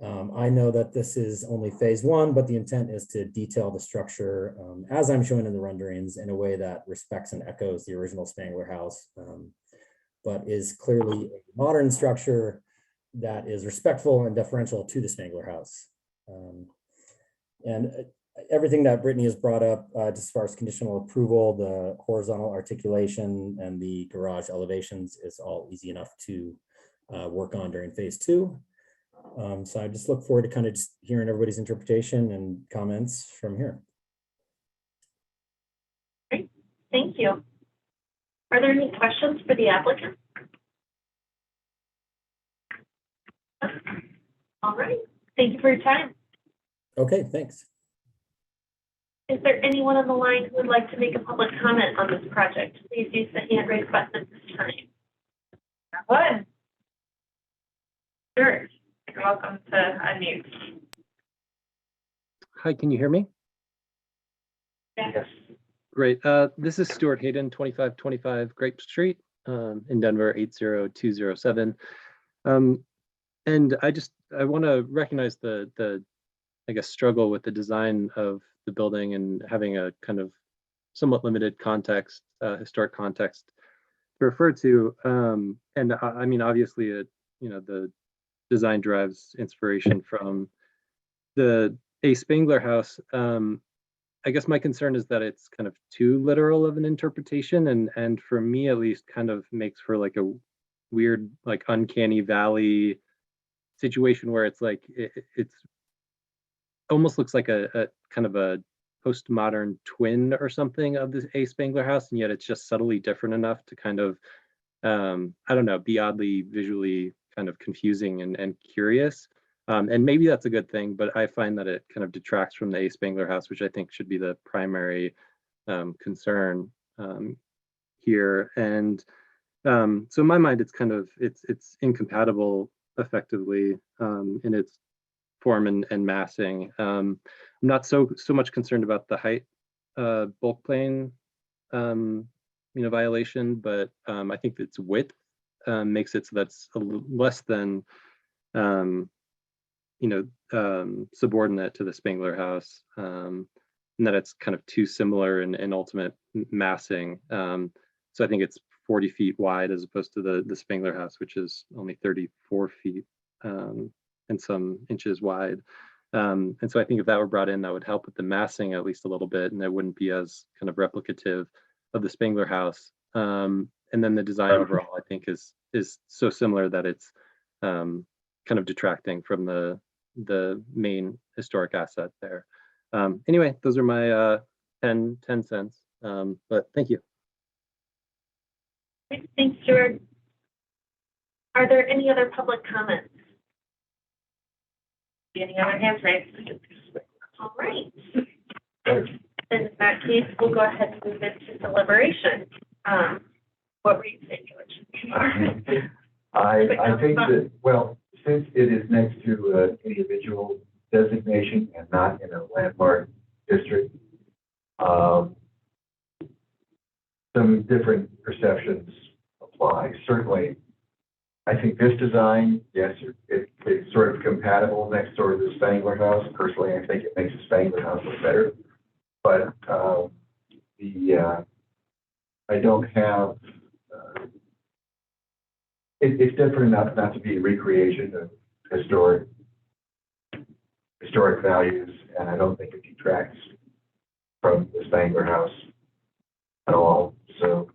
I know that this is only phase one, but the intent is to detail the structure as I'm showing in the renderings in a way that respects and echoes the original Spangler House, but is clearly a modern structure that is respectful and deferential to the Spangler House. And everything that Brittany has brought up as far as conditional approval, the horizontal articulation and the garage elevations is all easy enough to work on during phase two. So I just look forward to kind of just hearing everybody's interpretation and comments from here. Great, thank you. Are there any questions for the applicant? All right, thank you for your time. Okay, thanks. Is there anyone on the line who would like to make a public comment on this project? Please use the hand raise button at this time. What? Sure. You're welcome to unmute. Hi, can you hear me? Yes. Great. This is Stuart Hayden, 2525 Grape Street in Denver, 80207. And I want to recognize the I guess struggle with the design of the building and having a kind of somewhat limited context, historic context to refer to. And I mean, obviously, the design drives inspiration from the A. Spangler House. I guess my concern is that it's kind of too literal of an interpretation, and for me at least, kind of makes for like a weird, like uncanny valley situation where it's like it's almost looks like a kind of a postmodern twin or something of the A. Spangler House, and yet it's just subtly different enough to kind of I don't know, be oddly visually kind of confusing and curious. And maybe that's a good thing, but I find that it kind of detracts from the A. Spangler House, which I think should be the primary concern here. And so in my mind, it's kind of, it's incompatible effectively in its form and massing. I'm not so much concerned about the height bulk plane violation, but I think its width makes it so that's less than subordinate to the Spangler House, and that it's kind of too similar in ultimate massing. So I think it's 40 feet wide as opposed to the Spangler House, which is only 34 feet and some inches wide. And so I think if that were brought in, that would help with the massing at least a little bit, and it wouldn't be as kind of replicative of the Spangler House. And then the design overall, I think, is so similar that it's kind of detracting from the main historic asset there. Anyway, those are my 10 cents. But thank you. Thanks, Stuart. Are there any other public comments? Any other hands raised? All right. Then in that case, we'll go ahead and move into deliberation. What were you saying, George? I think that, well, since it is next to an individual designation and not in a landmark district, some different perceptions apply. Certainly, I think this design, yes, it's sort of compatible next door to the Spangler House. Personally, I think it makes the Spangler House look better. But I don't have, it's different enough not to be a recreation of historic values, and I don't think it detracts from the Spangler House at all. So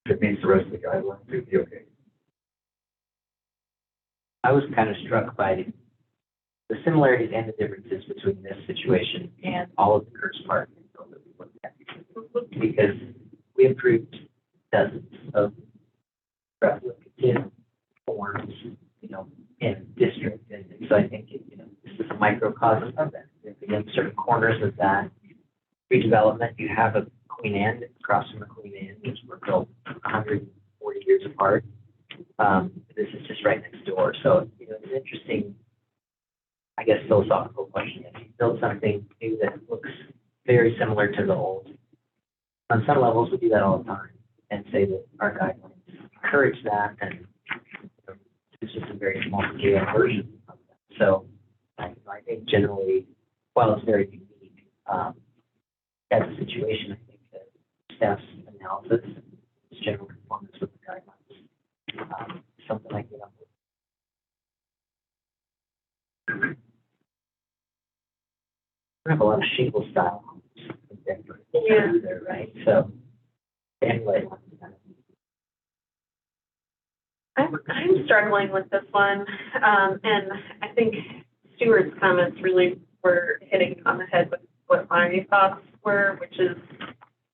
if it meets the rest of the guidelines, it'd be okay. I was kind of struck by the similarities and the differences between this situation and all of the Kurtz Park that we looked at, because we approved dozens of replicative forms, in district, and so I think this is a microcosm of that. In certain corners of that redevelopment, you have a Queen Anne across from the Queen Anne, which were built 140 years apart. This is just right next door. So, it's an interesting, I guess, philosophical question. If you build something new that looks very similar to the old, on some levels, we do that all the time and say that our guidelines encourage that, and it's just a very small scale version of that. So, I think generally, while it's very unique, as a situation, I think that staff's analysis is general conformance with the guidelines. Something like that. We have a lot of shingle style homes in Denver. Yeah. There, right? So anyway. I'm struggling with this one, and I think Stuart's comments really were hitting on the head with what my thoughts were, which is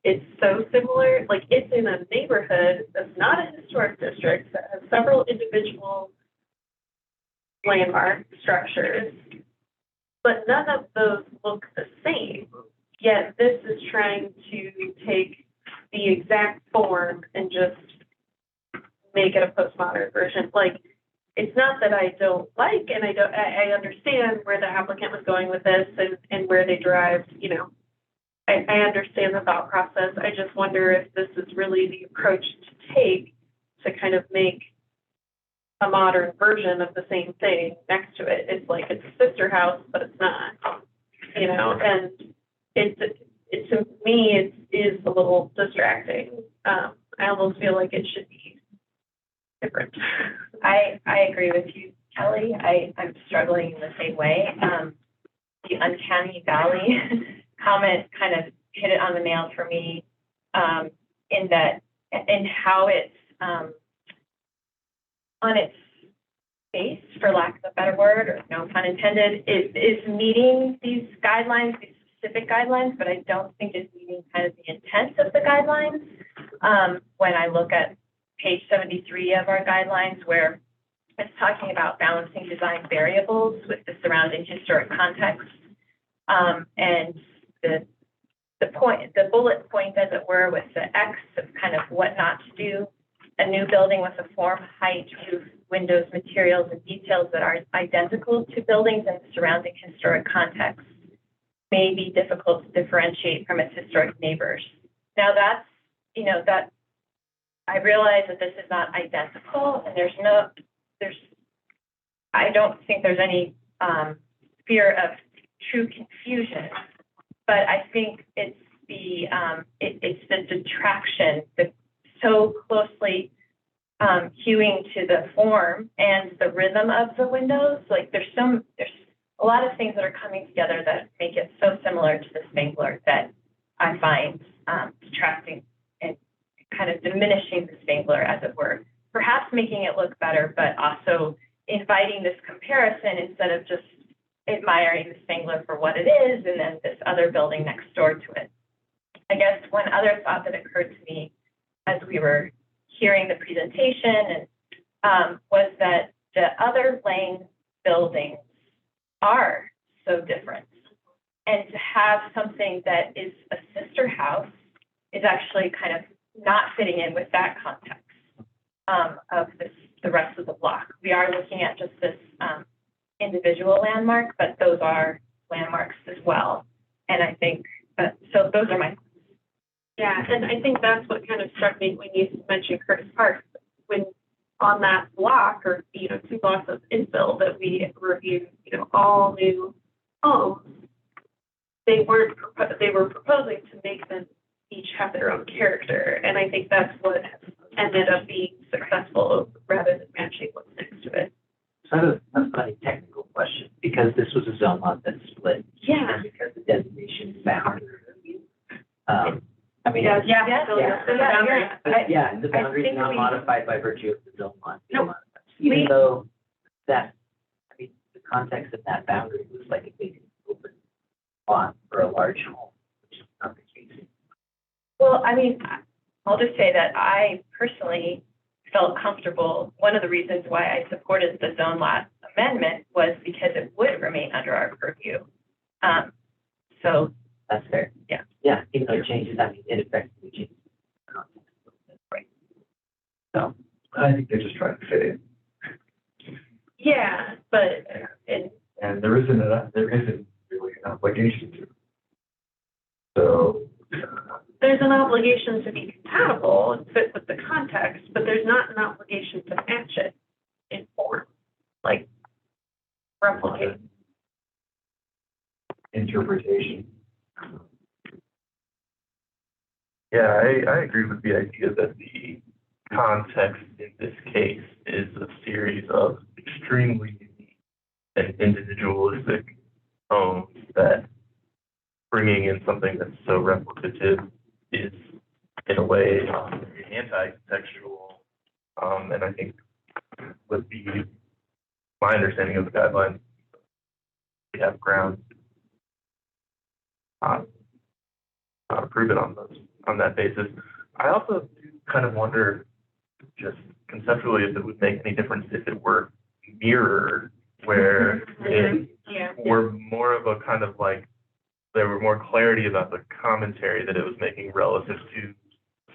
it's so similar. Like, it's in a neighborhood that's not a historic district that has several individual landmark structures, but none of those look the same. Yet this is trying to take the exact form and just make it a postmodern version. Like, it's not that I don't like, and I understand where the applicant was going with this and where they derived, I understand the thought process. I just wonder if this is really the approach to take to kind of make a modern version of the same thing next to it. It's like it's a sister house, but it's not, and it to me, it is a little distracting. I almost feel like it should be different. I agree with you, Kelly. I'm struggling in the same way. The uncanny valley comment kind of hit it on the nail for me, in how it's on its face, for lack of a better word, or no pun intended, is meeting these guidelines, these specific guidelines, but I don't think it's meeting kind of the intent of the guidelines. When I look at page 73 of our guidelines, where it's talking about balancing design variables with the surrounding historic context. And the bullet point, as it were, with the X of kind of what not to do. A new building with a form, height, roof, windows, materials, and details that are identical to buildings in the surrounding historic context may be difficult to differentiate from its historic neighbors. Now that's, that I realize that this is not identical, and I don't think there's any fear of true confusion, but I think it's it's the detraction, the so closely hewing to the form and the rhythm of the windows. Like there's a lot of things that are coming together that make it so similar to the Spangler that I find detracting and kind of diminishing the Spangler, as it were. Perhaps making it look better, but also inviting this comparison instead of just admiring the Spangler for what it is and then this other building next door to it. I guess one other thought that occurred to me as we were hearing the presentation was that the other Lane buildings are so different. And to have something that is a sister house is actually kind of not fitting in with that context of the rest of the block. We are looking at just this individual landmark, but those are landmarks as well. And I think, so those are my. Yeah, and I think that's what kind of struck me when you mentioned Curtis Park. When on that block, or 2 blocks of infill that we reviewed, all new homes, they were proposing to make them each have their own character, and I think that's what ended up being successful rather than matching what's next to it. So I have a funny technical question, because this was a zone lot that split. Yeah. And because the designation is bound. I mean. Yeah. The boundary is not modified by virtue of the zone lot. Nope. Even though that, the context of that boundary was like a big open lot for a large home, which is not the case. Well, I'll just say that I personally felt comfortable. One of the reasons why I supported the zone lot amendment was because it would remain under our purview. So that's fair. Yeah. Yeah, even though it changes, it effectively changes the context. Right. So I think they're just trying to fit in. Yeah, but And there isn't really an obligation to. So. There's an obligation to be compatible and fit with the context, but there's not an obligation to match it in form, like replicate. Interpretation. Yeah, I agree with the idea that the context in this case is a series of extremely unique and individualistic homes that bringing in something that's so replicative is, in a way, anti-contextual. And I think with my understanding of the guidelines, we have grounds to prove it on that basis. I also do kind of wonder, just conceptually, if it would make any difference if it were mirrored, where it were more of a kind of like, there were more clarity about the commentary that it was making relative to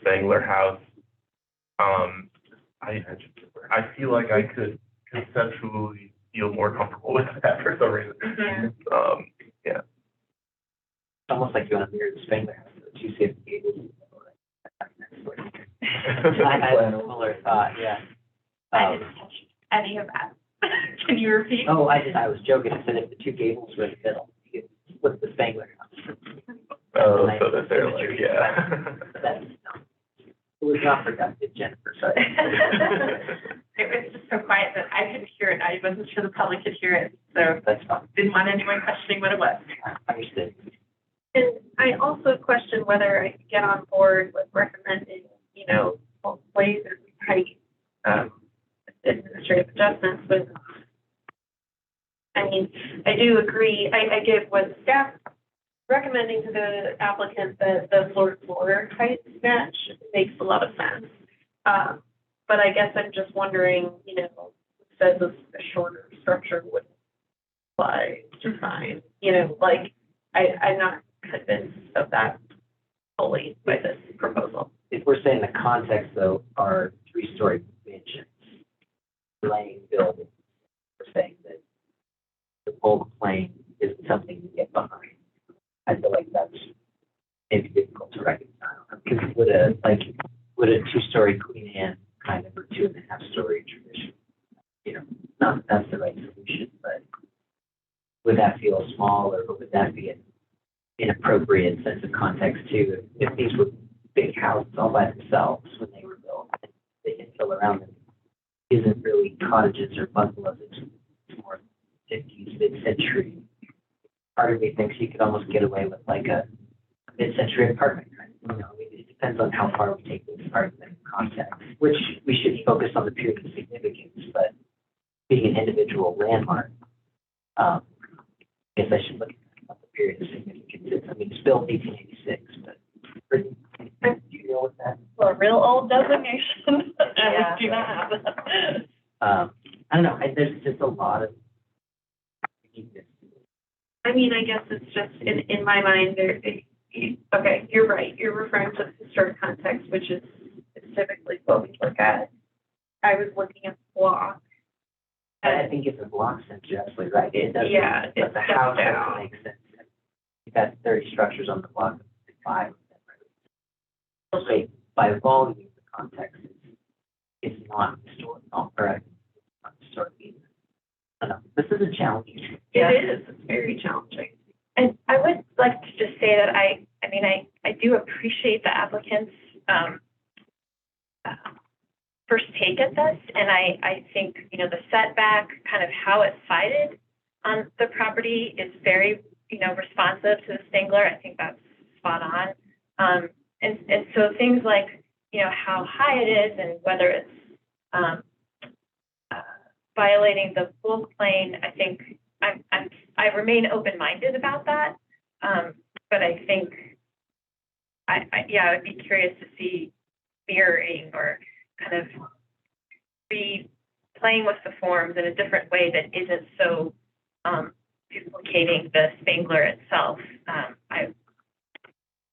Spangler House. I feel like I could conceptually feel more comfortable with that for some reason. Yeah. It's almost like you want to mirror the Spangler House, but you see the I had a similar thought, yeah. I didn't catch any of that. Can you repeat? Oh, I was joking. I said if the 2 gables were in the middle, you could split the Spangler House. Oh, so that they're like, yeah. That's, it was not productive, Jennifer, sorry. It was just so quiet that I couldn't hear it. I wasn't sure the public could hear it, so that's fine. Didn't want anyone questioning what it was. Understood. And I also question whether I could get on board with recommending, ways and height administrative adjustments, but I do agree. I give what staff recommending to the applicant that the floor-to-floor height match makes a lot of sense. But I guess I'm just wondering, says a shorter structure would apply to fine, you know, like, I'm not convinced of that fully by this proposal. If we're saying the context though are 3-story mansions, laying buildings, we're saying that the bulk plane isn't something you get behind. I feel like that's maybe difficult to reconcile. Because would a 2-story Queen Anne kind of, or 2.5-story tradition, you know, not that's the right solution, but would that feel small, or would that be an inappropriate sense of context too? If these were big houses all by themselves when they were built, and the infill around them isn't really cottages or bungalows, it's more 50s, mid-century. Part of me thinks you could almost get away with like a mid-century apartment, right? You know, it depends on how far we take this argument in context, which we should focus on the period of significance, but being an individual landmark, I guess I should look at the period of significance. I mean, it's built 1886, but do you know what that? Well, a real old designation, Yeah. I do not have that. I don't know, there's just a lot of uniqueness. I mean, I guess it's just, in my mind, okay, you're right, you're referring to the historic context, which is typically what we look at. I was looking at the block. I think it's a block sense, you're absolutely right. It doesn't, Yeah, but it's the stepped house down. doesn't make sense. You've got 30 structures on the block, 5 of them. So by volume, the context is not historic, not correct. Not historic either. I don't know. This is a challenge. It is, it's very challenging. And I would like to just say that I do appreciate the applicant's first take at this. And I think, you know, the setback, kind of how it's sited on the property is very, you know, responsive to the Spangler. I think that's spot on. And so things like, you know, how high it is and whether it's violating the bulk plane, I think I remain open-minded about that. But I think, I'd be curious to see mirroring or kind of playing with the forms in a different way that isn't so duplicating the Spangler itself. I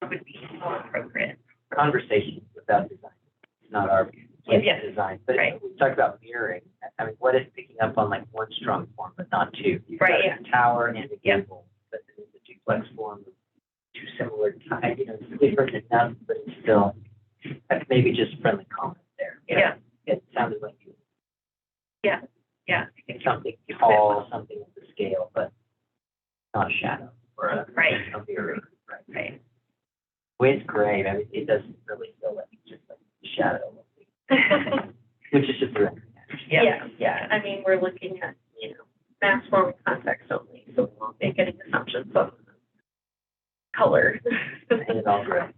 would be more appropriate. Conversation without design. It's not our Yes. design, but Right. we talk about mirroring. I mean, what is picking up on like one strong form, but not two? You've got Right, a tower and a gable, but it's a duplex form of two similar types. You know, it's different enough, but it's still maybe just friendly comment there. Yeah. It sounded like you. Yeah. It's something tall, something of the scale, but not a shadow or a mirroring. Right. The way it's gray, I mean, it doesn't really feel like it's just like a shadow. Which is just a record. Yeah, I mean, we're looking at, you know, mass form context only, so we won't make any assumptions of color. And it all gray.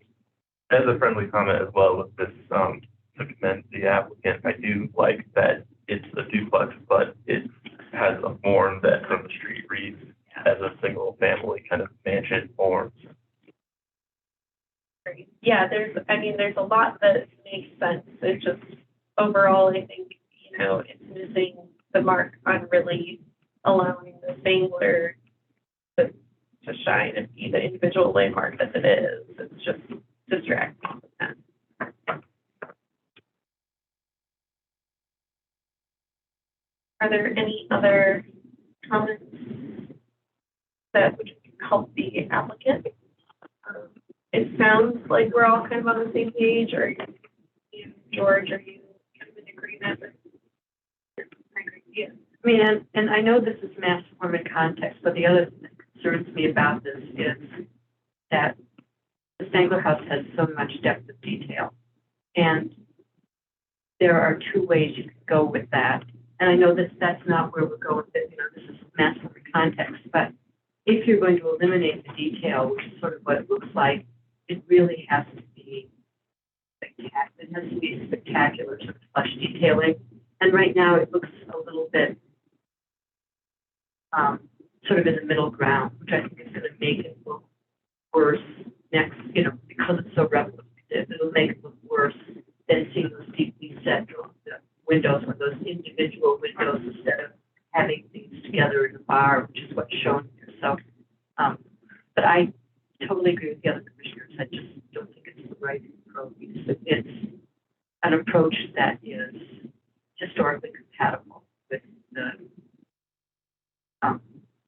As a friendly comment as well with this, to commend the applicant, I do like that it's a duplex, but it has a form that from the street reads as a single family kind of mansion form. Yeah, there's a lot that makes sense. It's just overall, I think, you know, it's missing the mark on really allowing the Spangler to shine and be the individual landmark that it is. It's just distracting. Are there any other comments that would help the applicant? It sounds like we're all kind of on the same page, or you, George, are you kind of in agreement? Yeah. I mean, and I know this is mass form and context, but the other thing that concerns me about this is that the Spangler House has so much depth of detail. And there are two ways you could go with that. And I know that's not where we're going with it. You know, this is mass form and context, but if you're going to eliminate the detail, which is sort of what it looks like, it really has to be spectacular. It has to be spectacular sort of flush detailing. And right now it looks a little bit sort of in the middle ground, which I think is going to make it look worse next, you know, because it's so replicative, it'll make it look worse than seeing those deeply set windows or those individual windows But I totally agree with the other commissioners. I just don't think it's the right approach. It's an approach that is historically compatible with the,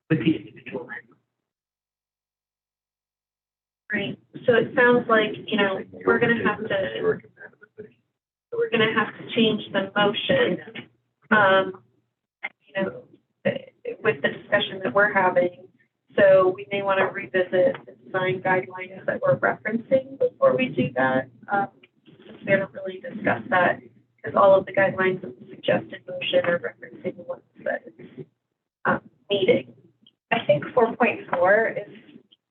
with the individual land. Right, so it sounds like, you know, we're gonna have to change the motion, you know, with the discussion that we're having. So we may want to revisit the design guidelines that we're referencing before we do that. Since we haven't really discussed that, because all of the guidelines of the suggested motion are referencing the ones that it's meeting. I think 4.4 is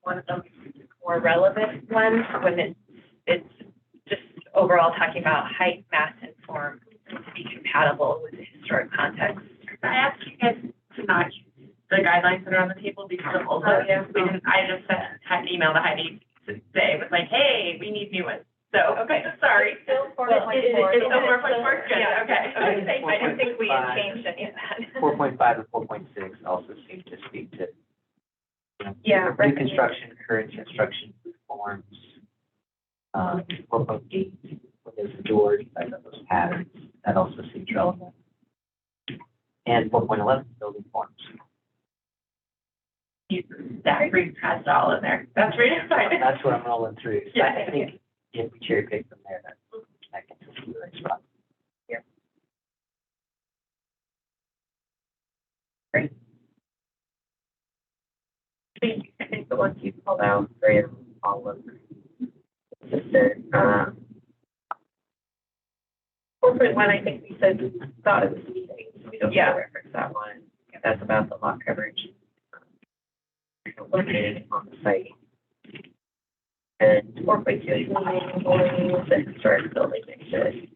one of the more relevant ones when it's just overall talking about height, mass, and form to be compatible with the historic context. I asked you guys to not use the guidelines that are on the table because of old ones. I just had an email to Heidi today with like, hey, we need new ones. So, okay, sorry. Still 4.4. It's still 4.4, good, Yeah, okay. I don't think we had changed any of that. 4.5 and 4.6 also seem to speak to, you know, Yeah, new construction, current construction forms. 4.8, when there's a door, by those patterns, that also seems relevant. And 4.11, building forms. That group has it all in there. That's really fine. That's what I'm rolling through. So Yeah. I think if we cherry pick from there, that gets us to the right spot. Yeah. Great. I think the ones you called out, great, all of them. Consistent. 4.1, I think we said we thought it was meeting, so we don't need to reference that one. That's about the lot coverage located on the site. And 4.2 is meeting the historic building next to it.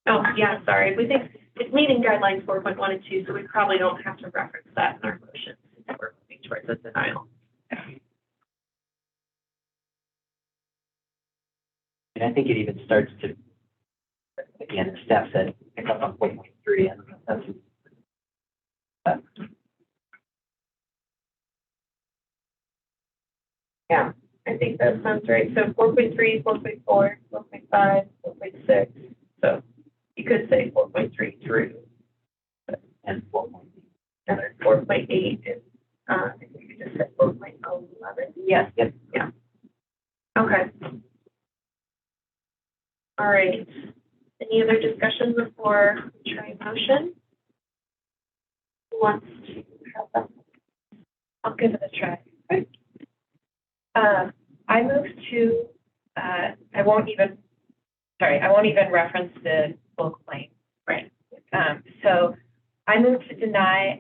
Oh, yeah, sorry. We think it's meeting guidelines 4.1 and 2, so we probably don't have to reference that in our motion since we're moving towards a denial. And I think it even starts to, again, the steps that pick up on 4.3. And that's, Yeah, I think that sounds right. So 4.3, 4.4, 4.5, 4.6. So you could say 4.3 through. And 4.8. And then 4.8 is, I think you just said 4.11. Yes. Yep. Yeah. Okay. All right. Any other discussion before we try motion? Who wants to have that? I'll give it a try. I move to, I won't even reference the full claim. Right. So I move to deny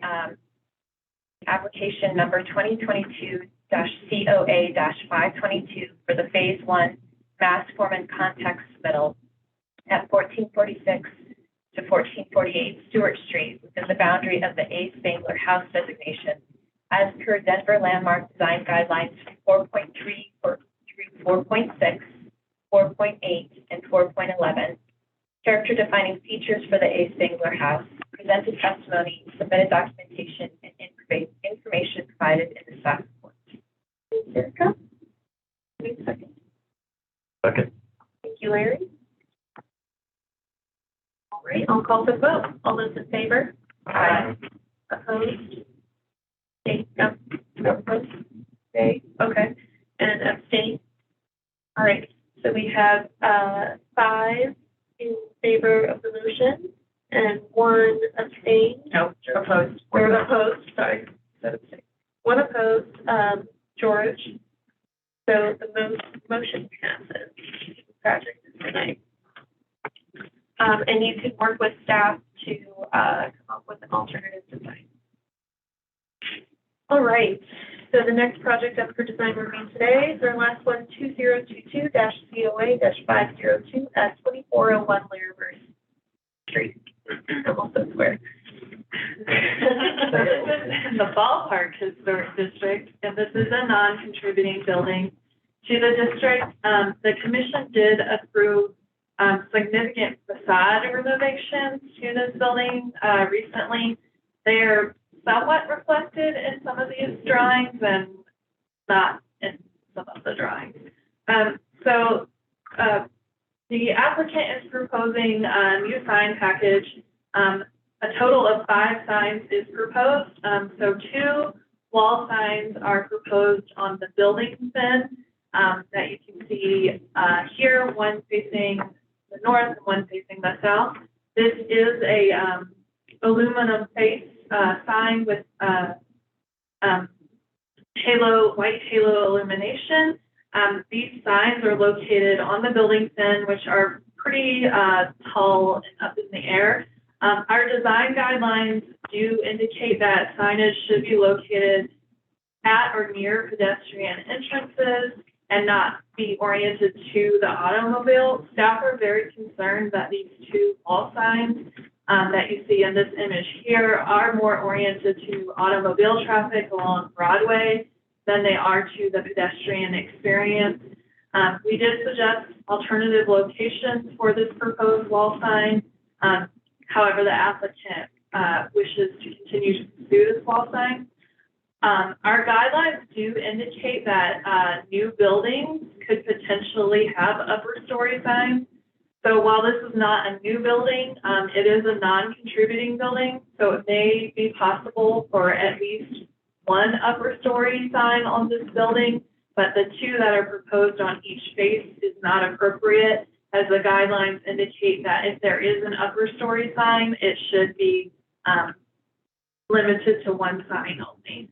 application number 2022-COA-522 for the phase 1 mass form and context submittal at 1446 to 1448 Stewart Street within the boundary of the A. Spangler House designation as per Denver Landmark Design Guidelines 4.3 through 4.6, 4.8, and 4.11, character defining features for the A. Spangler House, presented testimony, submitted documentation, and information provided in the staff report. Erica? Wait a second. Second. Thank you, Larry. All right, I'll call for the vote. All those in favor? Aye. Opposed? No. Opposed? Okay. And abstain? All right, so we have 5 in favor of the motion and 1 abstain. No, opposed. Or opposed, sorry. One opposed, George. So the motion passes. Project is tonight. And you can work with staff to come up with an alternative design. All right, so the next project up for design review today is our last one, 2022-COA-502 at 2401 Larimer Street. I'm also square. This is in the Ballpark Historic District, and this is a non-contributing building to the district. The commission did approve significant facade renovations to this building recently. They're somewhat reflected in some of these drawings, and not in some of the drawings. The applicant is proposing a new sign package. A total of 5 signs is proposed. So 2 wall signs are proposed on the building fin that you can see here, one facing the north and one facing the south. This is a aluminum face sign with white halo illumination. These signs are located on the building fin, which are pretty tall and up in the air. Our design guidelines do indicate that signage should be located at or near pedestrian entrances and not be oriented to the automobile. Staff are very concerned that these 2 wall signs that you see in this image here are more oriented to automobile traffic along Broadway than they are to the pedestrian experience. We did suggest alternative locations for this proposed wall sign. However, the applicant wishes to continue to pursue this wall sign. Our guidelines do indicate that new buildings could potentially have upper story signs. So while this is not a new building, it is a non-contributing building. So it may be possible for at least 1 upper story sign on this building, but the 2 that are proposed on each face is not appropriate, as the guidelines indicate that if there is an upper story sign, it should be limited to 1 sign only.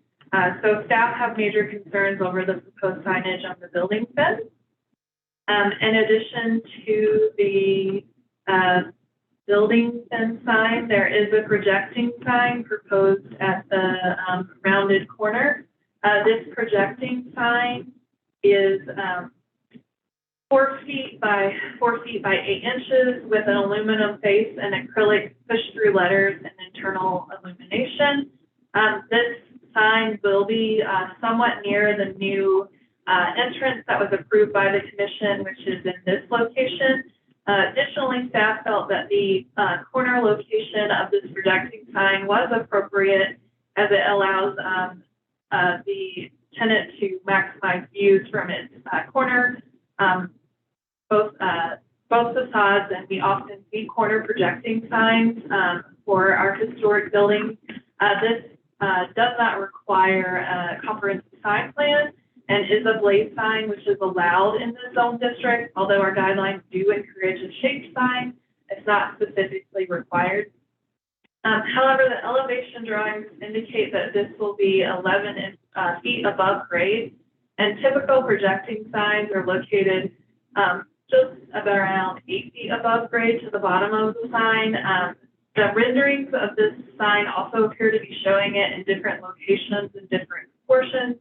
So staff have major concerns over the proposed signage on the building fin. In addition to the building fin sign, there is a projecting sign proposed at the rounded corner. This projecting sign is 4 feet by 8 inches with an aluminum face and acrylic push-through letters and internal illumination. This sign will be somewhat near the new entrance that was approved by the commission, which is in this location. Additionally, staff felt that the corner location of this projecting sign was appropriate as it allows the tenant to maximize views from its corner. Both facades, and we often see corner projecting signs for our historic buildings. This does not require a comprehensive sign plan and is a blaze sign, which is allowed in the zone district. Although our guidelines do encourage a shaped sign, it's not specifically required. However, the elevation drawings indicate that this will be 11 feet above grade, and typical projecting signs are located just about around 8 feet above grade to the bottom of the sign. The renderings of this sign also appear to be showing it in different locations and different proportions.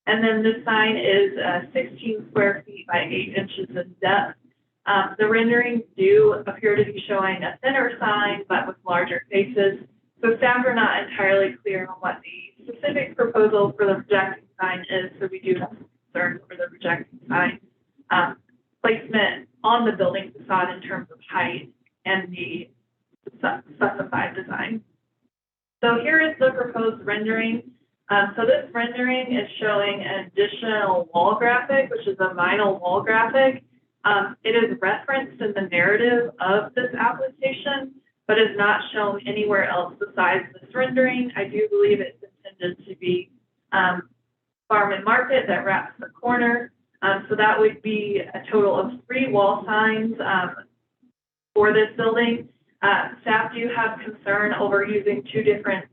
And then this sign is 16 square feet by 8 inches in depth. The renderings do appear to be showing a thinner sign, but with larger faces. So staff are not entirely clear on what the specific proposal for the projecting sign is, so we do have concerns for the projecting sign placement on the building facade in terms of height and the specified design. So here is the proposed rendering. So this rendering is showing an additional wall graphic, which is a vinyl wall graphic. It is referenced in the narrative of this application, but is not shown anywhere else besides this rendering. I do believe it's intended to be farm and market that wraps the corner. So that would be a total of 3 wall signs for this building. Staff do have concern over using 2 different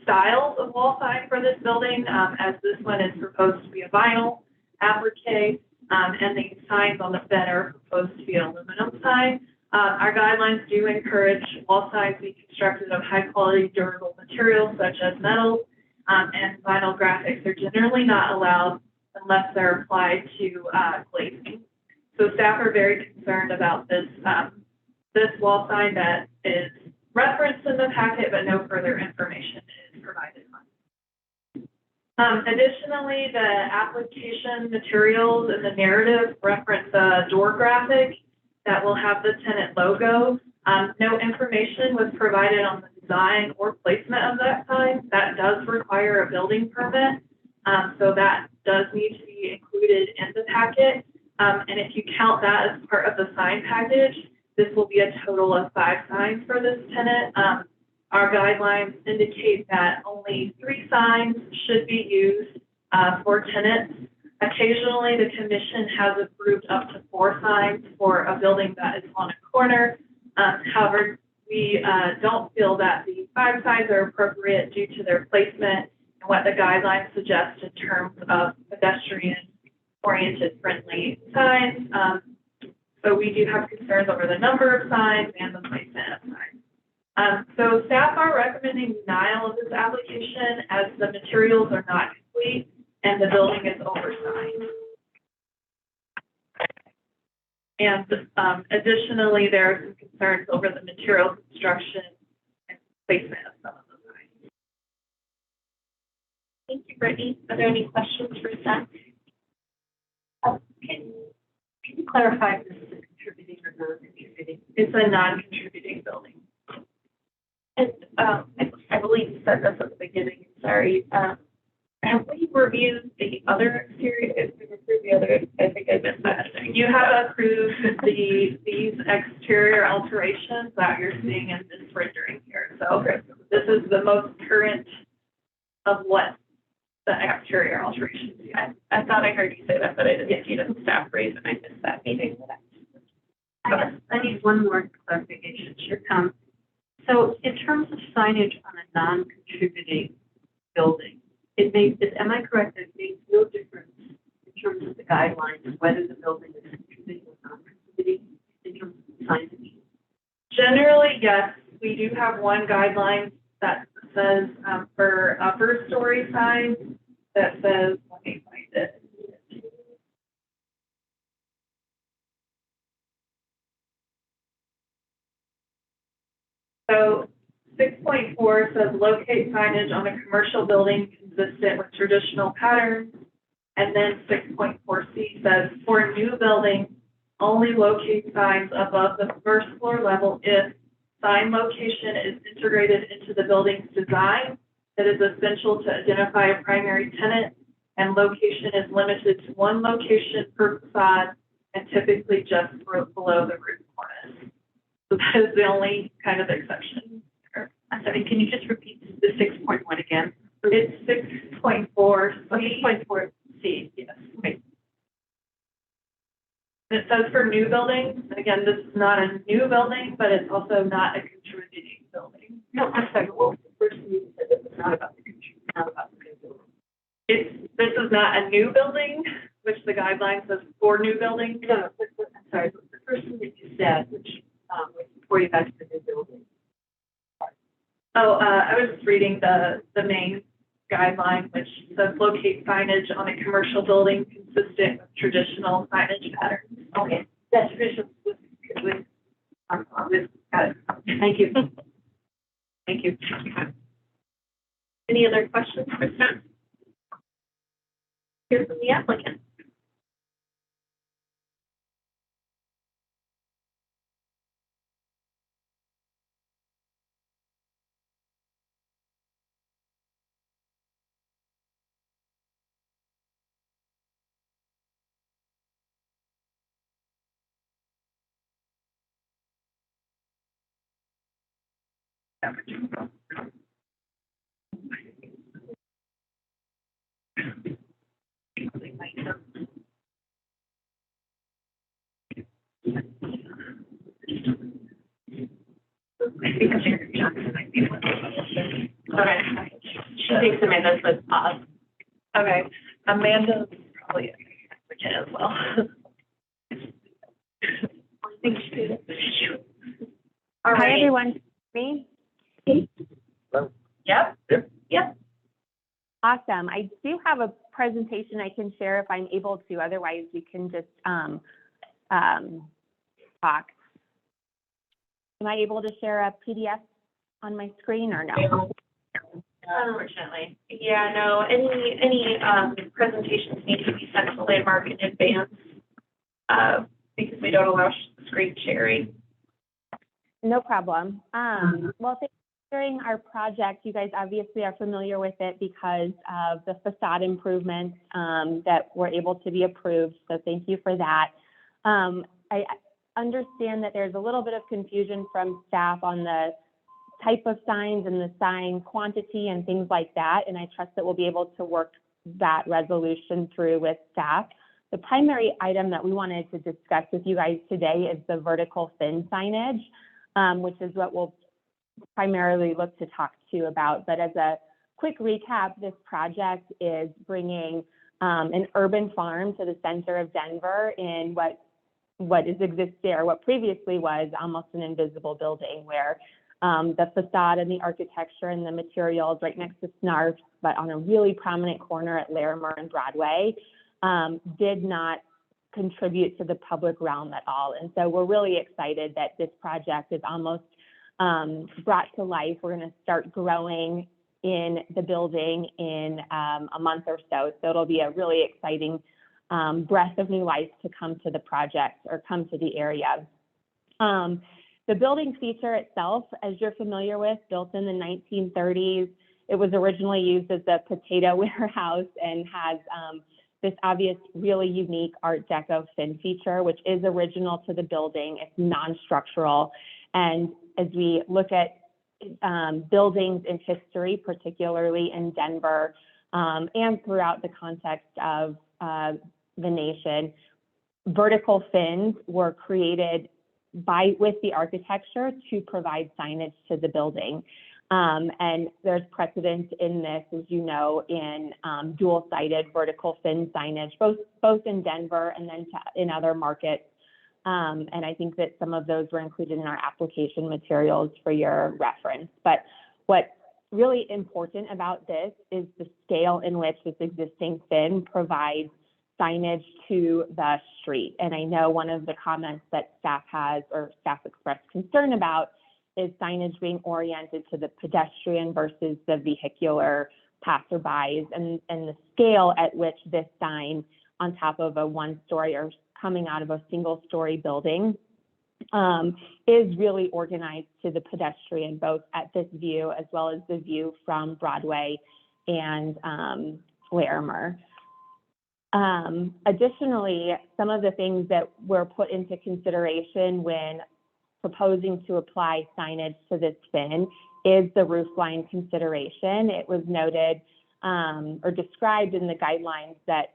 styles of wall sign for this building, as this one is proposed to be a vinyl applique, and the signs on the fin are proposed to be an aluminum sign. Our guidelines do encourage wall signs be constructed of high quality durable materials such as metal, and vinyl graphics are generally not allowed unless they're applied to glazing. So staff are very concerned about this this wall sign that is referenced in the packet, but no further information is provided on. Additionally, the application materials in the narrative reference a door graphic that will have the tenant logo. No information was provided on the design or placement of that sign. That does require a building permit. So that does need to be included in the packet. And if you count that as part of the sign package, this will be a total of 5 signs for this tenant. Our guidelines indicate that only 3 signs should be used for tenants. Occasionally, the commission has approved up to 4 signs for a building that is on a corner. However, we don't feel that the 5 signs are appropriate due to their placement and what the guidelines suggest in terms of pedestrian-oriented friendly signs. So we do have concerns over the number of signs and the placement of signs. So staff are recommending denial of this application as the materials are not complete and the building is oversigned. And additionally, there are some concerns over the material construction and placement of some of the signs. Thank you, Brittany. Are there any questions for staff? Can you clarify if this is a contributing or non-contributing? It's a non-contributing building. And I believe you said this at the beginning, sorry. Have we reviewed the other exterior? If we reviewed the other, I think I missed that. You have approved these exterior alterations that you're seeing in this rendering here. So this is the most current of what the exterior alterations. I thought I heard you say that, but I didn't see it in the staff raise and I missed that meeting. I need one more clarification. Sure. So in terms of signage on a non-contributing building, am I correct that it makes no difference in terms of the guidelines, whether the building is contributing or non-contributing in terms of signage? Generally, yes, we do have one guideline that says for upper story signs that says, let me find it. So 6.4 says locate signage on a commercial building consistent with traditional patterns. And then 6.4C says for new buildings, only locate signs above the first floor level if sign location is integrated into the building's design that is essential to identify a primary tenant, and location is limited to one location per facade and typically just below the roof cornice. So that is the only kind of exception. I'm sorry, can you just repeat the 6.1 again? It's 6.4. 6.4C, yes. Okay. It says for new buildings, and again, this is not a new building, but it's also not a contributing building. No, I'm sorry, what was the first thing you said that was not about the contributing, not about the new building? This is not a new building, which the guideline says for new buildings. No, I'm sorry, the first thing that you said, which was before you got to the new building. Oh, I was just reading the main guideline, which says locate signage on a commercial building consistent with traditional signage patterns. Okay, that's traditional with got it. Thank you. Thank you. Any other questions for staff? Here's from the applicant. Okay. She thinks Amanda's with us. Okay. Amanda's probably a applicant as well. I think she did. All Hi, right. everyone. Me? Yep. Yep. Awesome. I do have a presentation I can share if I'm able to. Otherwise, we can just talk. Am I able to share a PDF on my screen or no? Unfortunately. Yeah, no, any presentations need to be sent to Landmark in advance, because we don't allow screen sharing. No problem. Well, thank you during our project, you guys obviously are familiar with it because of the facade improvements that were able to be approved. So thank you for that. I understand that there's a little bit of confusion from staff on the type of signs and the sign quantity and things like that. And I trust that we'll be able to work that resolution through with staff. The primary item that we wanted to discuss with you guys today is the vertical fin signage, which is what we'll primarily look to talk to you about. But as a quick recap, this project is bringing an urban farm to the center of Denver in what is existing, or what previously was almost an invisible building, where the facade and the architecture and the materials right next to Snarf, but on a really prominent corner at Larimer and Broadway, did not contribute to the public realm at all. And so we're really excited that this project is almost brought to life. We're going to start growing in the building in a month or so. So it'll be a really exciting breath of new life to come to the project or come to the area. The building feature itself, as you're familiar with, built in the 1930s. It was originally used as a potato warehouse and has this obvious, really unique Art Deco fin feature, which is original to the building. It's non-structural. And as we look at buildings in history, particularly in Denver, and throughout the context of the nation, vertical fins were created with the architecture to provide signage to the building. And there's precedent in this, as you know, in dual-sided vertical fin signage, both in Denver and then in other markets. And I think that some of those were included in our application materials for your reference. But what's really important about this is the scale in which this existing fin provides signage to the street. And I know one of the comments that staff has, or staff expressed concern about, is signage being oriented to the pedestrian versus the vehicular passerbys, and the scale at which this sign on top of a one-story or coming out of a single-story building is really organized to the pedestrian, both at this view as well as the view from Broadway and Larimer. Additionally, some of the things that were put into consideration when proposing to apply signage to this fin is the roof line consideration. It was noted or described in the guidelines that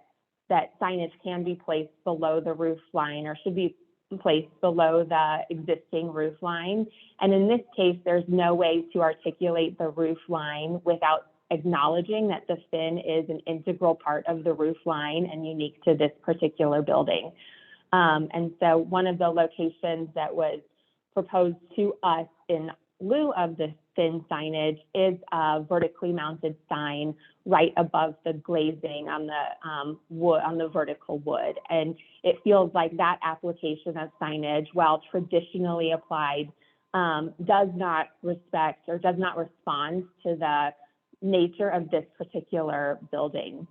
signage can be placed below the roof line, or should be placed below the existing roof line. And in this case, there's no way to articulate the roof line without acknowledging that the fin is an integral part of the roof line and unique to this particular building. And so one of the locations that was proposed to us in lieu of the fin signage is a vertically mounted sign right above the glazing on the wood, on the vertical wood. And it feels like that application of signage, while traditionally applied, does not respect or does not respond to the nature of this particular building.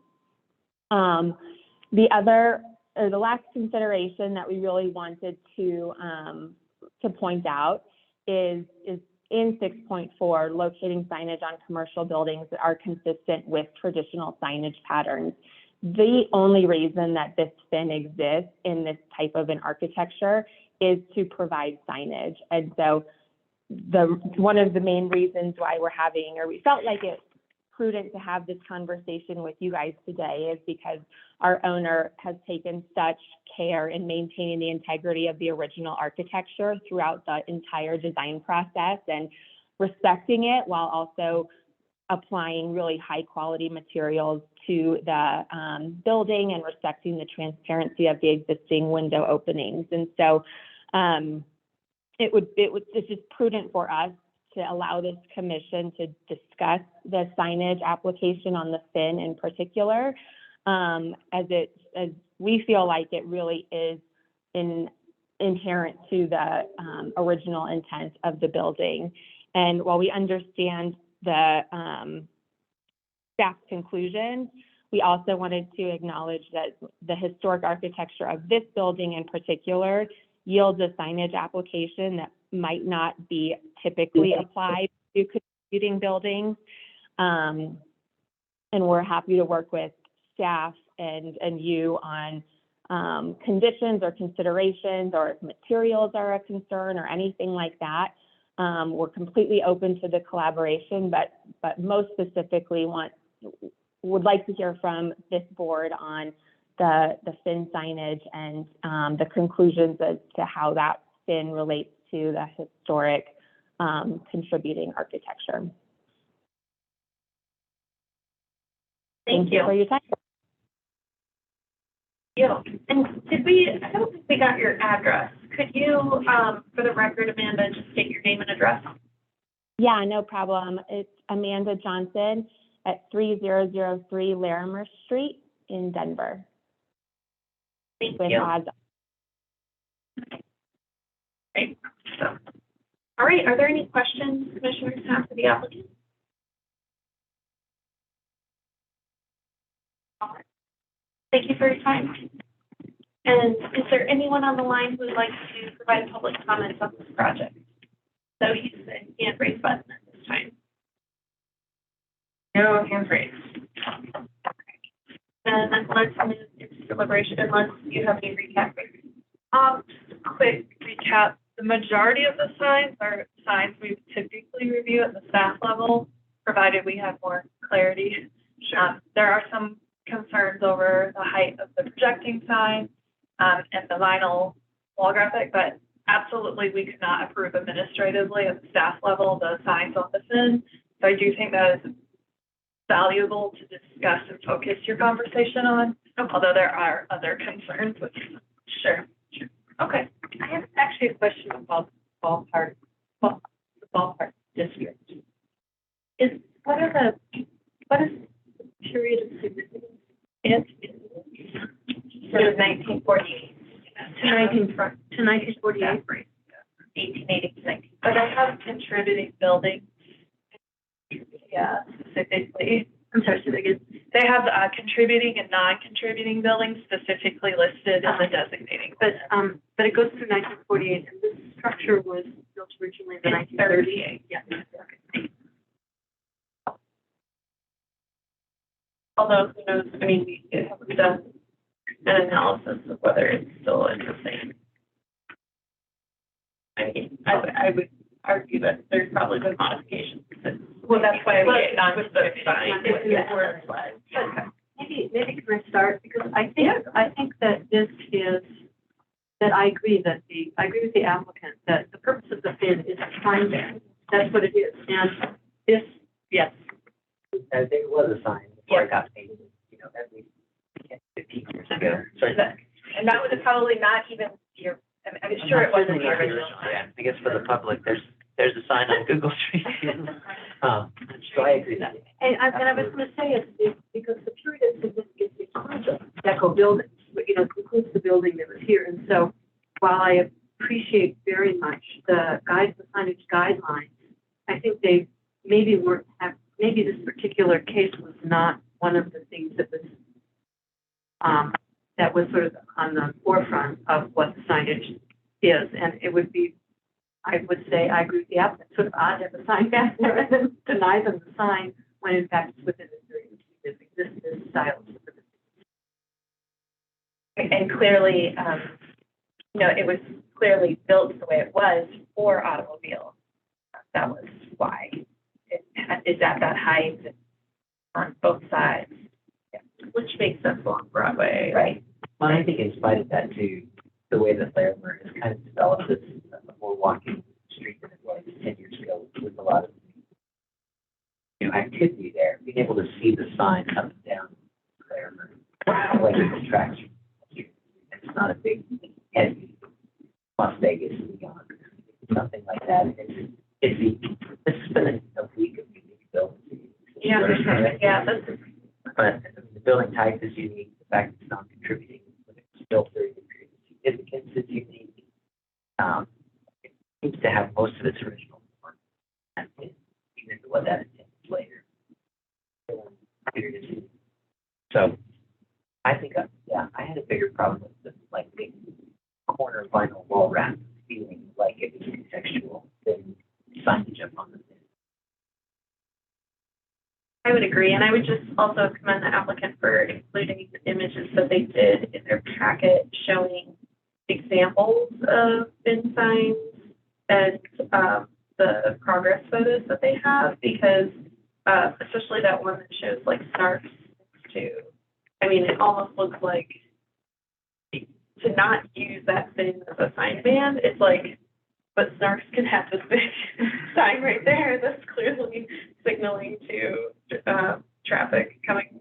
The last consideration that we really wanted to point out is in 6.4, locating signage on commercial buildings that are consistent with traditional signage patterns. The only reason that this fin exists in this type of an architecture is to provide signage. And so one of the main reasons why we're having, or we felt like it's prudent to have this conversation with you guys today, is because our owner has taken such care in maintaining the integrity of the original architecture throughout the entire design process and respecting it, while also applying really high quality materials to the building and respecting the transparency of the existing window openings. And so it's just prudent for us to allow this commission to discuss the signage application on the fin in particular, as we feel like it really is inherent to the original intent of the building. And while we understand the staff's conclusion, we also wanted to acknowledge that the historic architecture of this building in particular yields a signage application that might not be typically applied to contributing buildings. And we're happy to work with staff and you on conditions or considerations, or if materials are a concern or anything like that. We're completely open to the collaboration, but most specifically would like to hear from this board on the fin signage and the conclusions as to how that fin relates to the historic contributing architecture. Thank you for your time. And I don't think we got your address. Could you, for the record, Amanda, just state your name and address? Yeah, no problem. It's Amanda Johnson at 3003 Larimer Street in Denver. Thank with you. Odds. Great. So, all right, are there any questions commissioners have for the applicant? All right. Thank you for your time. And is there anyone on the line who would like to provide public comments on this project? So use the hand raise button at this time. No hands raised. And then let's move into deliberation unless you have any recap. Just a quick recap. The majority of the signs are signs we typically review at the staff level, provided we have more clarity. There are some concerns over the height of the projecting sign and the vinyl wall graphic, but absolutely we could not approve administratively at the staff level the signs on the fin. So I do think that is valuable to discuss and focus your conversation on, although there are other concerns with. Sure. Okay. I have actually a question about the ballpark district. What is the period of significance? It was 1948 to 1948. 1880 to 19. But I have contributing buildings. Yeah, specifically. I'm sorry, say that again. They have contributing and non-contributing buildings specifically listed in the designating. But it goes through 1948, and this structure was built originally in 1938. Yeah. Okay. Although, who knows, I mean, we haven't done an analysis of whether it's still interesting. I mean, I would argue that there's probably been modifications. Well, that's why we get on with the sign. Maybe can I start, because I think that this is, that I agree with the applicant that the purpose of the fin is to find that. That's what it is. And this, yes. There was a sign before it got painted, at least 15 years ago. And that was probably not even your, I'm sure it wasn't the original. Yeah, I guess for the public, there's a sign on Google Street View. So I agree that. And I was going to say it's because the period of significance includes Deco buildings, includes the building that was here. And so while I appreciate very much the signage guidelines, I think they maybe maybe this particular case was not one of the things that was sort of on the forefront of what the signage is. And it would be, I would say, I agree with the applicant, sort of odd to have a sign back there and then deny them the sign when in fact it's within the period that exists in style. And clearly, it was clearly built the way it was for automobiles. That was why it is at that height on both sides. Yeah. Which makes sense along Broadway. Right. Well, I think in spite of that too, the way that Larimer has kind of developed this more walking street than it was 10 years ago, with a lot of activity there, being able to see the sign up and down Larimer, like it attracts you. It's not a big, heavy Las Vegas, something like that. It's been a week of unique buildings. Yeah, but the building type is unique. The fact that it's not contributing, but it's still very significance is unique. It seems to have most of its original form, and even what that intends later. So I think, I had a bigger problem with the big corner vinyl wall wrap feeling like it was contextual than signage up on the thing. I would agree, and I would just also commend the applicant for including the images that they did in their packet showing examples of bin signs and the progress photos that they have, because especially that one that shows like Snarks next to, I mean, it almost looks like to not use that thing as a sign band, it's like, but Snarks can have this big sign right there that's clearly signaling to traffic coming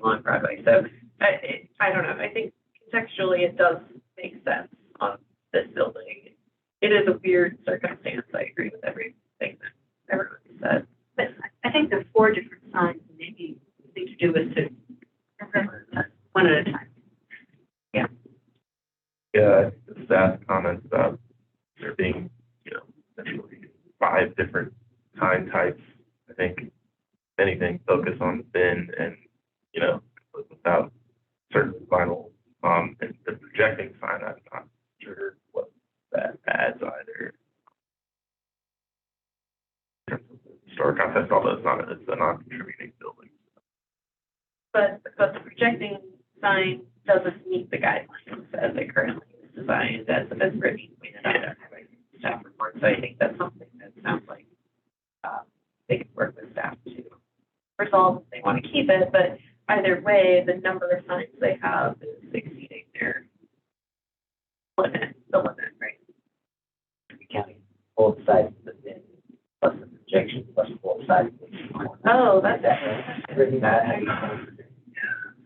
along Broadway. So I don't know. I think contextually it does make sense on this building. It is a weird circumstance. I agree with everything that everyone said. But I think the 4 different signs, maybe the thing to do is to one at a time. Yeah, I think the staff comments about there being, essentially 5 different sign types. I think if anything, focus on the bin and, without certain vinyl, and the projecting sign, I'm not sure what that adds either. In terms of the historic context, although it's a non-contributing building. But the projecting sign doesn't meet the guidelines as it currently is designed, as Brittany pointed out in her staff report. So I think that's something that sounds like they can work with staff to resolve if they want to keep it. But either way, the number of signs they have is exceeding their limit, right? Counting both sides of the bin, plus the projection, plus both sides. Oh, that's Written that.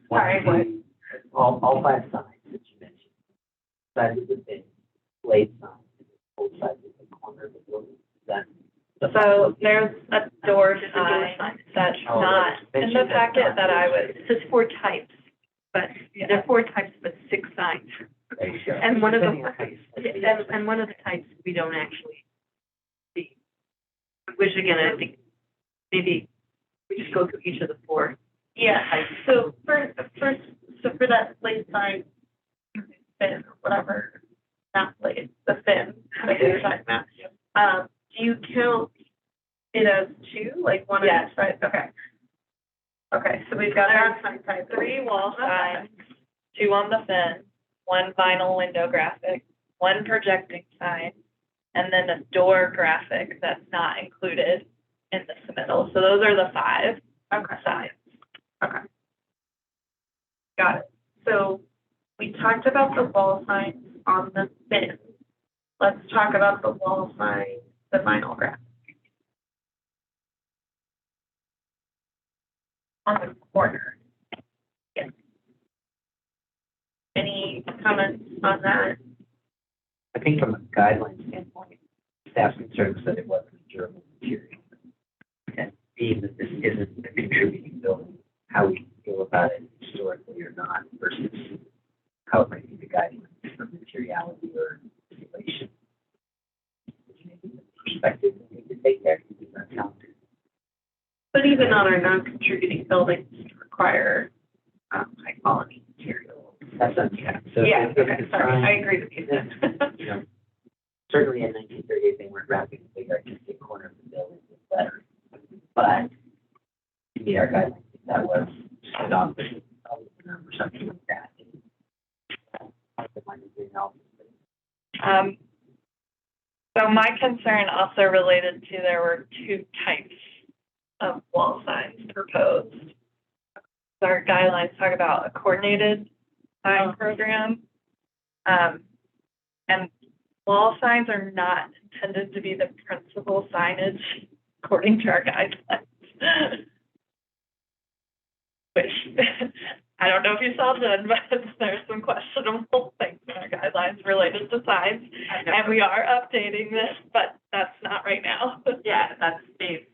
Sorry, what? All 5 signs that you mentioned. Sides of the bin, blade signs, both sides of the corner of the building. So there's a door sign that's not in the packet that I was, It says 4 types, but there are 4 types, but 6 signs. There you go. And one of Depending them, on how you split it. and one of the types we don't actually see. Which again, I think maybe we just go through each of the 4. Yeah, so for that blade sign, fin or whatever, not blade, the fin that you're talking about, do you count it as 2, like one on each side? Okay, so we've got our sign type. 3 wall signs, 2 on the fin, 1 vinyl window graphic, 1 projecting sign, and then a door graphic that's not included in the submittal. So those are the 5 signs. Okay. Got it. So we talked about the wall signs on the bin. Let's talk about the wall sign, the vinyl graphic. On the corner. Yes. Any comments on that? I think from a guideline standpoint, staff's concern was that it wasn't a durable material. And being that this isn't a contributing building, how we feel about it historically or not versus how it might be the guidelines for materiality or installation. Maybe the perspective we need to take there to be more talented. But even on our non-contributing buildings require high quality materials. That's unchecked. So Yeah, if the okay, sorry, design- I agree with you. Certainly in 1938, they weren't wrapping a big artistic corner of the building with letters. But to meet our guidelines, that was set off with or something like that. So my concern also related to there were 2 types of wall signs proposed. Our guidelines talk about a coordinated sign program. And wall signs are not intended to be the principal signage according to our guidelines. Which, I don't know if you saw then, but there's some questionable things in our guidelines related to signs. And we are updating this, but that's not right now. Yeah, that's phase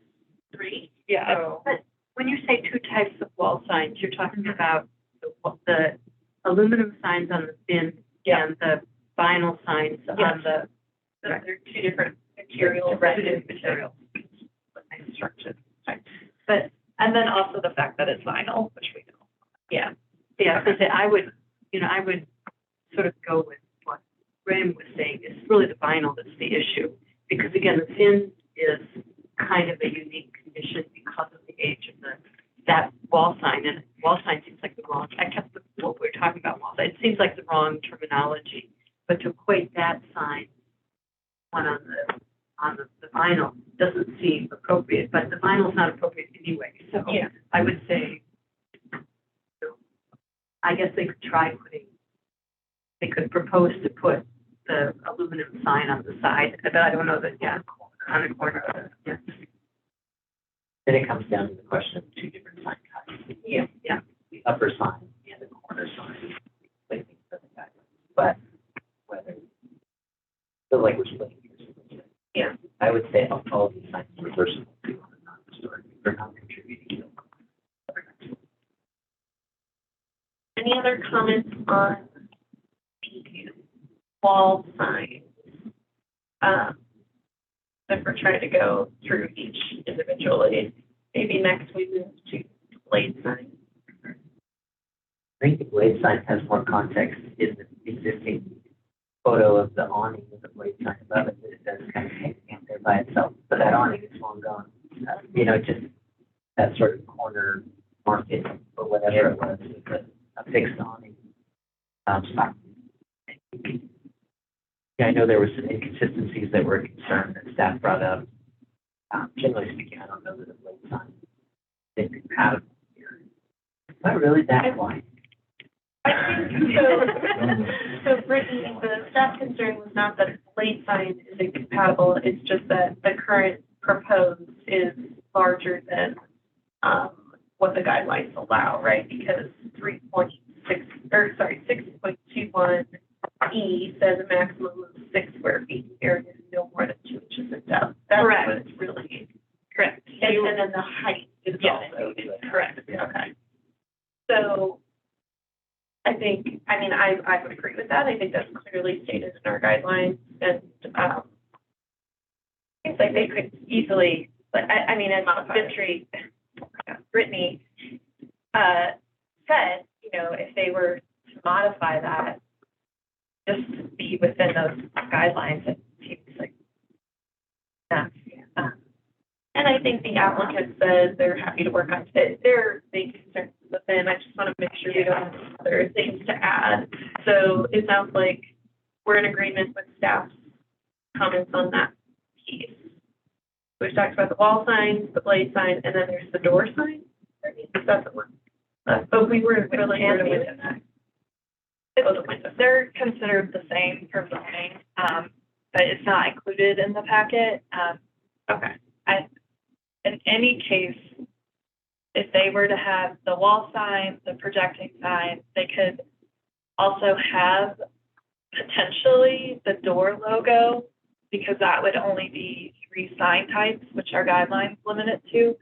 3. Yeah. But when you say 2 types of wall signs, you're talking about the aluminum signs on the bin and the vinyl signs on the. They're 2 different materials. Materials. Construction. But, and then also the fact that it's vinyl, which we know. Yeah, because I would sort of go with what Graham was saying. It's really the vinyl that's the issue. Because again, the fin is kind of a unique condition because of the age of the that wall sign, and wall sign seems like the wrong, I kept what we're talking about wall sign, it seems like the wrong terminology, but to equate that sign one on the vinyl doesn't seem appropriate, but the vinyl's not appropriate anyway, so Yeah. I would say, I guess they could they could propose to put the aluminum sign on the side, but I don't know that, yeah, on the corner of it, yeah. Then it comes down to the question of two different sign types. Yeah, yeah. The upper sign and the corner sign. But whether, so like we're splitting here. Yeah. I would say all these signs are reversible too on the non-historic. They're not contributing. Any other comments on the wall signs? If we're trying to go through each individually, maybe next we move to blade sign. I think the blade sign has more context in the existing photo of the awning with the blade sign above it, that it does kind of hang there by itself. But that awning is long gone. Just that sort of corner market or whatever it was with a fixed awning. I know there were some inconsistencies that were a concern that staff brought up. Generally speaking, I don't know that a blade sign is compatible here. Not really that wide. I think so. Brittany, the staff concern was not that blade sign is incompatible. It's just that the current proposed is larger than what the guidelines allow, right? Because 6.21 E says a maximum of 6 square feet area, no more than 2 inches in depth. That's Correct. what it's really. Correct. And then the height is also correct. Okay. So I would agree with that. I think that's clearly stated in our guidelines, and it's like they could easily, but as Brittany said, if they were to modify that, just to be within those guidelines, it seems like that. And I think the applicant says they're happy to work on it. Their main concerns within. I just want to make sure we don't have other things to add. So it sounds like we're in agreement with staff's comments on that piece. We've talked about the wall signs, the blade sign, and then there's the door sign. Is that the one? But we were really with that. They're considered the same for zoning, but it's not included in the packet. Okay. In any case, if they were to have the wall sign, the projecting sign, they could also have potentially the door logo, because that would only be 3 sign types, which our guidelines limit it to.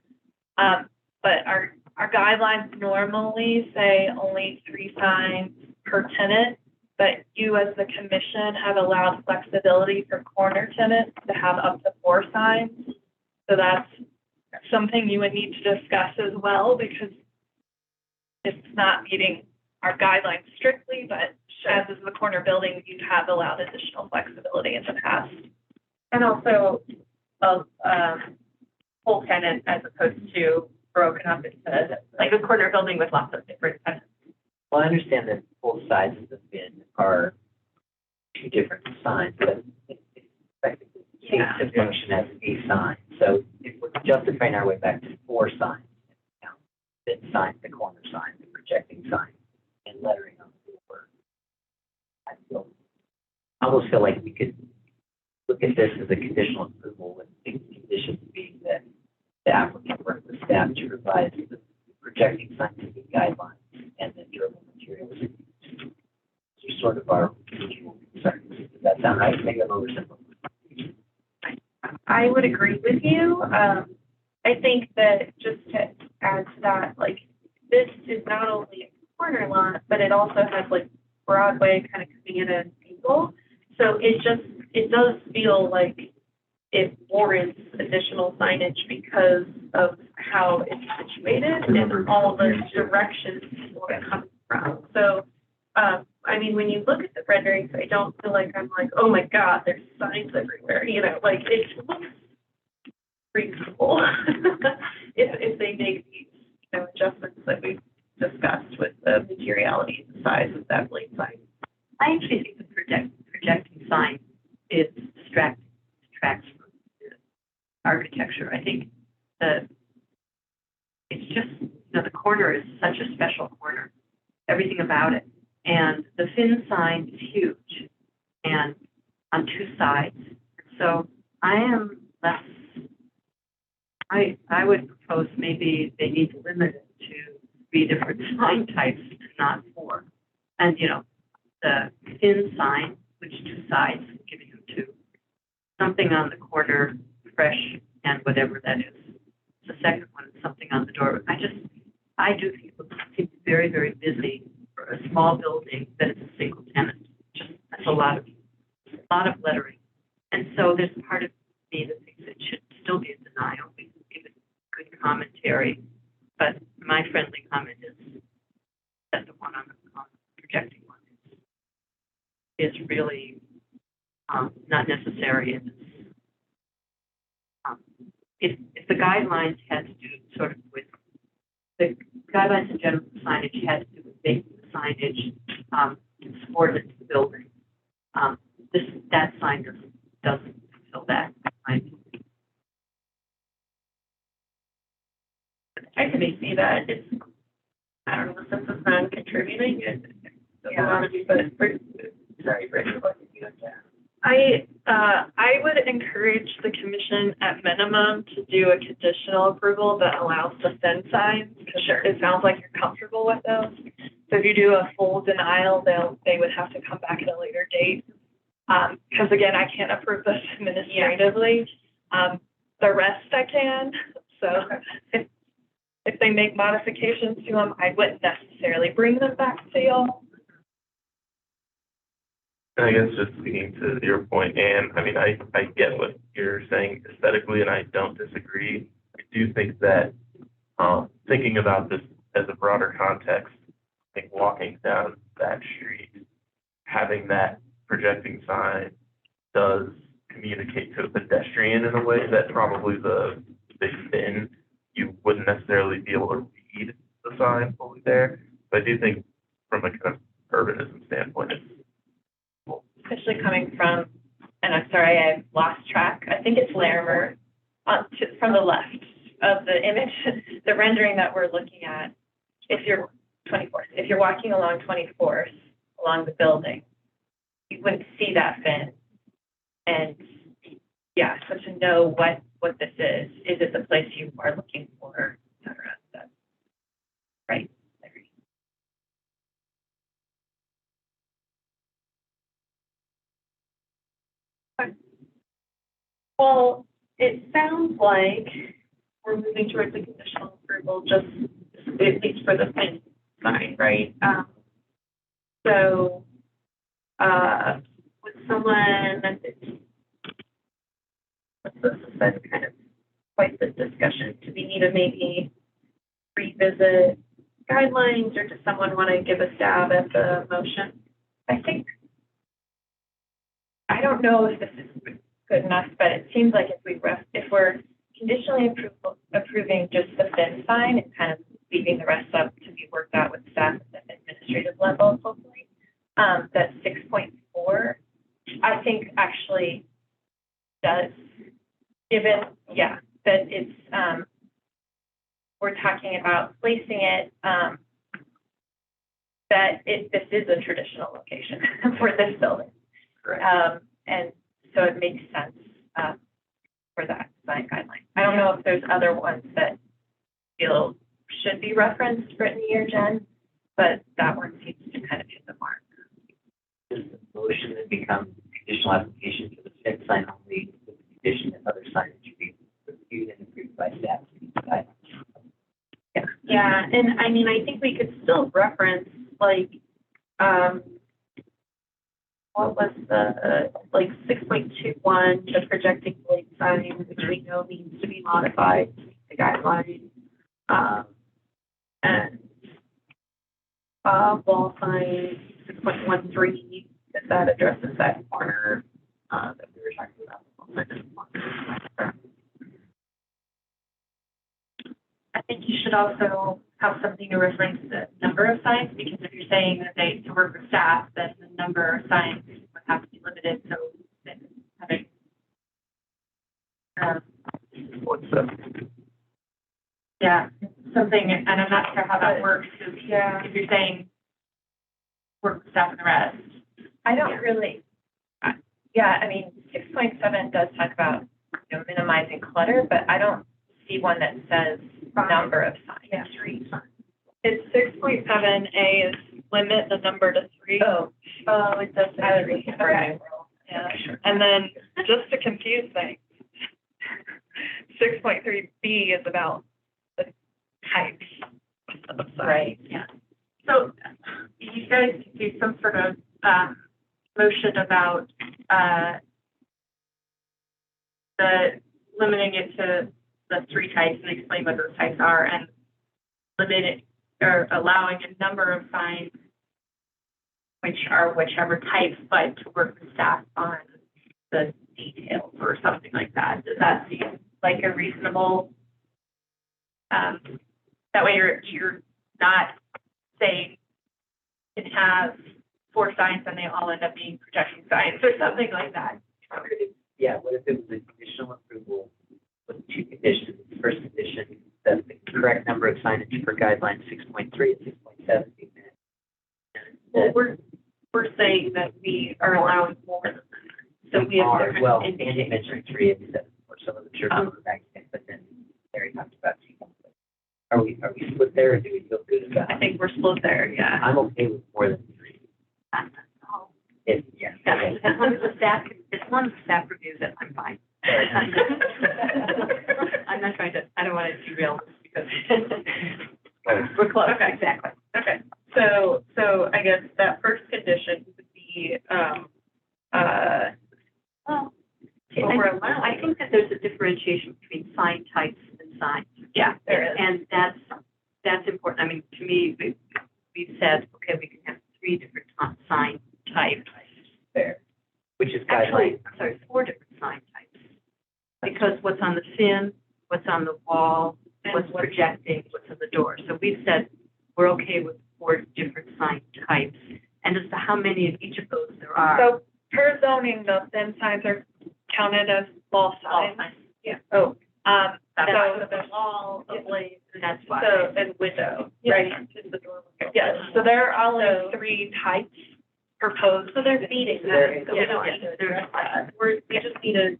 But our guidelines normally say only 3 signs per tenant, but you as the commission have allowed flexibility for corner tenants to have up to 4 signs. So that's something you would need to discuss as well, because it's not meeting our guidelines strictly, but as is the corner building, you have allowed additional flexibility in the past. And also a full tenant as opposed to broken up into like a corner building with lots of different tenants. Well, I understand that both sides of the bin are 2 different signs, but it effectively seems to function as a sign. So if we're justifying our way back to 4 signs, the sign, the corner sign, the projecting sign, and lettering on the door, I almost feel like we could look at this as a conditional approval, with the conditions being that the applicant work with staff to revise the projecting scientific guidelines and the durable materials. These are sort of our usual concerns. Does that sound right? Maybe I'm oversimplifying. I would agree with you. I think that just to add to that, like, this is not only a corner lot, but it also has like Broadway kind of coming in at an angle. So it does feel like it warrants additional signage because of how it's situated and all the directions people are coming from. So, when you look at the renderings, I don't feel like I'm like, oh my God, there's signs everywhere. Like it looks reasonable if they make these no adjustments that we've discussed with the materiality and the size of that blade sign. I actually think the projecting sign is distracts from the architecture. I think the it's just, the corner is such a special corner, everything about it. And the thin sign is huge and on two sides. So I am less, I would propose maybe they need to limit it to 3 different sign types, not 4. And, the thin sign, which 2 sides, giving them 2. Something on the corner, fresh, and whatever that is. The second one is something on the door. I do think it seems very, very busy for a small building that is a single tenant. That's a lot of lettering. And so there's part of me that thinks it should still be a denial. We can give it good commentary. But my friendly comment is that the one on the projecting one is really not necessary. And if the guidelines had to do sort of with the guidelines in general for signage had to do with making the signage subordinate to the building. That sign doesn't fulfill that. I can see that it's, I don't know, the sense of non-contributing. Sorry, Bridget, what did you have to add? I would encourage the commission at minimum to do a conditional approval that allows the thin signs, because it sounds like you're comfortable with those. So if you do a full denial, they would have to come back at a later date. Because again, I can't approve this administratively. The rest I can. So if they make modifications to them, I wouldn't necessarily bring them back to y'all. And I guess just speaking to your point, Anne, I mean, I get what you're saying aesthetically, and I don't disagree. I do think that thinking about this as a broader context, I think walking down that street, having that projecting sign does communicate to a pedestrian in a way that probably the big thin, you wouldn't necessarily be able to read the sign fully there. But I do think from a kind of urbanism standpoint, it's Especially coming from, and I'm sorry, I've lost track. I think it's Larimer from the left of the image, the rendering that we're looking at. If you're 24th, if you're walking along 24th along the building, you wouldn't see that fin. And yeah, so to know what this is it the place you are looking for, et cetera. That's right. Well, it sounds like we're moving towards a conditional approval, just at least for the thin sign, right? So, would someone, this has been kind of quite the discussion. Do we need to maybe revisit guidelines, or does someone want to give a stab at the motion? I don't know if this is good enough, but it seems like if we're conditionally approving just the thin sign and kind of leaving the rest up to be worked out with staff at the administrative level, hopefully, that 6.4, I think actually does, given, that it's, we're talking about placing it, this is a traditional location for this building. And so it makes sense for that design guideline. I don't know if there's other ones that feel should be referenced, Brittany or Jen, but that one seems to kind of hit the mark. Does the motion then become conditional application for the fixed sign only with the condition that other signage be reviewed and approved by staff? Yeah, and I mean, I think we could still reference like, what was the, 6.21, the projecting blade sign, which we know needs to be modified to meet the guideline. And wall sign 6.13, if that addresses that corner that we were talking about. I think you should should also have something to reference the number of signs, because if you're saying that they, to work with staff, then the number of signs would have to be limited, so then having. What's that? Yeah, something, and I'm not sure how that works, because if you're saying work with staff and the rest. I don't really, I mean, 6.7 does talk about, minimizing clutter, but I don't see one that says number of signs. Yeah. 3 signs. It's 6.7A is limit the number to 3. Oh, it does. Okay. Yeah, and then just to confuse things, 6.3B is about the types of signs. Right. Yeah. So you guys could do some sort of motion about the limiting it to the 3 types and explain what those types are, and limiting or allowing a number of signs, which are whichever types, but to work with staff on the details or something like that. Does that seem like a reasonable? That way you're not saying it has 4 signs and they all end up being projection signs or something like that. Yeah, what if it was a conditional approval with 2 conditions? First condition, that the correct number of signage per guideline 6.3 and 6.7 be met. Well, we're saying that we are allowing more than that. So we have different. Well, Andy mentioned 3 and 7, or some of the churches were back then, but then Larry talked about 2. Are we split there, or do we feel good about it? I think we're split there, yeah. I'm okay with more than 3. As long as the staff reviews it, I'm fine. I'm not trying to, I don't want to derail this because we're close. Okay. Exactly. Okay, so I guess that first condition would be, I think that there's a differentiation between sign types and signs. Yeah, there is. And that's important. I mean, to me, we've said, okay, we can have 3 different sign types. There. Which is Actually, guideline. I'm sorry, 4 different sign types. Because what's on the fin, what's on the wall, what's projecting, what's on the door. So we've said we're okay with 4 different sign types. And as to how many of each of those there are. So per zoning, the thin signs are counted as wall signs. Yeah. Oh, That's so why. the wall, a blaze, That's why. so, and window, right, is the door. Yes, so there are only 3 types proposed. So they're feeding that. that. So we don't have to address that. We just need to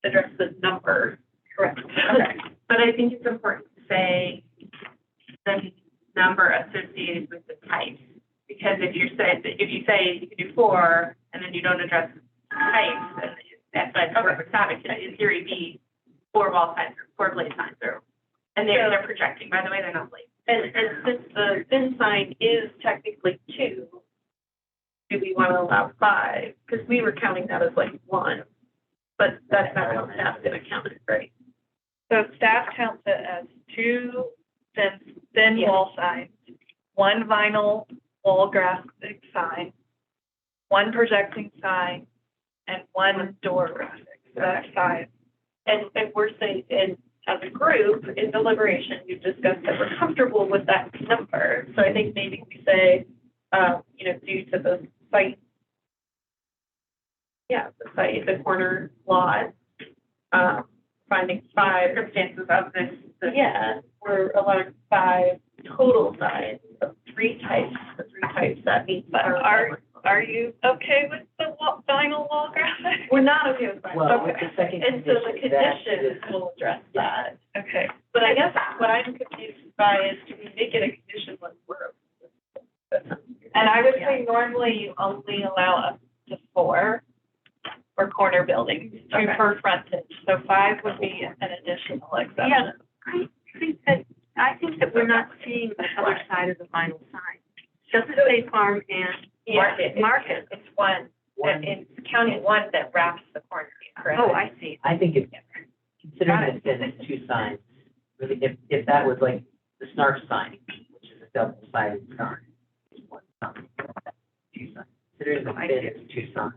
address the number. Correct. Okay, but I think it's important to say the number associated with the types, because if you say you can do 4 and then you don't address types, and that's like work with staff, it could in theory be 4 wall signs or 4 blaze signs, or and they're projecting. By the way, they're not blaze. And since the thin sign is technically 2, do we want to allow 5? Because we were counting that as like 1, but that's not how staff's going to count it, right? So staff counts it as 2 thin wall signs, 1 vinyl wall graphic sign, 1 projecting sign, and 1 door graphic. So that's 5. And we're saying, and as a group in deliberation, we've discussed that we're comfortable with that number. So I think maybe we say, due to the site, the corner lot, finding 5 circumstances of this. We're allowing 5 total signs of 3 types. The 3 types, that means that are you okay with the vinyl wall graphic? We're not okay with vinyl. Well, with the second And so the condition, that conditions is- will address that. Okay. But I guess what I'm confused by is, do we make it a condition when we're? And I would say normally you only allow up to 4 for corner buildings, 2 per frontage. So 5 would be an additional exception. Yeah, I think that we're not seeing the other side of the vinyl sign. Doesn't say farm and market. It's one, it's counting 1 that wraps the corner, correct? Oh, I see. I think it's, considering that it's 2 signs, really, if that was like the snarf sign, which is a double-sided sign, it's 1 sign. 2 signs. Considering the fin is 2 signs.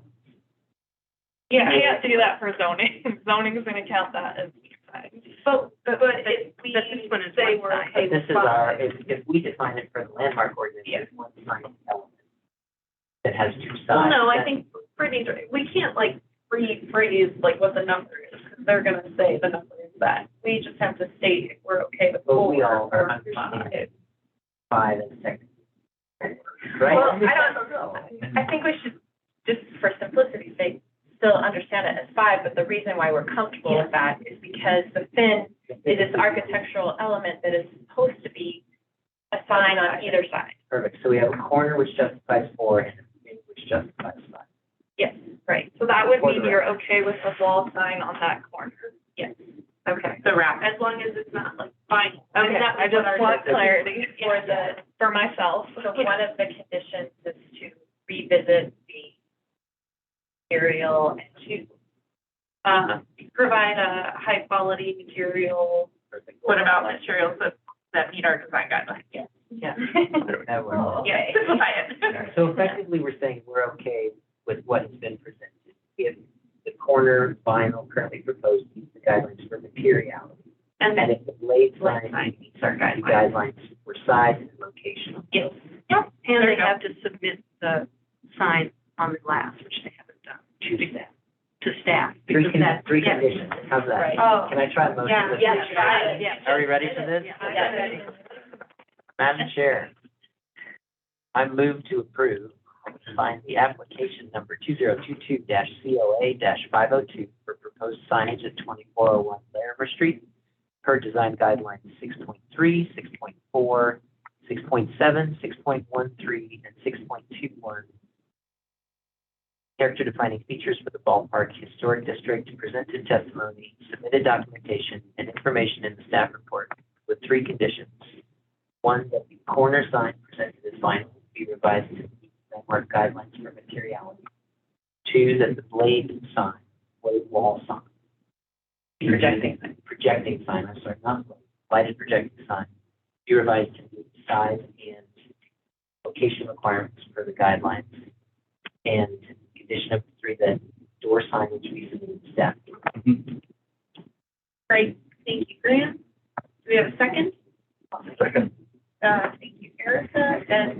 Yeah, I can't do that for zoning. Zoning is gonna count that as side. But if we But this one is say one we're side. okay This with is our, five. if we define it for the landmark ordinance, it's one sign element that has two sides. Well, no, I That- think Brittany's right. We can't like rephrase like what the number is, because they're gonna say the number is that. We just have to state if we're okay with Well, we 4 all or understand 5. 5 and 6. Right? Well, I don't know. I think we should, just for simplicity's sake, still understand it as 5, but the reason why we're comfortable with that is because the fin is this architectural element that is supposed to be a sign on either side. Perfect. So we have a corner which justifies 4 and a fin which justifies 5. Yes, right. So that would mean you're okay with the wall sign on that corner? Yes. Okay. The wrap. As long as it's not like final. Okay, I just want clarity Yeah. for myself. So one of the conditions is to revisit the material and to Provide a high quality material. What about materials that meet our design guidelines? Yeah. That works. Yeah, simplify it. So effectively, we're saying we're okay with what has been presented. If the corner vinyl currently proposed meets the guidelines for materiality, And and then, if the blade Blade sign sign meets our guidelines for size and location. yes. Yep, and There they you go. have to submit the sign on the glass, which they haven't done, to staff. Three because that's- three yes. conditions. How's that? Right. Oh. Can I try a motion? Yeah, with yeah, this? try it, yeah. Are we ready for this? Yeah. Madam Chair, I move to approve and sign the application number 2022-COA-502 for proposed signage at 2401 Larimer Street per design guidelines 6.3, 6.4, 6.7, 6.13, and 6.21. Character defining features for the ballpark historic district, presented testimony, submitted documentation, and information in the staff report with 3 conditions. 1, that the corner sign presented as final be revised to meet landmark guidelines for materiality. 2, that the blade sign, blade wall sign. Projecting sign, I'm sorry, not blade, lighted projecting sign, be revised to meet size and location requirements for the guidelines. And condition number 3, that door signage be submitted to staff. Great, thank you, Grant. Do we have a second? Second. Thank you, Erica. And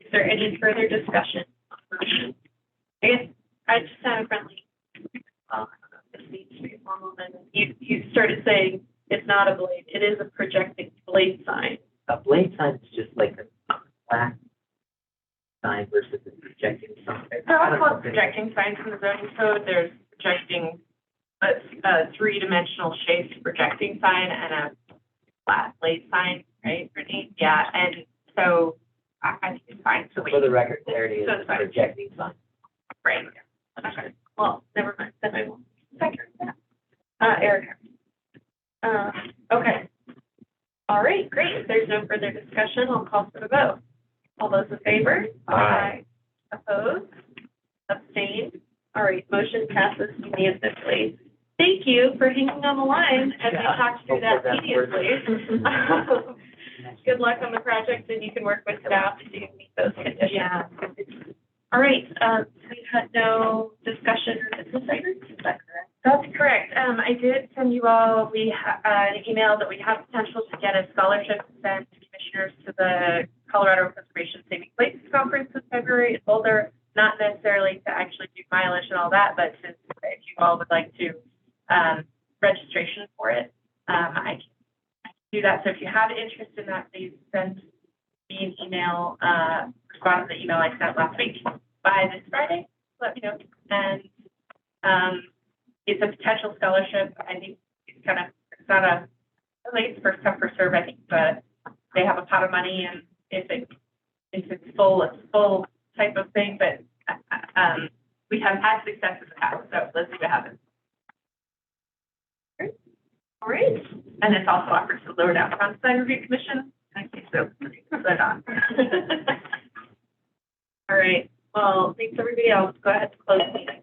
is there any further discussion? I just had a friendly, this needs to be formal, and you started saying it's not a blade, it is a projecting blade sign. A blade sign is just like a flat sign versus a projecting sign. There are also projecting signs in the zoning code. There's projecting a 3-dimensional shaped projecting sign and a flat blade sign, right, Brittany? Yeah, and so I think it's fine. So For the record, clarity is So a it's fine. projecting sign. Right. Okay, well, never mind, then I won't second that. Erica. Okay. All right, great. If there's no further discussion, I'll call for the vote. All those in favor? Aye. Opposed? Abstained? All right, motion passes unanimously. Thank you for hanging on the line as we Yeah, talked through that hopefully that tediously. Good luck on the project, and you can work with staff to meet those conditions. Yeah. All right, we've had no discussion or business items, is that correct? That's correct. I did send you all, an email that we have potential to get a scholarship sent to commissioners to the Colorado Conservation Saving Places Conference in February in Boulder. Not necessarily to actually do mileage and all that, but since if you all would like to, registration for it, I can do that. So if you have interest in that, please send me an email, respond to the email I sent last week by this Friday. Let me know. And it's a potential scholarship. I think it's not a, like it's first come, first serve, I think, but they have a pot of money, and if it's full type of thing, but we have had success in the past, so let's see what happens. All right, and it's also offered to the Lower Downtown Design Review Commission. Okay, so put that on. All right, well, thanks everybody else. Go ahead and close the meeting.